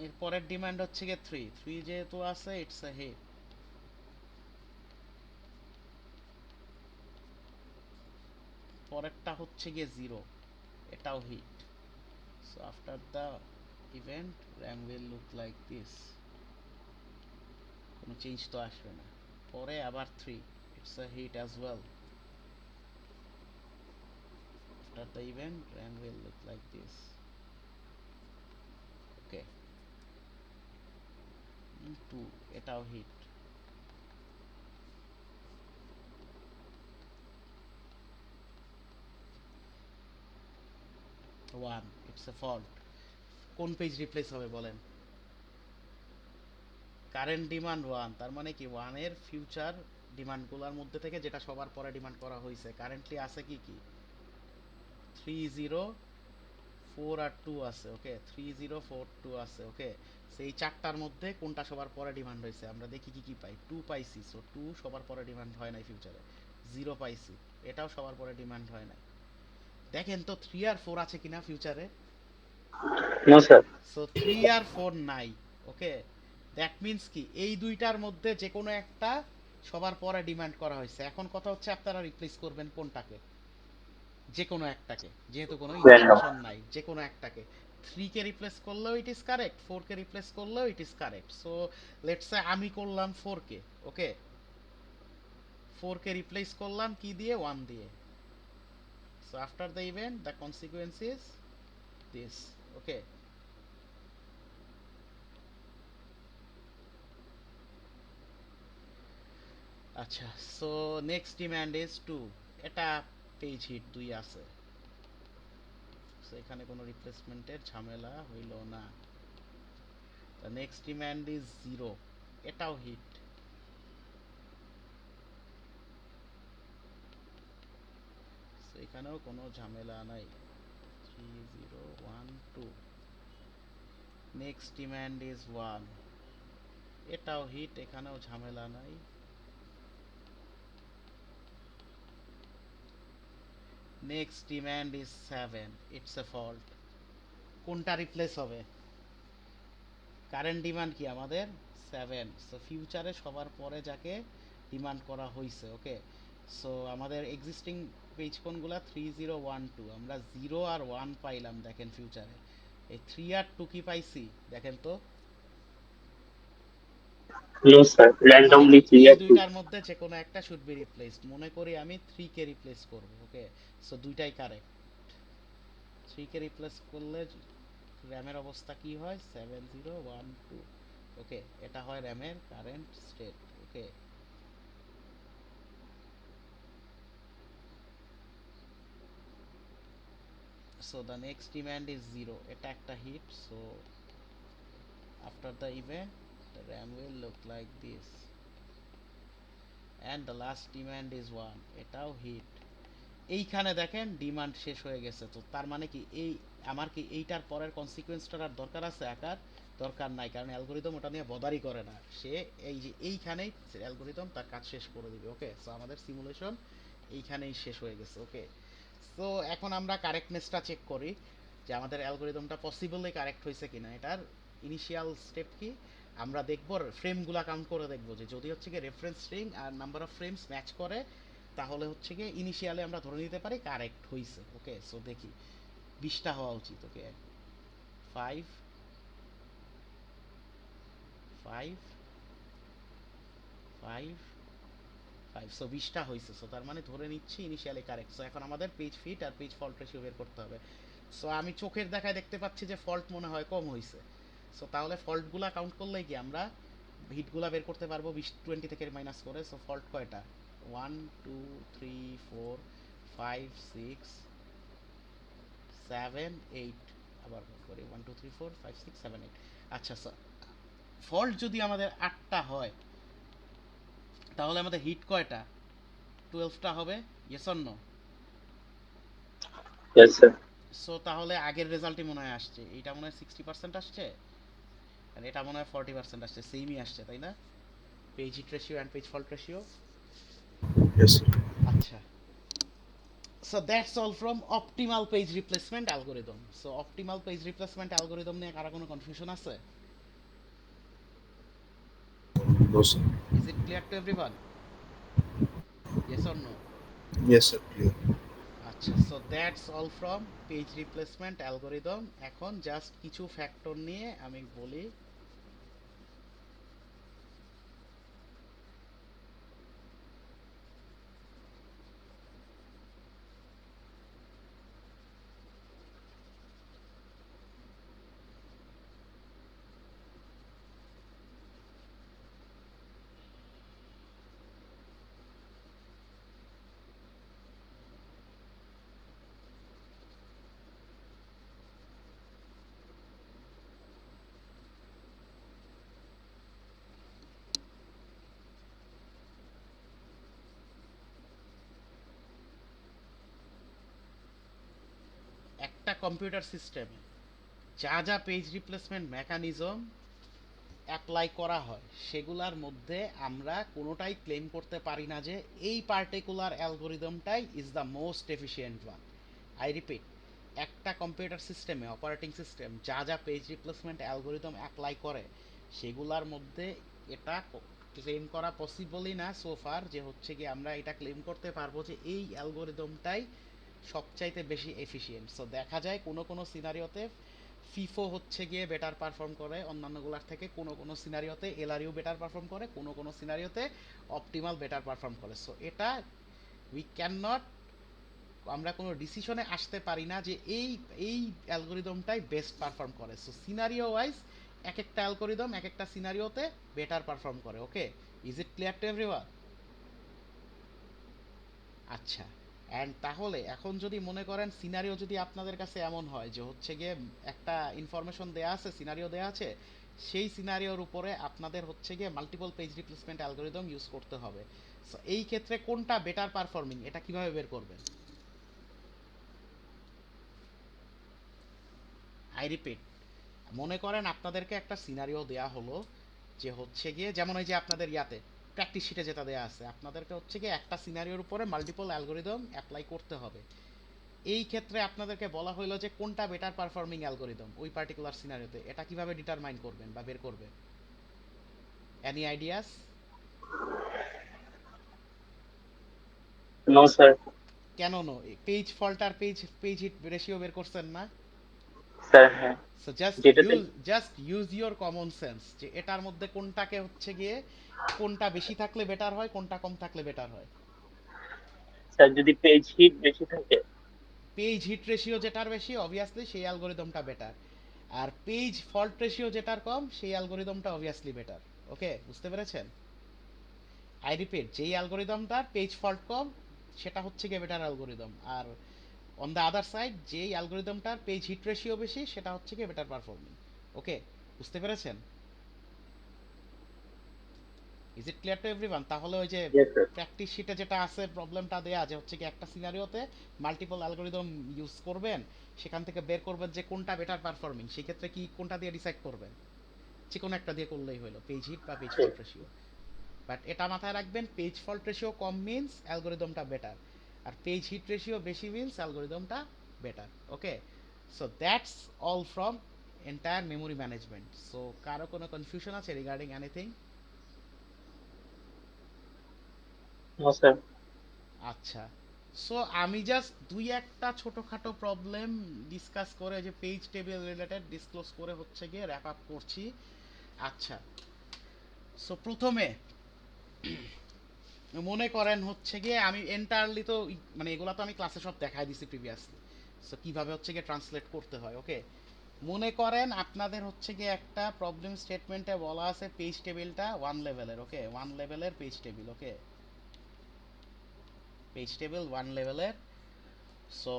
এর পরের ডিমান্ড হচ্ছে কি 3 যেহেতু আছে ইটস আ হিট। পরেরটা হচ্ছে গিয়ে 0, এটাও hit. So after the event RAM will look like this, কোনো চেঞ্জ তো আসবে না। পরে আবার 3, it's a hit as well. After the event RAM will look like this. Okay. 2, এটাও হিট। 1, it's a fault. কোন পেজ রিপ্লেস হবে বলেন? কারেন্ট ডিমান্ড 1, তার মানে কি 1 এর ফিউচার ডিমান্ডগুলোর মধ্যে থেকে যেটা সবার পরে ডিমান্ড করা হয়েছে, কারেন্টলি আছে কি কি 3, 0, 4 আর 2 আছে। ওকে, 3, 0, 4, 2 আছে। ওকে, সেই চারটার মধ্যে কোনটা সবার পরে ডিমান্ড হয়েছে, আমরা দেখি কি কি পাই। 2 পাইছি, সো 2 সবার পরে ডিমান্ড হয় নাই ফিউচারে। 0 পাইছি, এটাও সবার পরে ডিমান্ড হয় নাই। দেখেন তো 3 আর 4 আছে কিনা ফিউচারে। No sir. সো 3 আর 4 নাই। ওকে, দ্যাট মিন্স কি এই দুইটার মধ্যে যে কোনো একটা সবার পরে ডিমান্ড করা হয়েছে। এখন কথা হচ্ছে আপনারা রিপ্লেস করবেন কোনটাকে, যে কোনো একটাকে, যেহেতু কোনো র্যান্ডম। ইনফরমেশন নাই, যে কোনো একটাকে। 3 কে রিপ্লেস করলেও ইট ইজ কারেক্ট, 4 কে রিপ্লেস করলেও it is correct. So let's say আমি করলাম 4 কে। ওকে, 4 কে রিপ্লেস করলাম কি দিয়ে, 1 দিয়ে। So after the event the consequence is this. Okay, আচ্ছা। সো নেক্সট ডিমান্ড ইজ 2, এটা পেজ হিট 2 আছে। সো এখানে কোনো রিপ্লেসমেন্টের ঝামেলা হইল না। দ্য নেক্সট ডিমান্ড ইজ 0, এটাও হিট। সো এখানেও কোনো ঝামেলা নাই। 3, 0, 1, 2। নেক্সট ডিমান্ড ইজ 1, এটাও হিট, এখানেও ঝামেলা নাই। Next demand is 7, it's a fault. কোনটা রিপ্লেস হবে? কারেন্ট ডিমান্ড কি আমাদের 7। সো ফিউচারে সবার পরে যাকে ডিমান্ড করা হয়েছে। ওকে, সো আমাদের এক্সিস্টিং পেজ কোনগুলা 3, 0, 1, 2। আমরা 0 আর 1 পাইলাম দেখেন ফিউচারে। এই 3 আর 2 কি পাইছি দেখেন তো। নো স্যার, তার মানে র্যান্ডমলি কি এই ক্লিয়ার টু। দুইটার মধ্যে যে কোনো একটা শুড বি রিপ্লেসড। মনে করি আমি 3 কে রিপ্লেস করব। ওকে, সো দুইটাই কারেক্ট। 3 কে রিপ্লেস করলে র্যামের অবস্থা কি হয়, 7, 0, 1, 2। ওকে, এটা হয় র্যামের current state. Okay, so the next demand is 0, এটা একটা hit. So after the event the RAM will look like this and the last demand is 1, এটাও হিট। এইখানে দেখেন ডিমান্ড শেষ হয়ে গেছে। তো তার মানে কি এই আমার কি এইটার পরের কনসিকুয়েন্সটার আর দরকার আছে আকার? দরকার নাই, কারণ অ্যালগোরিদম ওটা নিয়ে বদারই করে না। সে এই যে এইখানেই অ্যালগোরিদম তার কাজ শেষ করে দিবে। ওকে, সো আমাদের সিমুলেশন এইখানেই শেষ হয়ে গেছে। ওকে, সো এখন আমরা কারেক্টনেসটা চেক করি যে আমাদের অ্যালগোরিদমটা পসিবলি কারেক্ট হয়েছে কিনা। এটার ইনিশিয়াল স্টেপ কি, আমরা দেখব ফ্রেমগুলা কাউন্ট করে দেখব যে যদি হচ্ছে কি রেফারেন্স স্ট্রিং আর নাম্বার অফ ফ্রেমস ম্যাচ করে, তাহলে হচ্ছে গিয়ে ইনিশিয়ালি আমরা ধরে নিতে পারি কারেক্ট হইছে। ওকে, সো দেখি 20টা হওয়া উচিত। ওকে, 5 5 5 5, সো 20টা হয়েছে। সো তার মানে ধরে নিচ্ছি ইনিশিয়ালি কারেক্ট। সো এখন আমাদের পেজ ফিট আর পেজ ফল্ট রেশিও বের করতে হবে। সো আমি চোখের দেখায় দেখতে পাচ্ছি যে ফল্ট মনে হয় কম হয়েছে। সো তাহলে ফল্টগুলা কাউন্ট করলে কি আমরা হিটগুলা বের করতে পারবো 20 থেকে মাইনাস করে। সো ফল্ট কয়টা? 1 2 3 4 5 6 7 8, আবার করি 1 2 3 4 5 6 7 8। আচ্ছা স্যার, ফল্ট যদি আমাদের 8টা হয় তাহলে আমাদের হিট কয়টা? 12টা হবে, yes or no? Yes sir. So তাহলে আগের রেজাল্টই মনে হয় আসছে, এটা মনে হয় 60% আসছে আর এটা মনে হয় 40% আসছে, সেমই আসছে তাই না? Page hit ratio and page fault ratio. Yes, sir. আচ্ছা, so that's all from optimal page replacement algorithm. So optimal page replacement algorithm নিয়ে কারো কোনো কনফিউশন আছে? No, sir. Is it clear to everyone? Yes or no? Yes, sir. Clear. আচ্ছা, so that's all from page replacement algorithm. এখন জাস্ট কিছু ফ্যাক্টর নিয়ে আমি বলি। একটা কম্পিউটার সিস্টেমে যা যা পেজ রিপ্লেসমেন্ট মেকানিজম অ্যাপ্লাই করা হয় সেগুলার মধ্যে আমরা কোনোটাই ক্লেম করতে পারি না যে এই পার্টিকুলার অ্যালগোরিদমটাই is the most efficient one. I repeat, একটা কম্পিউটার সিস্টেমে অপারেটিং সিস্টেম যা যা পেজ রিপ্লেসমেন্ট অ্যালগোরিদম অ্যাপ্লাই করে সেগুলার মধ্যে এটা ক্লেম করা পসিবলই না সোফার যে হচ্ছে কি আমরা এটা ক্লেম করতে পারবো যে এই অ্যালগোরিদমটাই সবচাইতে বেশি এফিশিয়েন্ট। সো দেখা যায় কোনো কোনো সিনারিওতে ফিফো হচ্ছে গিয়ে বেটার পারফর্ম করে অন্যান্যগুলার থেকে, কোনো কোনো সিনারিওতে এলআরইউ বেটার পারফর্ম করে, কোনো কোনো সিনারিওতে অপটিমাল বেটার পারফর্ম করে। সো এটা উই ক্যান নট, আমরা কোনো ডিসিশনে আসতে পারি না যে এই এই অ্যালগোরিদমটাই বেস্ট পারফর্ম করে। সো সিনারিও ওয়াইজ এক একটা অ্যালগোরিদম এক একটা সিনারিওতে বেটার পারফর্ম করে। Okay, is it clear to everyone? আচ্ছা, অ্যান্ড তাহলে এখন যদি মনে করেন সিনারিও যদি আপনাদের কাছে এমন হয় যে হচ্ছে গিয়ে একটা ইনফরমেশন দেয়া আছে, সিনারিও দেয়া আছে, সেই সিনারিওর উপরে আপনাদের হচ্ছে গিয়ে multiple page replacement algorithm use করতে হবে। সো এই ক্ষেত্রে কোনটা বেটার পারফর্মিং এটা কিভাবে বের করবেন? আই রিপিট, মনে করেন আপনাদেরকে একটা সিনারিও দেয়া হলো যে হচ্ছে গিয়ে যেমন এই যে আপনাদের ইয়াতে প্র্যাকটিস শিটে যেটা দেয়া আছে, আপনাদেরকে হচ্ছে গিয়ে একটা সিনারিওর উপরে মাল্টিপল অ্যালগোরিদম অ্যাপ্লাই করতে হবে। এই ক্ষেত্রে আপনাদেরকে বলা হলো যে কোনটা বেটার পারফর্মিং অ্যালগোরিদম ওই পার্টিকুলার সিনারিওতে, এটা কিভাবে ডিটারমাইন করবেন বা বের করবেন? Any ideas? No sir. কেন নো? পেজ ফল্ট আর পেজ পেজ হিট রেশিও বের করছেন না? স্যার হ্যাঁ, সো জাস্ট যেটাতে ইউজ ইওর কমন সেন্স যে এটার মধ্যে কোনটাকে হচ্ছে গিয়ে কোনটা বেশি থাকলে বেটার হয়, কোনটা কম থাকলে বেটার হয়। স্যার যদি পেজ হিট বেশি থাকে। পেজ হিট রেশিও যেটার বেশি অবভিয়াসলি সেই অ্যালগোরিদমটা বেটার, আর পেজ ফল্ট রেশিও যেটার কম সেই অ্যালগোরিদমটা অবভিয়াসলি বেটার। ওকে, বুঝতে পেরেছেন? আই রিপিট, যেই অ্যালগোরিদমটার পেজ ফল্ট কম সেটা হচ্ছে গিয়ে বেটার অ্যালগোরিদম, আর অন দ্য আদার সাইড যেই অ্যালগোরিদমটার পেজ হিট রেশিও বেশি সেটা হচ্ছে গিয়ে বেটার পারফর্মিং। ওকে, বুঝতে পেরেছেন? Is it clear to everyone? তাহলে ওই যে ইয়েস স্যার। প্র্যাকটিস শিটে যেটা আছে প্রবলেমটা দেয়া যে হচ্ছে কি একটা সিনারিওতে মাল্টিপল অ্যালগোরিদম ইউজ করবেন, সেখান থেকে বের করবেন যে কোনটা বেটার পারফর্মিং, সেই ক্ষেত্রে কি কোনটা দিয়ে ডিসাইড করবেন? যে কোনো একটা দিয়ে করলেই হলো, পেজ হিট বা পেজ ফল্ট রেশিও। বাট এটা মাথায় রাখবেন, পেজ ফল্ট রেশিও কম মিন্স অ্যালগোরিদমটা বেটার, আর পেজ হিট রেশিও বেশি মিন্স অ্যালগোরিদমটা better. Okay, so that's all from entire memory management. So কারো কোনো কনফিউশন আছে রিগার্ডিং এনিথিং? No sir. আচ্ছা, সো আমি জাস্ট দুই একটা ছোটখাটো প্রবলেম ডিসকাস করে যে পেজ টেবিল রিলেটেড ডিসক্লোজ করে হচ্ছে গিয়ে র্যাপ আপ করছি। আচ্ছা, সো প্রথমে মনে করেন হচ্ছে গিয়ে আমি এন্টায়ারলি তো মানে এগুলা তো আমি ক্লাসে সব দেখাই দিছি প্রিভিয়াসলি, সো কিভাবে হচ্ছে গিয়ে ট্রান্সলেট করতে হয়। ওকে, মনে করেন আপনাদের হচ্ছে গিয়ে একটা প্রবলেম স্টেটমেন্টে বলা আছে পেজ টেবিলটা ওয়ান লেভেলের। ওকে, ওয়ান লেভেলের page table. Okay, page table one লেভেলের। সো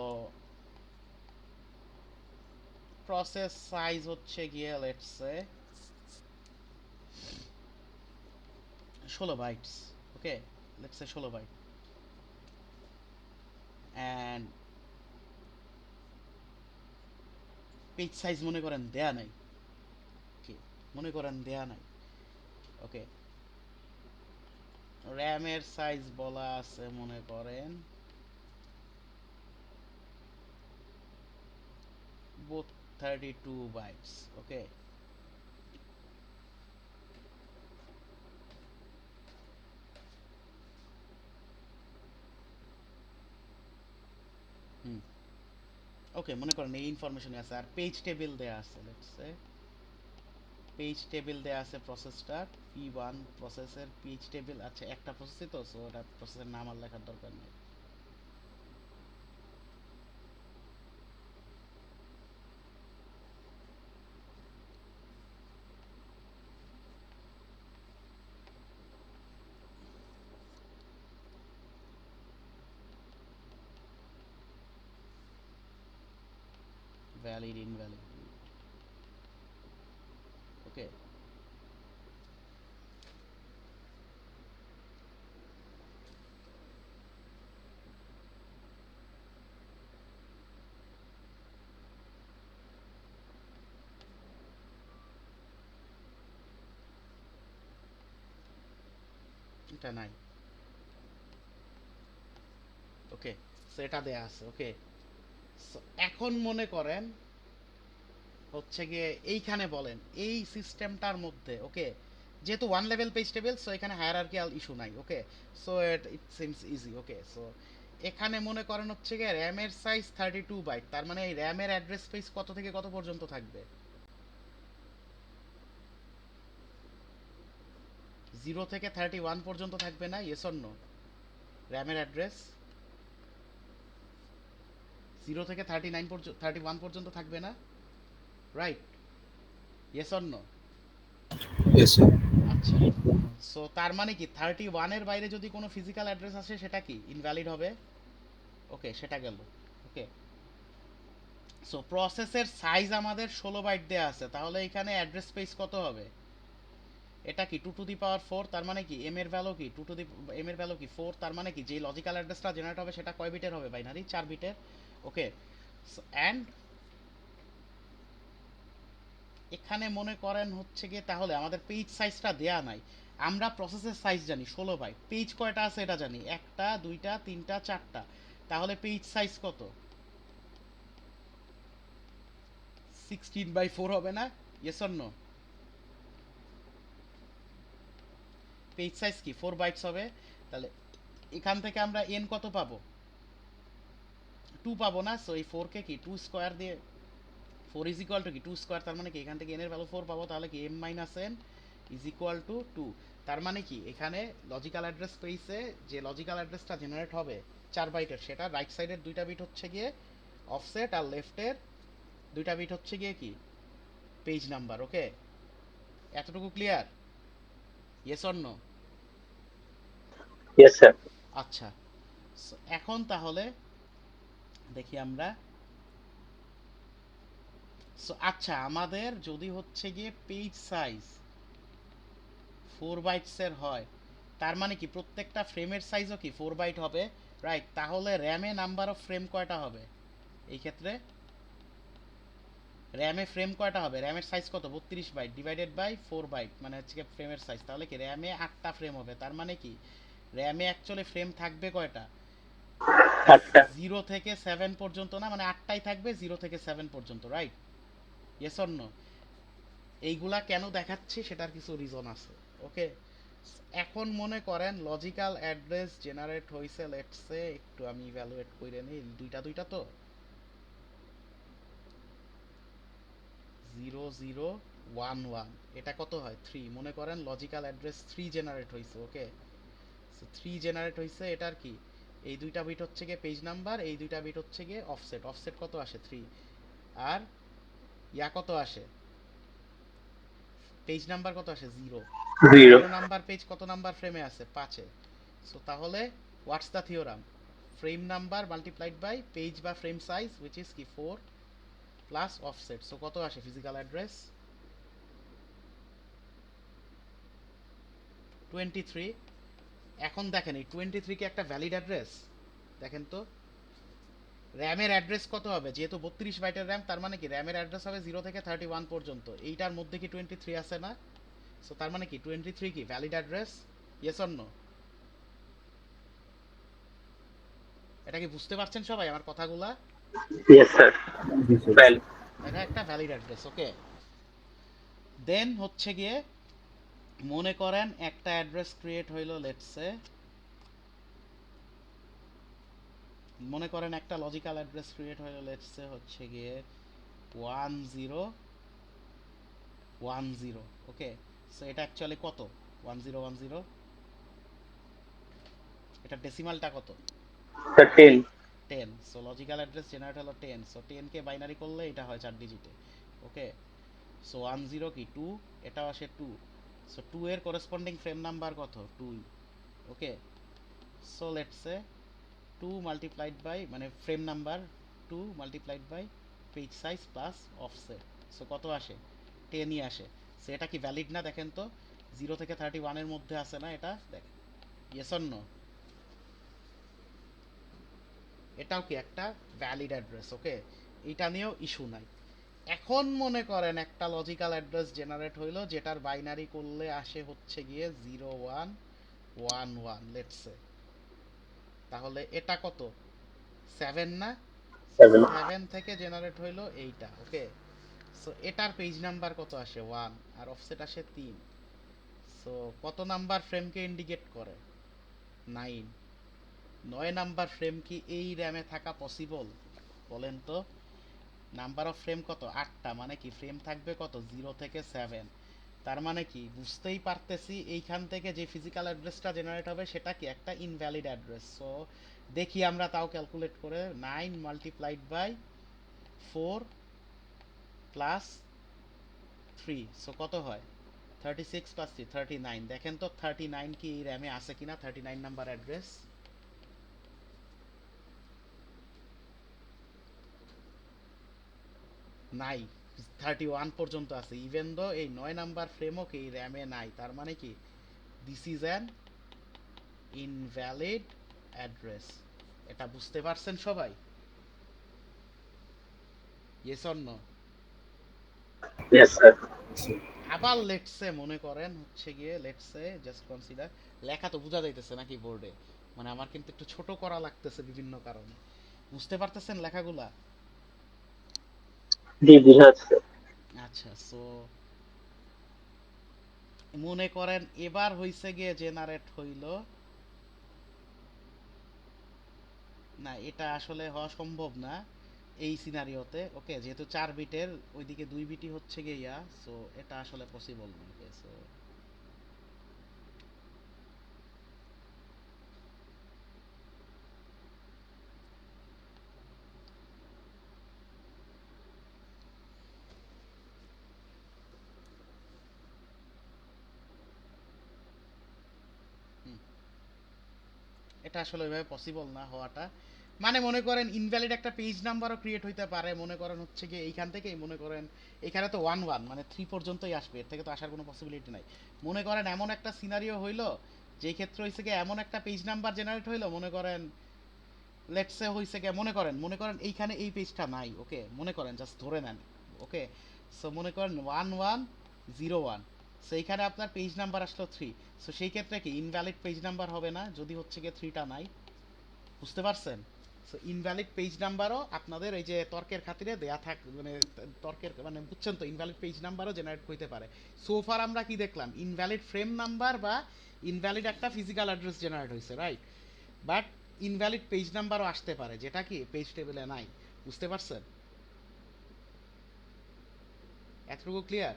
প্রসেস সাইজ হচ্ছে গিয়ে let's say 16 bytes. Okay, let's say 16 byte, and page size মনে করেন দেয়া নাই। ওকে, মনে করেন দেয়া নাই। ওকে, র্যামের সাইজ বলা আছে মনে করেন বোথ 32 বাইটস। ওকে, হুম, ওকে, মনে করেন এই ইনফরমেশন আছে, আর পেজ টেবিল দেয়া আছে। লেটস সে পেজ টেবিল দেয়া আছে প্রসেসটা P1 প্রসেসের পেজ টেবিল। আচ্ছা, একটা প্রসেসই তো, সো ওটা প্রসেসের নাম আর লেখার দরকার নেই। Valid invalid. ওকে, এটা নাই। ওকে, সো এটা দেয়া আছে। ওকে, সো এখন মনে করেন হচ্ছে গিয়ে এইখানে বলেন এই সিস্টেমটার মধ্যে। ওকে, যেহেতু one level page table, so এখানে হায়ারার্কিয়াল ইস্যু নাই। Okay, so it seems easy. Okay, so এখানে মনে করেন হচ্ছে গিয়ে র্যামের সাইজ 32 বাইট, তার মানে এই র্যামের অ্যাড্রেস স্পেস কত থেকে কত পর্যন্ত থাকবে? 0 থেকে 31 পর্যন্ত থাকবে না? Yes or no? র্যামের অ্যাড্রেস 0 থেকে 39 পর্যন্ত 31 পর্যন্ত থাকবে না? Right, yes or no? Yes, sir. আচ্ছা, সো তার মানে কি 31 এর বাইরে যদি কোনো ফিজিক্যাল অ্যাড্রেস আসে সেটা কি ইনভ্যালিড হবে? ওকে, সেটা গেল। ওকে, সো প্রসেসের সাইজ আমাদের 16 বাইট দেয়া আছে, তাহলে এখানে অ্যাড্রেস স্পেস কত হবে? এটা কি 2 টু দি পাওয়ার 4, তার মানে কি এম এর ভ্যালু কি 2 টু দি এম এর ভ্যালু কি 4, তার মানে কি যে লজিক্যাল অ্যাড্রেসটা জেনারেট হবে সেটা কয় বিটের হবে? বাইনারি 4 বিটের। ওকে, অ্যান্ড এখানে মনে করেন হচ্ছে গিয়ে তাহলে আমাদের পেজ সাইজটা দেয়া নাই। আমরা প্রসেসের সাইজ জানি 16 বাইট, পেজ কয়টা আছে এটা জানি, একটা দুইটা তিনটা চারটা, তাহলে পেজ সাইজ কত? 16/4 হবে না? Yes or no? Page size কি 4 বাইটস হবে? তাহলে এখান থেকে আমরা এন কত পাবো? 2 পাবো না? সো এই 4 কে কি 2 স্কয়ার দিয়ে 4 ইজ ইকুয়াল টু কি 2 স্কয়ার, তার মানে কি এখান থেকে এন এর ভ্যালু 4 পাবো, তাহলে কি m minus n is equal two 2। তার মানে কি এখানে লজিক্যাল অ্যাড্রেস স্পেসে যে লজিক্যাল অ্যাড্রেসটা জেনারেট হবে 4 বাইটের, সেটা রাইট সাইডের দুইটা বিট হচ্ছে গিয়ে অফসেট, আর লেফটের দুইটা বিট হচ্ছে গিয়ে কি পেজ নাম্বার। ওকে, এতটুকু clear? Yes or no? Yes sir. আচ্ছা, so এখন তাহলে দেখি আমরা। সো আচ্ছা, আমাদের যদি হচ্ছে গিয়ে পেজ সাইজ 4 বাইটসের হয়, তার মানে কি প্রত্যেকটা ফ্রেমের সাইজও কি 4 বাইট হবে? রাইট, তাহলে র্যামে নাম্বার অফ ফ্রেম কয়টা হবে এই ক্ষেত্রে? র্যামে ফ্রেম কয়টা হবে? র্যামের সাইজ কত? 32 বাইট ডিভাইডেড বাই 4 বাইট, মানে হচ্ছে কি ফ্রেমের সাইজ, তাহলে কি র্যামে 8টা ফ্রেম হবে। তার মানে কি র্যামে অ্যাকচুয়ালি ফ্রেম থাকবে কয়টা? 8টা। 0 থেকে 7 পর্যন্ত না, মানে 8টাই থাকবে 0 থেকে 7 পর্যন্ত। Right, yes or no? এইগুলা কেন দেখাচ্ছি সেটার কিছু রিজন আছে। ওকে, এখন মনে করেন লজিক্যাল অ্যাড্রেস জেনারেট হইছে লেটস সে, একটু আমি ইভ্যালুয়েট করে নিই, দুইটা দুইটা তো 0011, এটা কত হয় 3, মনে করেন লজিক্যাল অ্যাড্রেস 3 জেনারেট হইছে। ওকে, সো 3 জেনারেট হইছে, এটার কি এই দুইটা বিট হচ্ছে গিয়ে পেজ নাম্বার, এই দুইটা বিট হচ্ছে গিয়ে অফসেট। অফসেট কত আসে 3, আর ইয়া কত আসে পেজ নাম্বার কত আসে 0। 0 0 নাম্বার পেজ কত নাম্বার ফ্রেমে আছে 5 এ। সো তাহলে what's the theorem, frame number multiplied by page বা ফ্রেম সাইজ হুইচ ইজ কি 4 প্লাস অফসেট। সো কত আসে ফিজিক্যাল অ্যাড্রেস 23। এখন দেখেন এই 23 কি একটা ভ্যালিড অ্যাড্রেস? দেখেন তো র্যামের অ্যাড্রেস কত হবে, যেহেতু 32 বাইটের র্যাম, তার মানে কি র্যামের অ্যাড্রেস হবে 0 থেকে 31 পর্যন্ত, এইটার মধ্যে কি 23 আছে না? সো তার মানে কি 23 কি valid address? Yes or no? এটা কি বুঝতে পারছেন সবাই আমার কথাগুলা? Yes sir, Yes, sir. Valid. এটা একটা ভ্যালিড অ্যাড্রেস। ওকে, দেন হচ্ছে গিয়ে মনে করেন একটা অ্যাড্রেস ক্রিয়েট হইলো লেটস সে, মনে করেন একটা লজিক্যাল অ্যাড্রেস ক্রিয়েট হইলো লেটস সে হচ্ছে গিয়ে 1010। ওকে, সো এটা অ্যাকচুয়ালি কত 1010, এটা ডেসিমালটা কত sir 10। 10। So logical address generate হলো 10, সো 10 কে বাইনারি করলে এটা হয় 4 ডিজিটে। ওকে, সো 10 কি 2, এটাও আসে 2, সো 2 এর করেসপন্ডিং ফ্রেম নাম্বার কত 2। Okay, so let's say 2 multiplied by মানে frame number 2 multiplied by page size plus offset, so কত আসে 10ই আসে। সো এটা কি ভ্যালিড না দেখেন তো, 0 থেকে 31 এর মধ্যে আছে না এটা, দেখ ইয়েস অর নো? এটাও কি একটা ভ্যালিড অ্যাড্রেস। ওকে, এটা নিয়েও ইস্যু নাই। এখন মনে করেন একটা লজিক্যাল অ্যাড্রেস জেনারেট হইলো যেটার বাইনারি করলে আসে হচ্ছে গিয়ে 0111 লেটস সে, তাহলে এটা কত 7 না? 7 7 থেকে জেনারেট হইলো এইটা। ওকে, সো এটার পেজ নাম্বার কত আসে 1 আর অফসেট আসে 3, সো কত নাম্বার ফ্রেমকে ইন্ডিকেট করে 9। 9 নাম্বার ফ্রেম কি এই র্যামে থাকা পসিবল বলেন তো? নাম্বার অফ ফ্রেম কত 8টা, মানে কি ফ্রেম থাকবে কত 0 থেকে 7, তার মানে কি বুঝতেই পারতেছি এইখান থেকে যে ফিজিক্যাল অ্যাড্রেসটা জেনারেট হবে সেটা কি একটা ইনভ্যালিড অ্যাড্রেস। সো দেখি আমরা তাও ক্যালকুলেট করে 9 মাল্টিপ্লাইড বাই 4 প্লাস 3, সো কত হয় 36 প্লাস 3 39। দেখেন তো 39 কি এই র্যামে আছে কিনা 39 নাম্বার অ্যাড্রেস? নাই, 31 পর্যন্ত আছে, ইভেন দো এই 9 নাম্বার ফ্রেমও কি এই র্যামে নাই, তার মানে কি this is an invalid address. এটা বুঝতে পারছেন সবাই? Yes or no? Yes sir. আবার লেটসে মনে করেন হচ্ছে গিয়ে লেটসে জাস্ট কনসিডার, লেখা তো বোঝা যাইতেছে নাকি বোর্ডে, মানে আমার কিন্তু একটু ছোট করা লাগতেছে বিভিন্ন কারণে, বুঝতে পারতেছেন লেখাগুলা? জি বোঝা যাচ্ছে। আচ্ছা, সো মনে করেন এবার হইছে গিয়ে জেনারেট হইল, না এটা আসলে হওয়া সম্ভব না এই সিনারিওতে। ওকে, যেহেতু 4 বিটের ওইদিকে 2 বিটই হচ্ছে গিয়ে ইয়া, সো এটা আসলে পসিবল না। ওকে, সো এটা আসলে ওইভাবে পসিবল না হওয়াটা, মানে মনে করেন ইনভ্যালিড একটা পেজ নাম্বারও ক্রিয়েট হইতে পারে, মনে করেন হচ্ছে গিয়ে এইখান থেকেই মনে করেন এখানে তো 11 মানে 3 পর্যন্তই আসবে, এর থেকে তো আসার কোনো পসিবিলিটি নাই। মনে করেন এমন একটা সিনারিও হইলো যেই ক্ষেত্রে হইছে গিয়ে এমন একটা পেজ নাম্বার জেনারেট হইলো, মনে করেন লেটস সে হইছে গিয়ে মনে করেন এইখানে এই পেজটা নাই। ওকে, মনে করেন জাস্ট ধরে নেন। ওকে, সো মনে করেন 1101, সো এইখানে আপনার পেজ নাম্বার আসলো 3, সো সেই ক্ষেত্রে কি ইনভ্যালিড পেজ নাম্বার হবে না যদি হচ্ছে গিয়ে 3টা নাই? বুঝতে পারছেন? সো ইনভ্যালিড পেজ নাম্বারও আপনাদের এই যে তর্কের খাতিরে দেয়া থাক, মানে তর্কের মানে বুঝছেন তো, ইনভ্যালিড পেজ নাম্বারও জেনারেট হইতে পারে। সো ফার আমরা কি দেখলাম, ইনভ্যালিড ফ্রেম নাম্বার বা ইনভ্যালিড একটা ফিজিক্যাল অ্যাড্রেস জেনারেট হয়েছে, রাইট? বাট ইনভ্যালিড পেজ নাম্বারও আসতে পারে, যেটা কি পেজ টেবিলে নাই। বুঝতে পারছেন? এতটুকু ক্লিয়ার?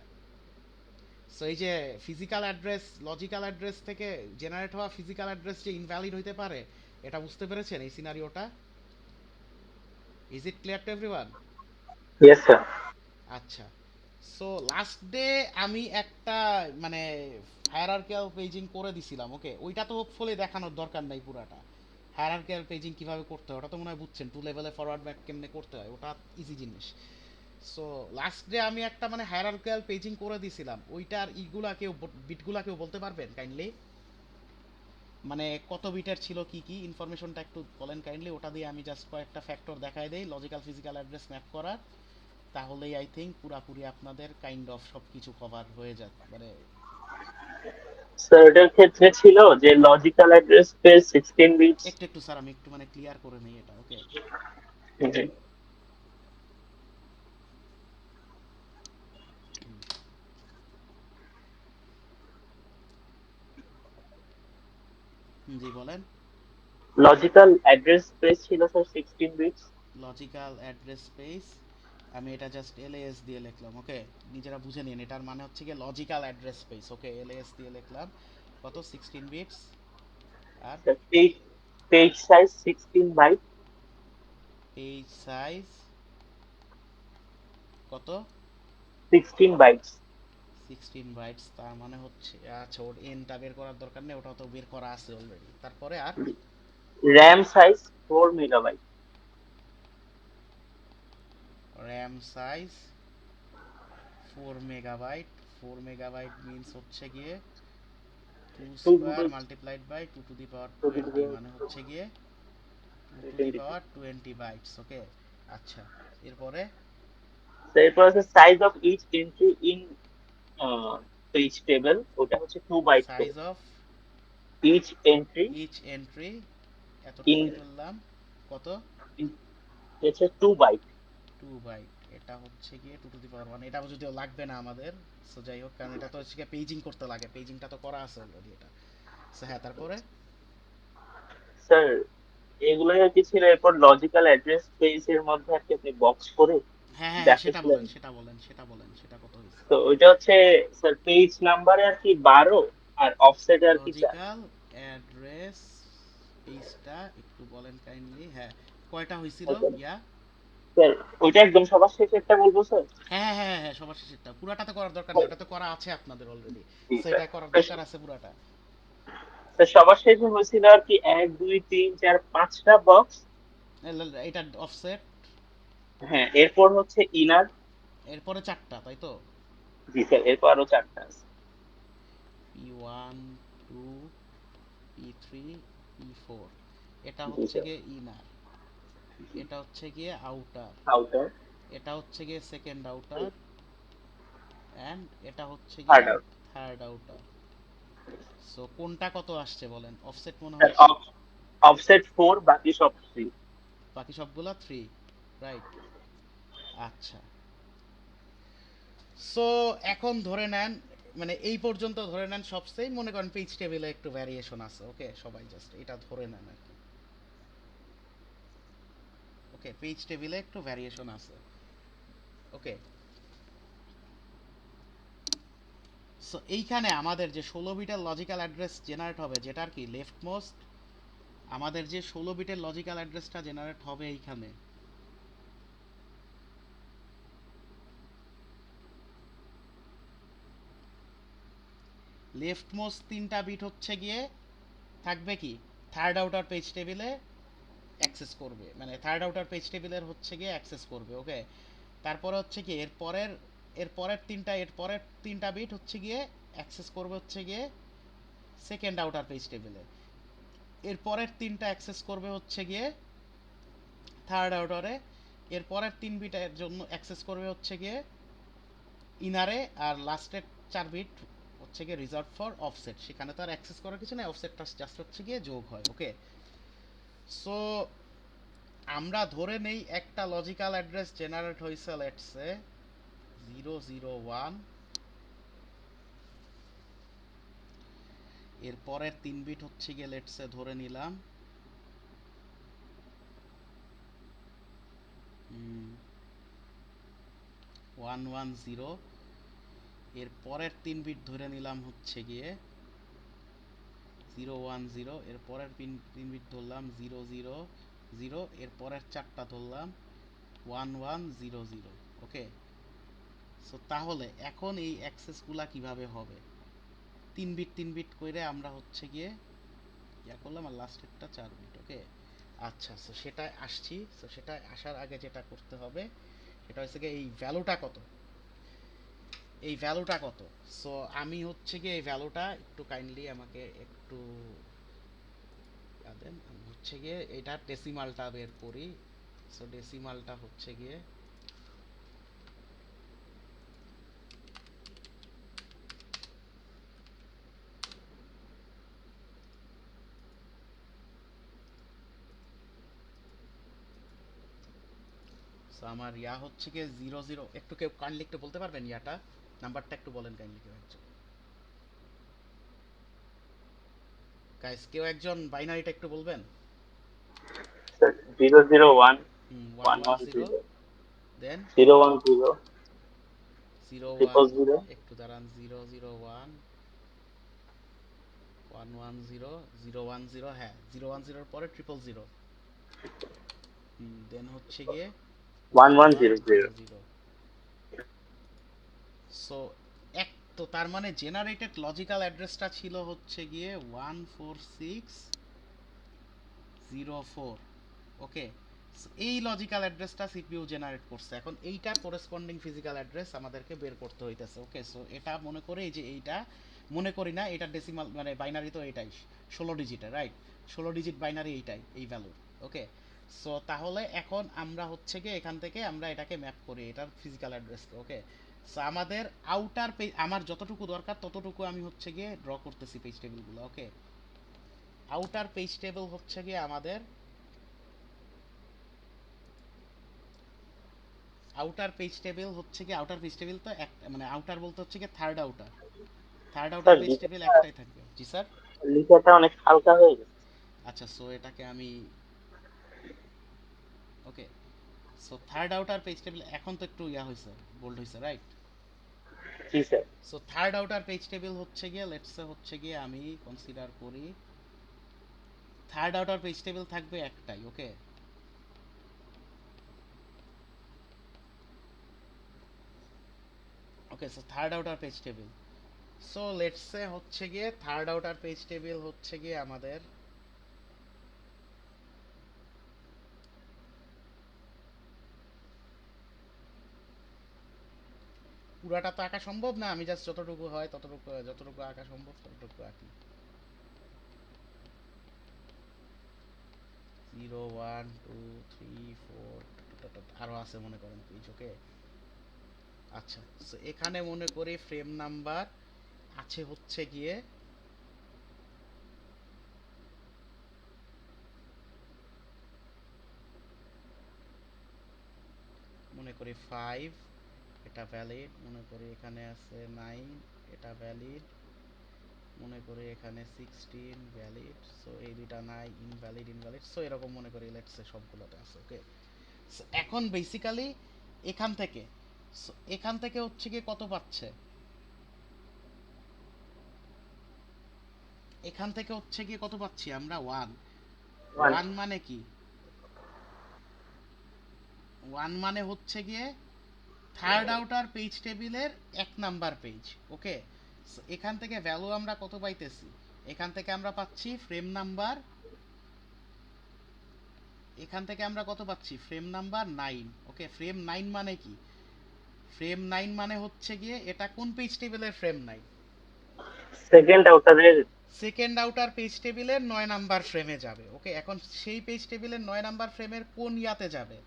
সো এই যে ফিজিক্যাল অ্যাড্রেস, লজিক্যাল অ্যাড্রেস থেকে জেনারেট হওয়া ফিজিক্যাল অ্যাড্রেস যে ইনভ্যালিড হইতে পারে, এটা বুঝতে পেরেছেন এই সিনারিওটা? Is it clear to everyone? Yes sir. আচ্ছা, সো লাস্ট ডে আমি একটা মানে হায়ারার্কিয়াল পেজিং করে দিছিলাম, ওকে? ওইটা তো হোপফুলি দেখানোর দরকার নাই পুরাটা। হায়ারার্কিয়াল পেজিং কিভাবে করতে হয় ওটা তো মনে হয় বুঝছেন, টু লেভেলে ফরওয়ার্ড ব্যাক কেমনে করতে হয়, ওটা ইজি জিনিস। সো লাস্ট ডে আমি একটা মানে হায়ারার্কিয়াল পেজিং করে দিছিলাম, ওইটার ইগুলা কেউ বিটগুলা কেউ বলতে পারবেন কাইন্ডলি? মানে কত বিটের ছিল, কি কি ইনফরমেশনটা একটু বলেন কাইন্ডলি, ওটা দিয়ে আমি জাস্ট কয়েকটা ফ্যাক্টর দেখাই দেই লজিক্যাল ফিজিক্যাল অ্যাড্রেস ম্যাপ করার। তাহলেই আই থিঙ্ক পুরাপুরি আপনাদের কাইন্ড অফ সবকিছু কভার হয়ে যায় মানে। স্যার এটার ক্ষেত্রে ছিল যে লজিক্যাল অ্যাড্রেস স্পেস 16 বিটস। একটু একটু স্যার আমি একটু মানে ক্লিয়ার করে নেই এটা, ওকে? জি বলেন। লজিক্যাল অ্যাড্রেস স্পেস ছিল sir 16 bits. Logical address space, আমি এটা জাস্ট এলএএস দিয়ে লিখলাম, ওকে? নিজেরা বুঝে নিন, এটার মানে হচ্ছে কি logical address space, okay? LAS দিয়ে লিখলাম, কত 16 বিটস। আর page page size 16 byte. Page size কত? 16 বাইটস। 16 বাইটস, তার মানে হচ্ছে আচ্ছা, ওর এনটা বের করার দরকার নেই, ওটা তো বের করা আছে অলরেডি। তারপরে আর RAM size 4 megabyte. RAM size 4 megabyte. 4 megabyte means হচ্ছে গিয়ে 2 square multiplied by 2 to the power 20, মানে হচ্ছে গিয়ে 2 টু দি পাওয়ার 20 বাইটস, ওকে? আচ্ছা, এরপরে এরপর আছে size of each entry in page table, ওটা হচ্ছে 2 বাইট করে। Size of each entry each entry, in এতটুকুই ধরলাম, কত? হচ্ছে 2 বাইট। 2 বাইট, এটা হচ্ছে গিয়ে 2 টু দি পাওয়ার 1। এটা যদিও লাগবে না আমাদের, সো যাই হোক, কারণ এটা তো হচ্ছে গিয়ে পেজিং করতে লাগে, পেজিংটা তো করা আছে অলরেডি এটা। সো হ্যাঁ, তারপরে স্যার এগুলোই আর কি ছিল। এরপর লজিক্যাল অ্যাড্রেস স্পেস এর মধ্যে আর কি আপনি বক্স করে হ্যাঁ হ্যাঁ হ্যাঁ, সেটা দেখাচ্ছিলেন। বলেন, সেটা বলেন, সেটা বলেন, সেটা কত হয়েছে? তো ওইটা হচ্ছে স্যার পেজ নাম্বারে আর কি 12 আর অফসেটে আর কি 4। লজিক্যাল অ্যাড্রেস পেজটা একটু বলেন কাইন্ডলি, হ্যাঁ কয়টা হয়েছিল? ইয়া স্যার ওইটা একদম সবার শেষে একটা বলবো স্যার। হ্যাঁ হ্যাঁ হ্যাঁ হ্যাঁ, সবার শেষেরটা, পুরাটা তো করার দরকার নেই, ওটা তো করা আছে আপনাদের অলরেডি। জি সো স্যার। এটা করার দরকার আছে পুরাটা। স্যার সবার শেষে হয়েছিল আর কি 1 2 3 4 5টা বক্স। এটা অফসেট, হ্যাঁ এরপর হচ্ছে ইনার। এরপরে চারটা, তাই তো? জি স্যার এরপর আরো 4টা আছে। P1 2 P3 P4, এটা জি হচ্ছে স্যার। গিয়ে ইনার, এটা হচ্ছে গিয়ে আউটার, আউটার। এটা হচ্ছে গিয়ে সেকেন্ড আউটার, এন্ড এটা হচ্ছে থার্ড গিয়ে আউট। Third outer. সো কোনটা কত আসছে বলেন? অফসেট মনে স্যার হয় 2, অফসেট 4, বাকি সব 3। বাকি সবগুলা 3, রাইট? আচ্ছা, সো এখন ধরে নেন, মানে এই পর্যন্ত ধরে নেন সব সেম, মনে করেন পেজ টেবিলে একটু ভ্যারিয়েশন আছে, ওকে? সবাই জাস্ট এটা ধরে নেন আর কি, ওকে? পেজ টেবিলে একটু ভ্যারিয়েশন আছে, ওকে? সো এইখানে আমাদের যে 16 বিটের লজিক্যাল অ্যাড্রেস জেনারেট হবে, যেটার কি লেফট মোস্ট, আমাদের যে 16 বিটের লজিক্যাল অ্যাড্রেসটা জেনারেট হবে এইখানে, লেফট মোস্ট 3টা বিট হচ্ছে গিয়ে থাকবে কি থার্ড আউটার পেজ টেবিলে অ্যাক্সেস করবে, মানে থার্ড আউটার পেজ টেবিলের হচ্ছে গিয়ে অ্যাক্সেস করবে, ওকে? তারপরে হচ্ছে কি এর পরের 3টা বিট হচ্ছে গিয়ে অ্যাক্সেস করবে হচ্ছে গিয়ে সেকেন্ড আউটার পেজ টেবিলে, এর পরের 3টা অ্যাক্সেস করবে হচ্ছে গিয়ে থার্ড আউটারে, এর পরের 3 বিটের জন্য অ্যাক্সেস করবে হচ্ছে গিয়ে ইনারে, আর লাস্টের 4 বিট হচ্ছে গিয়ে রিজার্ভ ফর অফসেট, সেখানে তো আর অ্যাক্সেস করার কিছু নেই, অফসেটটা জাস্ট হচ্ছে গিয়ে যোগ হয়, ওকে? সো আমরা ধরে নেই একটা লজিক্যাল অ্যাড্রেস জেনারেট হয়েছে লেটস সে 001, এর পরের 3 বিট হচ্ছে গিয়ে লেটসে ধরে নিলাম 110, এর পরের 3 বিট ধরে নিলাম হচ্ছে গিয়ে 010, এর পরের 3 বিট ধরলাম 000, এর পরের 4টা ধরলাম 1100। ওকে, সো তাহলে এখন এই অ্যাক্সেসগুলা কিভাবে হবে? 3 বিট করে আমরা হচ্ছে গিয়ে ইয়া করলাম, আর লাস্টেরটা 4 বিট। ওকে, আচ্ছা, সো সেটা আসছি। সো সেটা আসার আগে যেটা করতে হবে সেটা হচ্ছে গিয়ে এই ভ্যালুটা কত, এই ভ্যালুটা কত। সো আমি হচ্ছে গিয়ে এই ভ্যালুটা একটু কাইন্ডলি আমাকে একটু দেন, আমি হচ্ছে গিয়ে এটা ডেসিমালটা বের করি। সো ডেসিমালটা হচ্ছে গিয়ে সো আমার ইয়া হচ্ছে গিয়ে 00, একটু কেউ কাইন্ডলি একটু বলতে পারবেন ইয়াটা নাম্বারটা একটু বলেন কাইন্ডলি কেউ একজন, গাইস কেউ একজন বাইনারিটা একটু বলবেন। স্যার 001 110, 110 দেন 010 01, 000 একটু দাঁড়ান, 001 110 010, হ্যাঁ 010 এর পরে 000, দেন হচ্ছে গিয়ে 1100 1100। সো এক, তো তার মানে জেনারেটেড লজিক্যাল অ্যাড্রেসটা ছিল হচ্ছে গিয়ে 14604। ওকে, এই লজিক্যাল অ্যাড্রেসটা সিপিইউ জেনারেট করছে। এখন এইটার করেসপন্ডিং ফিজিক্যাল অ্যাড্রেস আমাদেরকে বের করতে হইতেছে। ওকে, সো এটা মনে করে এই যে এইটা মনে করি না, এটা ডেসিমাল মানে বাইনারি তো এটাই 16 ডিজিটের, রাইট? 16 ডিজিট বাইনারি এইটাই, এই ভ্যালু। ওকে, সো তাহলে এখন আমরা হচ্ছে গিয়ে এখান থেকে আমরা এটাকে ম্যাপ করি এটার ফিজিক্যাল অ্যাড্রেসকে। ওকে, সো আমাদের আউটার পেজ, আমার যতটুকু দরকার ততটুকু আমি হচ্ছে গিয়ে ড্র করতেছি পেজ টেবিলগুলো। ওকে, আউটার পেজ টেবিল হচ্ছে গিয়ে আমাদের আউটার পেজ টেবিল হচ্ছে কি, আউটার পেজ টেবিল তো এক, মানে আউটার বলতে হচ্ছে কি third outer, third outer sir page table একটাই থাকবে। জি স্যার। লিখাটা অনেক হালকা হয়ে গেছে। আচ্ছা, সো এটাকে আমি, okay, so third outer page table এখন তো একটু ইয়া হয়েছে, বোল্ড হয়েছে, রাইট? জি sir. So third outer page table হচ্ছে গিয়ে লেটস হচ্ছে গিয়ে আমি কনসিডার করি থার্ড আউটার পেজ টেবিল থাকবে একটাই। Okay, okay, so third outer page table, so let's হচ্ছে গিয়ে থার্ড আউটার পেজ টেবিল হচ্ছে গিয়ে আমাদের পুরাটা তো আঁকা সম্ভব না, আমি জাস্ট যতটুকু হয় ততটুকু, যতটুকু আঁকা সম্ভব ততটুকু আঁকি। 0 1 2 3 4, আরো আছে মনে করেন পেজ। ওকে, আচ্ছা, so এখানে মনে করি ফ্রেম নাম্বার আছে হচ্ছে গিয়ে মনে করি 5, এটা ভ্যালিড। মনে করি এখানে আছে 9, এটা ভ্যালিড। মনে করি এখানে 16 ভ্যালিড। সো এই দুইটা নাই, ইনভ্যালিড ইনভ্যালিড। সো এরকম মনে করি লেটস সে সবগুলোতে আছে। ওকে, সো এখন বেসিক্যালি এখান থেকে, সো এখান থেকে হচ্ছে গিয়ে কত পাচ্ছে, এখান থেকে হচ্ছে গিয়ে কত পাচ্ছি আমরা 1। 1 মানে কি? 1 মানে হচ্ছে গিয়ে থার্ড আউটার পেজ টেবিলের 1 নাম্বার পেজ। ওকে, এখান থেকে ভ্যালু আমরা কত পাইতেছি, এখান থেকে আমরা পাচ্ছি ফ্রেম নাম্বার, এখান থেকে আমরা কত পাচ্ছি ফ্রেম নাম্বার 9। ওকে, ফ্রেম 9 মানে কি? ফ্রেম 9 মানে হচ্ছে গিয়ে এটা কোন পেজ টেবিলের ফ্রেম 9? সেকেন্ড আউটারের। সেকেন্ড আউটার পেজ টেবিলের 9 নাম্বার ফ্রেমে যাবে। ওকে, এখন সেই পেজ টেবিলের 9 নাম্বার ফ্রেমের কোন ইয়াতে যাবে?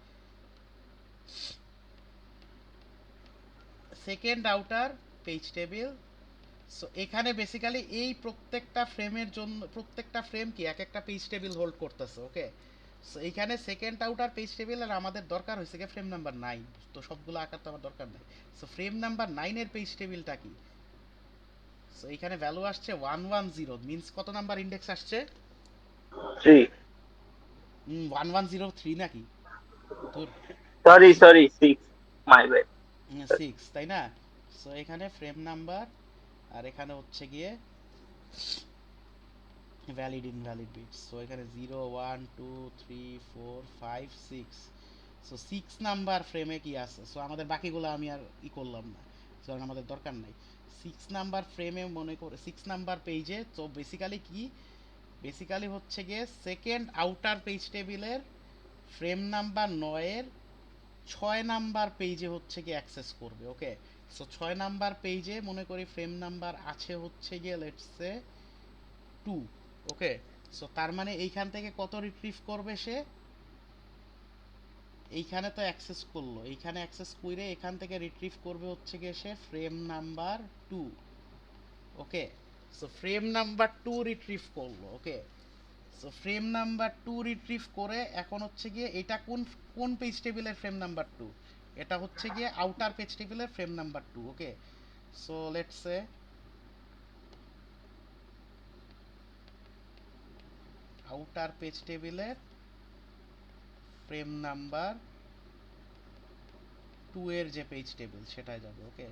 Second outer page table. So এখানে বেসিক্যালি এই প্রত্যেকটা ফ্রেমের জন্য, প্রত্যেকটা ফ্রেম কি এক একটা পেজ টেবিল হোল্ড করতেছে। ওকে, সো এইখানে সেকেন্ড আউটার পেজ টেবিল, আর আমাদের দরকার হয়েছে কি ফ্রেম নাম্বার 9, তো সবগুলো আঁকার তো আমার দরকার নেই। সো ফ্রেম নাম্বার 9 এর পেজ টেবিলটা কি? সো এখানে ভ্যালু আসছে 110 মিন্স কত নাম্বার ইন্ডেক্স আসছে? 3, 1103 নাকি? তোর sorry 6, my bad. 6 তাই না? সো এখানে ফ্রেম নাম্বার আর এখানে হচ্ছে গিয়ে ভ্যালিড ইনভ্যালিড বিটস। সো এখানে 0 1 2 3 4 5 6। সো 6 নাম্বার ফ্রেমে কি আছে? সো আমাদের বাকিগুলো আমি আর করলাম না, কারণ আমাদের দরকার নাই। 6 নাম্বার ফ্রেমে মনে করে 6 নাম্বার পেজে, তো বেসিক্যালি কি, বেসিক্যালি হচ্ছে গিয়ে সেকেন্ড আউটার পেজ টেবিলের ফ্রেম নাম্বার 9 এর 6 নাম্বার পেজে হচ্ছে গিয়ে অ্যাক্সেস করবে। ওকে, সো 6 নাম্বার পেজে মনে করি ফ্রেম নাম্বার আছে হচ্ছে গিয়ে লেটস সে 2। ওকে, সো তার মানে এইখান থেকে কত রিট্রিভ করবে সে? এইখানে তো অ্যাক্সেস করলো, এইখানে অ্যাক্সেস করে এখান থেকে রিট্রিভ করবে হচ্ছে গিয়ে সে frame number 2। Okay, so frame number 2 retrieve করলো। ওকে, সো ফ্রেম নাম্বার 2 রিট্রিভ করে এখন হচ্ছে গিয়ে এটা কোন কোন পেজ টেবিলের ফ্রেম নাম্বার 2? এটা হচ্ছে গিয়ে আউটার পেজ টেবিলের frame number 2। Okay, so let's say outer page টেবিলের ফ্রেম নাম্বার 2 এর যে পেজ টেবিল সেটাই যাবে। ওকে,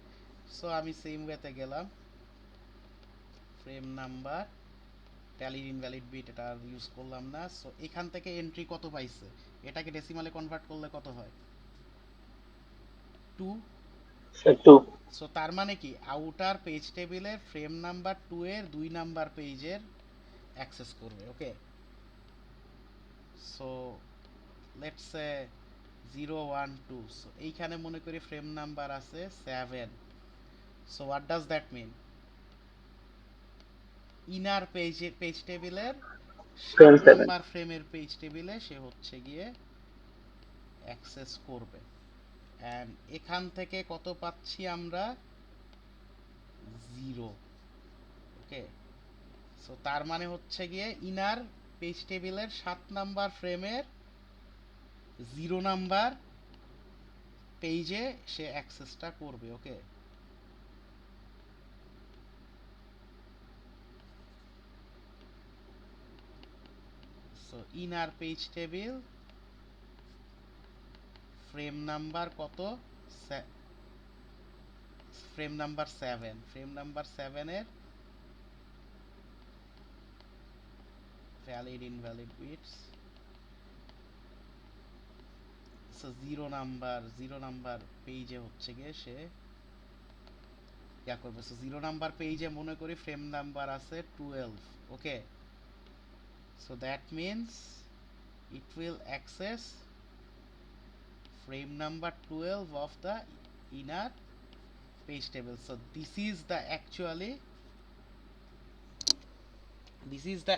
সো আমি সেম ওয়েতে গেলাম, frame number valid invalid bit এটা আর ইউজ করলাম না। সো এখান থেকে এন্ট্রি কত পাইছে, এটাকে ডেসিমালে কনভার্ট করলে কত হয়? 2। 2, সো তার মানে কি আউটার পেজ টেবিলের ফ্রেম নাম্বার 2 এর 2 নাম্বার পেজের অ্যাক্সেস করবে। Okay, so let's say 0 1 2। So এইখানে মনে করি ফ্রেম নাম্বার আছে 7। So what does that mean? Inner page টেবিলের 7 frame 7. নাম্বার ফ্রেমের পেজ টেবিলে সে হচ্ছে গিয়ে অ্যাক্সেস করবে। অ্যান্ড এখান থেকে কত পাচ্ছি আমরা? 0। ওকে, সো তার মানে হচ্ছে গিয়ে ইনার পেজ টেবিলের 7 নাম্বার ফ্রেমের 0 নাম্বার পেজে সে অ্যাক্সেসটা করবে। Okay, so inner page table frame number কত? Frame number 7। ফ্রেম নাম্বার 7 এর valid invalid bits. So 0 number পেজে হচ্ছে গিয়ে সে ইয়া করবে। সো 0 নাম্বার পেজে মনে করি ফ্রেম নাম্বার আছে 12। Okay, so that means it will access frame number 12 of the inner page table. So this is the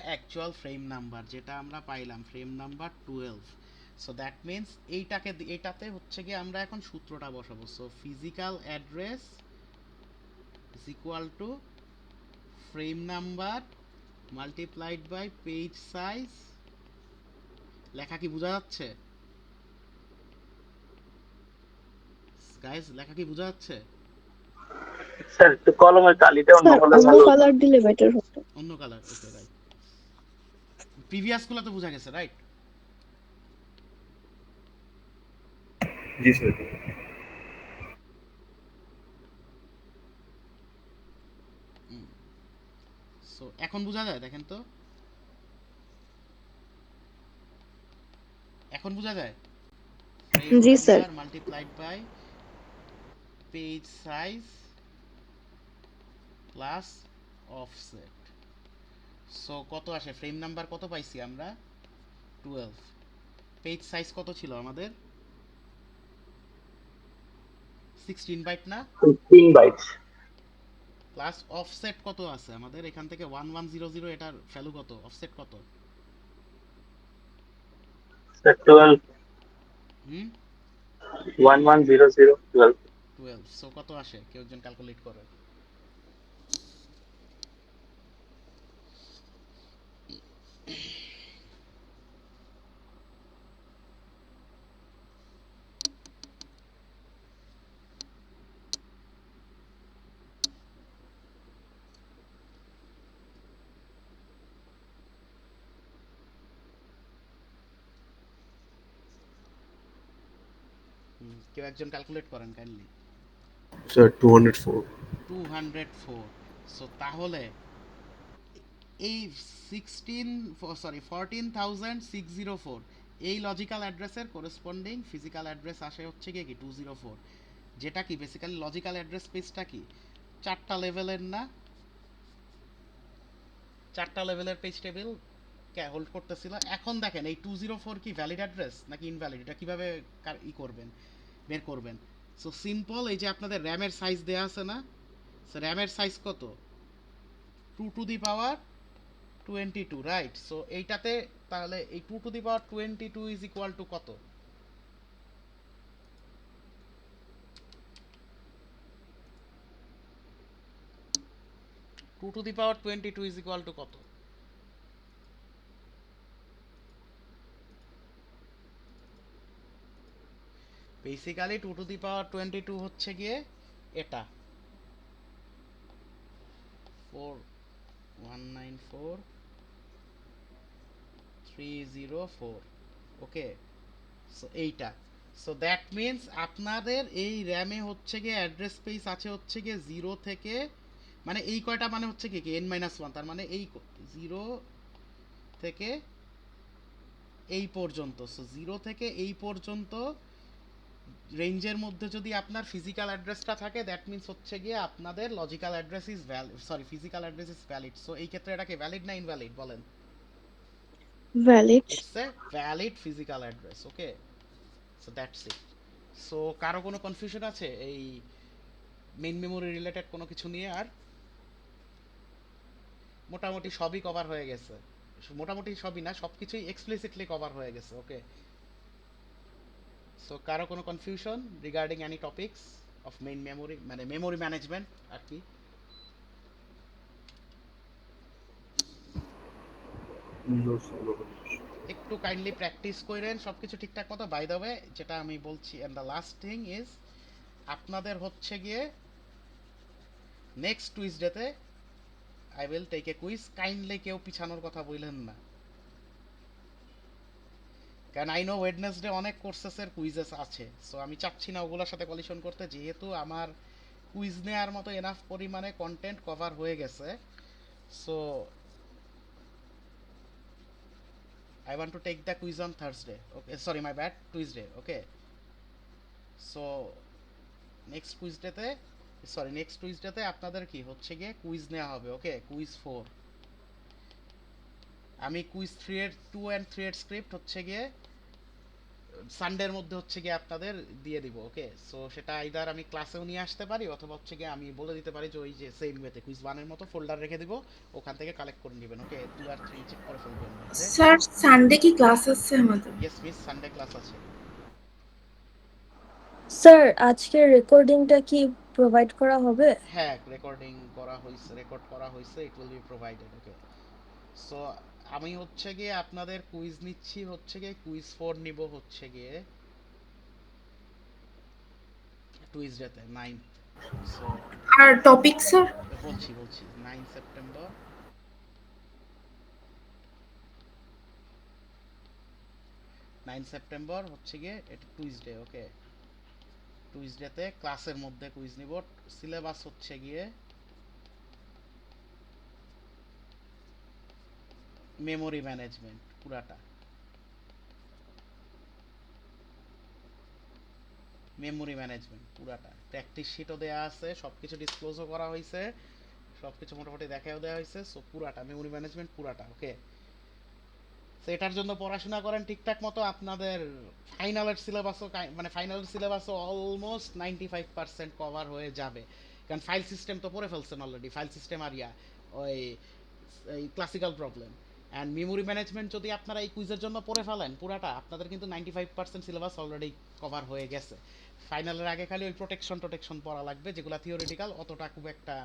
actual frame number যেটা আমরা পাইলাম, frame number 12। so that means এইটাতে হচ্ছে কি আমরা এখন সূত্রটা বসাবো। so physical address is equal to frame number multiplied by page size। লেখা কি বোঝা যাচ্ছে গাইস? লেখা কি বোঝা যাচ্ছে? স্যার একটু কলমের কালিটা অন্য স্যার হলে অন্য ভালো হতো। কালার দিলে বেটার হতো। অন্য কালার? ওকে, রাইট। প্রিভিয়াস গুলো তো বোঝা গেছে, রাইট? জি স্যার। সো এখন বোঝা যায়? দেখেন তো, এখন বোঝা যায়? জি sir. Number multiplied by page size plus offset. So কত আসে? ফ্রেম নাম্বার কত পাইছি আমরা? 12। পেজ সাইজ কত ছিল আমাদের? 16 বাইট না? 15 বাইটস। প্লাস অফসেট কত আছে আমাদের? এখান থেকে 1100, এটার ভ্যালু কত? অফসেট কত? স্যার 12, হুম, 1100, 12। 12। সো কত আসে? কেউ একজন ক্যালকুলেট করে। কেউ একজন ক্যালকুলেট করেন কাইন্ডলি। স্যার 204। 204। সো তাহলে এই 14,604 এই লজিক্যাল অ্যাড্রেসের করেসপন্ডিং ফিজিক্যাল অ্যাড্রেস আসে হচ্ছে গিয়ে কি 204, যেটা কি বেসিক্যালি লজিক্যাল অ্যাড্রেস স্পেসটা কি 4টা লেভেলের না, 4টা লেভেলের পেজ টেবিল হোল্ড করতেছিল। এখন দেখেন এই 204 কি ভ্যালিড অ্যাড্রেস নাকি ইনভ্যালিড, এটা কিভাবে করবেন, বের করবেন। সো সিম্পল, এই যে আপনাদের র্যামের সাইজ দেয়া আছে না, সো র্যামের সাইজ কত 2 to the power 22, right. So এইটাতে তাহলে এই 2 to the power 22 is equal to কত, two to the power 22 is equal to কত? বেসিক্যালি 2 টু দি পাওয়ার 22 হচ্ছে গিয়ে এটা 4194,304, ওকে। সো এইটা, সো দ্যাট মিন্স আপনাদের এই র্যামে হচ্ছে গিয়ে অ্যাড্রেস স্পেস আছে হচ্ছে গিয়ে 0 থেকে, মানে এই কয়টা মানে হচ্ছে কি n-1, তার মানে এই 0 থেকে এই পর্যন্ত। সো 0 থেকে এই পর্যন্ত রেঞ্জের মধ্যে যদি আপনার ফিজিক্যাল অ্যাড্রেসটা থাকে, দ্যাট মিন্স হচ্ছে গিয়ে আপনাদের logical address is valid, sorry physical address is valid. So এই ক্ষেত্রে এটাকে ভ্যালিড না ইনভ্যালিড বলেন? Valid. It's a valid physical address, okay. So that's it. So কারো কোনো কনফিউশন আছে এই মেইন মেমোরি রিলেটেড কোনো কিছু নিয়ে? আর মোটামুটি সবই কভার হয়ে গেছে, মোটামুটি সবই না, সব কিছুই এক্সপ্লিসিটলি কভার হয়ে গেছে, ওকে। সো কারো কোনো confusion regarding any topics of main memory, মানে মেমোরি ম্যানেজমেন্ট আর কি? No sir, no confusion. একটু কাইন্ডলি প্র্যাকটিস করেন সব কিছু ঠিকঠাক মতো। বাই দ্য ওয়ে, যেটা আমি বলছি, and the last thing is, আপনাদের হচ্ছে গিয়ে নেক্সট টুইসডেতে I will take a quiz, kindly কেউ পিছানোর কথা বললেন না, কারণ আই নো ওয়েডনেসডে অনেক কোর্সেসের কুইজেস আছে। সো আমি চাচ্ছি না ওগুলোর সাথে কলিশন করতে, যেহেতু আমার কুইজ নেওয়ার মতো এনাফ পরিমাণে কন্টেন্ট কভার হয়ে গেছে। So I want to take the quiz on Thursday. Okay, sorry, my bad, Tuesday. Okay. So next Tuesday তে আপনাদের কি হচ্ছে গিয়ে কুইজ নেওয়া হবে, ওকে, কুইজ 4। আমি কুইজ 3 এর 2 and 3 এর স্ক্রিপ্ট হচ্ছে গিয়ে সানডের মধ্যে হচ্ছে গিয়ে আপনাদের দিয়ে দিব, ওকে। সো সেটা আইদার আমি ক্লাসেও নিয়ে আসতে পারি, অথবা হচ্ছে গিয়ে আমি বলে দিতে পারি যে ওই যে সেম ওয়েতে কুইজ 1 এর মতো ফোল্ডার রেখে দিব, ওখান থেকে কালেক্ট করে নেবেন, ওকে। 2 আর 3 চেক করে ফেলবেন মধ্যে। স্যার সানডে কি ক্লাস আছে আমাদের? ইয়েস মিস, সানডে ক্লাস আছে। স্যার আজকের রেকর্ডিংটা কি প্রোভাইড করা হবে? হ্যাঁ, রেকর্ডিং করা হয়েছে, রেকর্ড করা হয়েছে, ইট will be provided, okay. So আমি হচ্ছে গিয়ে আপনাদের কুইজ নিচ্ছি হচ্ছে গিয়ে কুইজ 4 নিব হচ্ছে গিয়ে টুইসডেতে 9th। সো আর টপিক স্যার? বলছি 9 সেপ্টেম্বর, 9 সেপ্টেম্বর হচ্ছে গিয়ে এটা টুইসডে, ওকে। টুইসডেতে ক্লাসের মধ্যে কুইজ নিব। সিলেবাস হচ্ছে গিয়ে মেমোরি ম্যানেজমেন্ট পুরাটা, মেমোরি ম্যানেজমেন্ট পুরাটা। প্র্যাকটিস শিটও দেওয়া আছে, সবকিছু ডিসক্লোজও করা হয়েছে, সবকিছু মোটামুটি দেখাও দেওয়া হয়েছে। সো পুরাটা মেমোরি ম্যানেজমেন্ট পুরাটা, ওকে। তো এটার জন্য পড়াশোনা করেন ঠিকঠাক মতো, আপনাদের ফাইনালের সিলেবাসও মানে ফাইনালের সিলেবাসও অলমোস্ট 95% কভার হয়ে যাবে, কারণ ফাইল সিস্টেম তো পড়ে ফেলছেন অলরেডি, ফাইল সিস্টেম আর ওই এই classical problem and memory management যদি আপনারা এই কুইজের জন্য পড়ে ফেলেন পুরাটা, আপনাদের কিন্তু 95% সিলেবাস অলরেডি কভার হয়ে গেছে। ফাইনালের আগে খালি ওই প্রোটেকশন পড়া লাগবে, যেগুলো থিওরিটিক্যাল, অতটা খুব একটা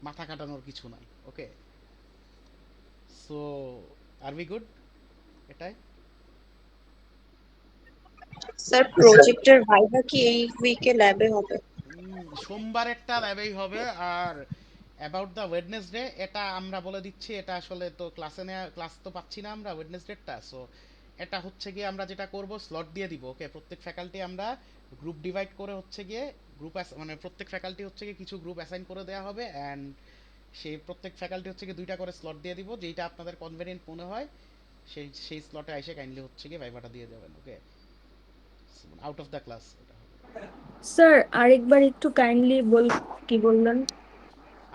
মাথা কাটানোর কিছু নাই, okay. So are we good? এটাই স্যার প্রজেক্টের ভাইভা কি এই উইকে ল্যাবে হবে? সোমবার একটা ল্যাবেই হবে। আর অ্যাবাউট দ্য ওয়েডনেসডে, এটা আমরা বলে দিচ্ছি, এটা আসলে তো ক্লাস তো পাচ্ছি না আমরা ওয়েডনেসডেটা। সো এটা হচ্ছে গিয়ে আমরা যেটা করব, স্লট দিয়ে দিব, ওকে। প্রত্যেক ফ্যাকাল্টি আমরা গ্রুপ ডিভাইড করে হচ্ছে গিয়ে মানে প্রত্যেক ফ্যাকাল্টি হচ্ছে গিয়ে কিছু গ্রুপ অ্যাসাইন করে দেওয়া হবে, অ্যান্ড সেই প্রত্যেক ফ্যাকাল্টি হচ্ছে গিয়ে 2টা করে স্লট দিয়ে দিব, যেইটা আপনাদের কনভেনিয়েন্ট মনে হয় সেই স্লটে এসে কাইন্ডলি হচ্ছে গিয়ে ভাইভাটা দিয়ে যাবেন। ওকে, আউট অফ দ্য ক্লাস এটা হবে। স্যার আরেকবার একটু কাইন্ডলি কি বললেন?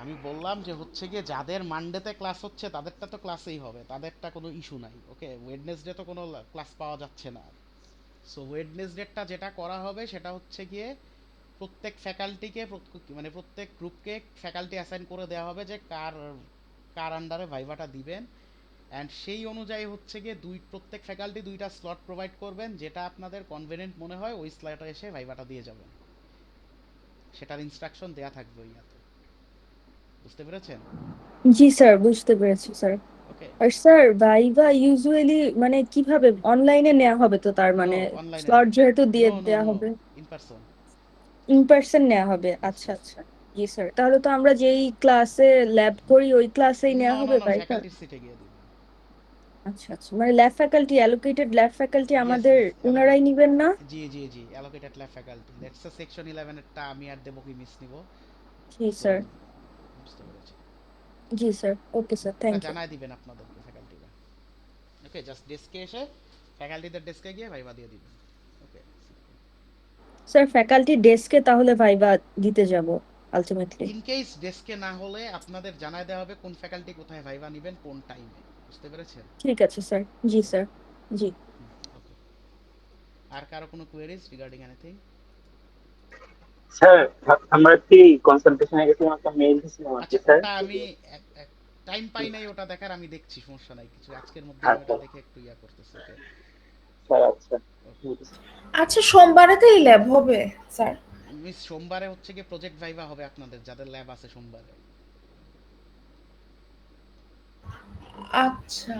আমি বললাম যে হচ্ছে গিয়ে যাদের মানডেতে ক্লাস হচ্ছে তাদেরটা তো ক্লাসেই হবে, তাদেরটা কোনো ইস্যু নাই। ওকে, ওয়েডনেসডে তো কোনো ক্লাস পাওয়া যাচ্ছে না। সো ওয়েডনেসডেটা যেটা করা হবে সেটা হচ্ছে গিয়ে প্রত্যেক ফ্যাকাল্টিকে মানে প্রত্যেক গ্রুপকে ফ্যাকাল্টি অ্যাসাইন করে দেওয়া হবে যে কার কার আন্ডারে ভাইভাটা দিবেন, অ্যান্ড সেই অনুযায়ী হচ্ছে গিয়ে প্রত্যেক ফ্যাকাল্টি 2টা স্লট প্রোভাইড করবেন, যেটা আপনাদের কনভেনিয়েন্ট মনে হয় ওই স্লটে এসে ভাইভাটা দিয়ে যাবেন। সেটার ইনস্ট্রাকশন দেয়া থাকবে ওই ইয়াতে। বুঝতে পেরেছেন? জি স্যার, বুঝতে পেরেছি স্যার। ওকে। আর স্যার ভাইভা ইউজুয়ালি মানে কিভাবে অনলাইনে নেওয়া হবে? তো তার মানে অনলাইনে স্লট যেহেতু দিয়ে নো দেওয়া হবে, ইন পারসন। ইন পার্সন নেওয়া হবে। আচ্ছা আচ্ছা, জি স্যার। তাহলে তো আমরা যেই ক্লাসে ল্যাব করি ওই ক্লাসেই নেওয়া হবে ভাইভা? ফ্যাকাল্টির সিটে গিয়ে দিবেন। আচ্ছা আচ্ছা, মানে lab faculty, allocated lab faculty yes আমাদের ইয়েস, ওনারাই নিবেন না? জি জি জি, allocated lab faculty. Let's say section 11 এরটা আমি আর দেবো কি মিস নিব। জি সো স্যার। বুঝতে পেরেছি। জি স্যার, ওকে স্যার, এটা থ্যাংক ইউ। জানাই দিবেন আপনাদেরকে ফ্যাকাল্টিরা। ওকে, জাস্ট ডেস্কে এসে ফ্যাকাল্টিদের ডেস্কে গিয়ে ভাইবা দিয়ে দিবেন। ওকে স্যার ফ্যাকাল্টি ডেস্কে তাহলে ভাইভা দিতে যাব আলটিমেটলি? ইন কেস ডেস্কে না হলে আপনাদের জানাই দেওয়া হবে কোন ফ্যাকাল্টি কোথায় ভাইবা নেবেন কোন টাইমে। বুঝতে পেরেছেন? ঠিক আছে স্যার। জি স্যার। জি ওকে, আর কারো কোনো কোয়েরিজ রিগার্ডিং এনিথিং? স্যার আমরা কি কনসালটেশনে গেছিলাম, একটা মেইল দিয়েছিলাম আর কি আচ্ছা, স্যার। ওটা আমি টাইম পাই নাই ওটা দেখার, আমি দেখছি, সমস্যা নাই কিছু, আজকের মধ্যে আমি আচ্ছা ওটা দেখে একটু ইয়া করতেছি। ওকে স্যার, আচ্ছা আচ্ছা, সোমবারে তো এই ল্যাব হবে স্যার? মিস, সোমবারে হচ্ছে কি প্রজেক্ট ভাইবা হবে আপনাদের যাদের ল্যাব আছে সোমবারে। আচ্ছা।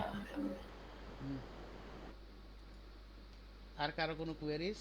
আর কারো কোনো কোয়েরিজ?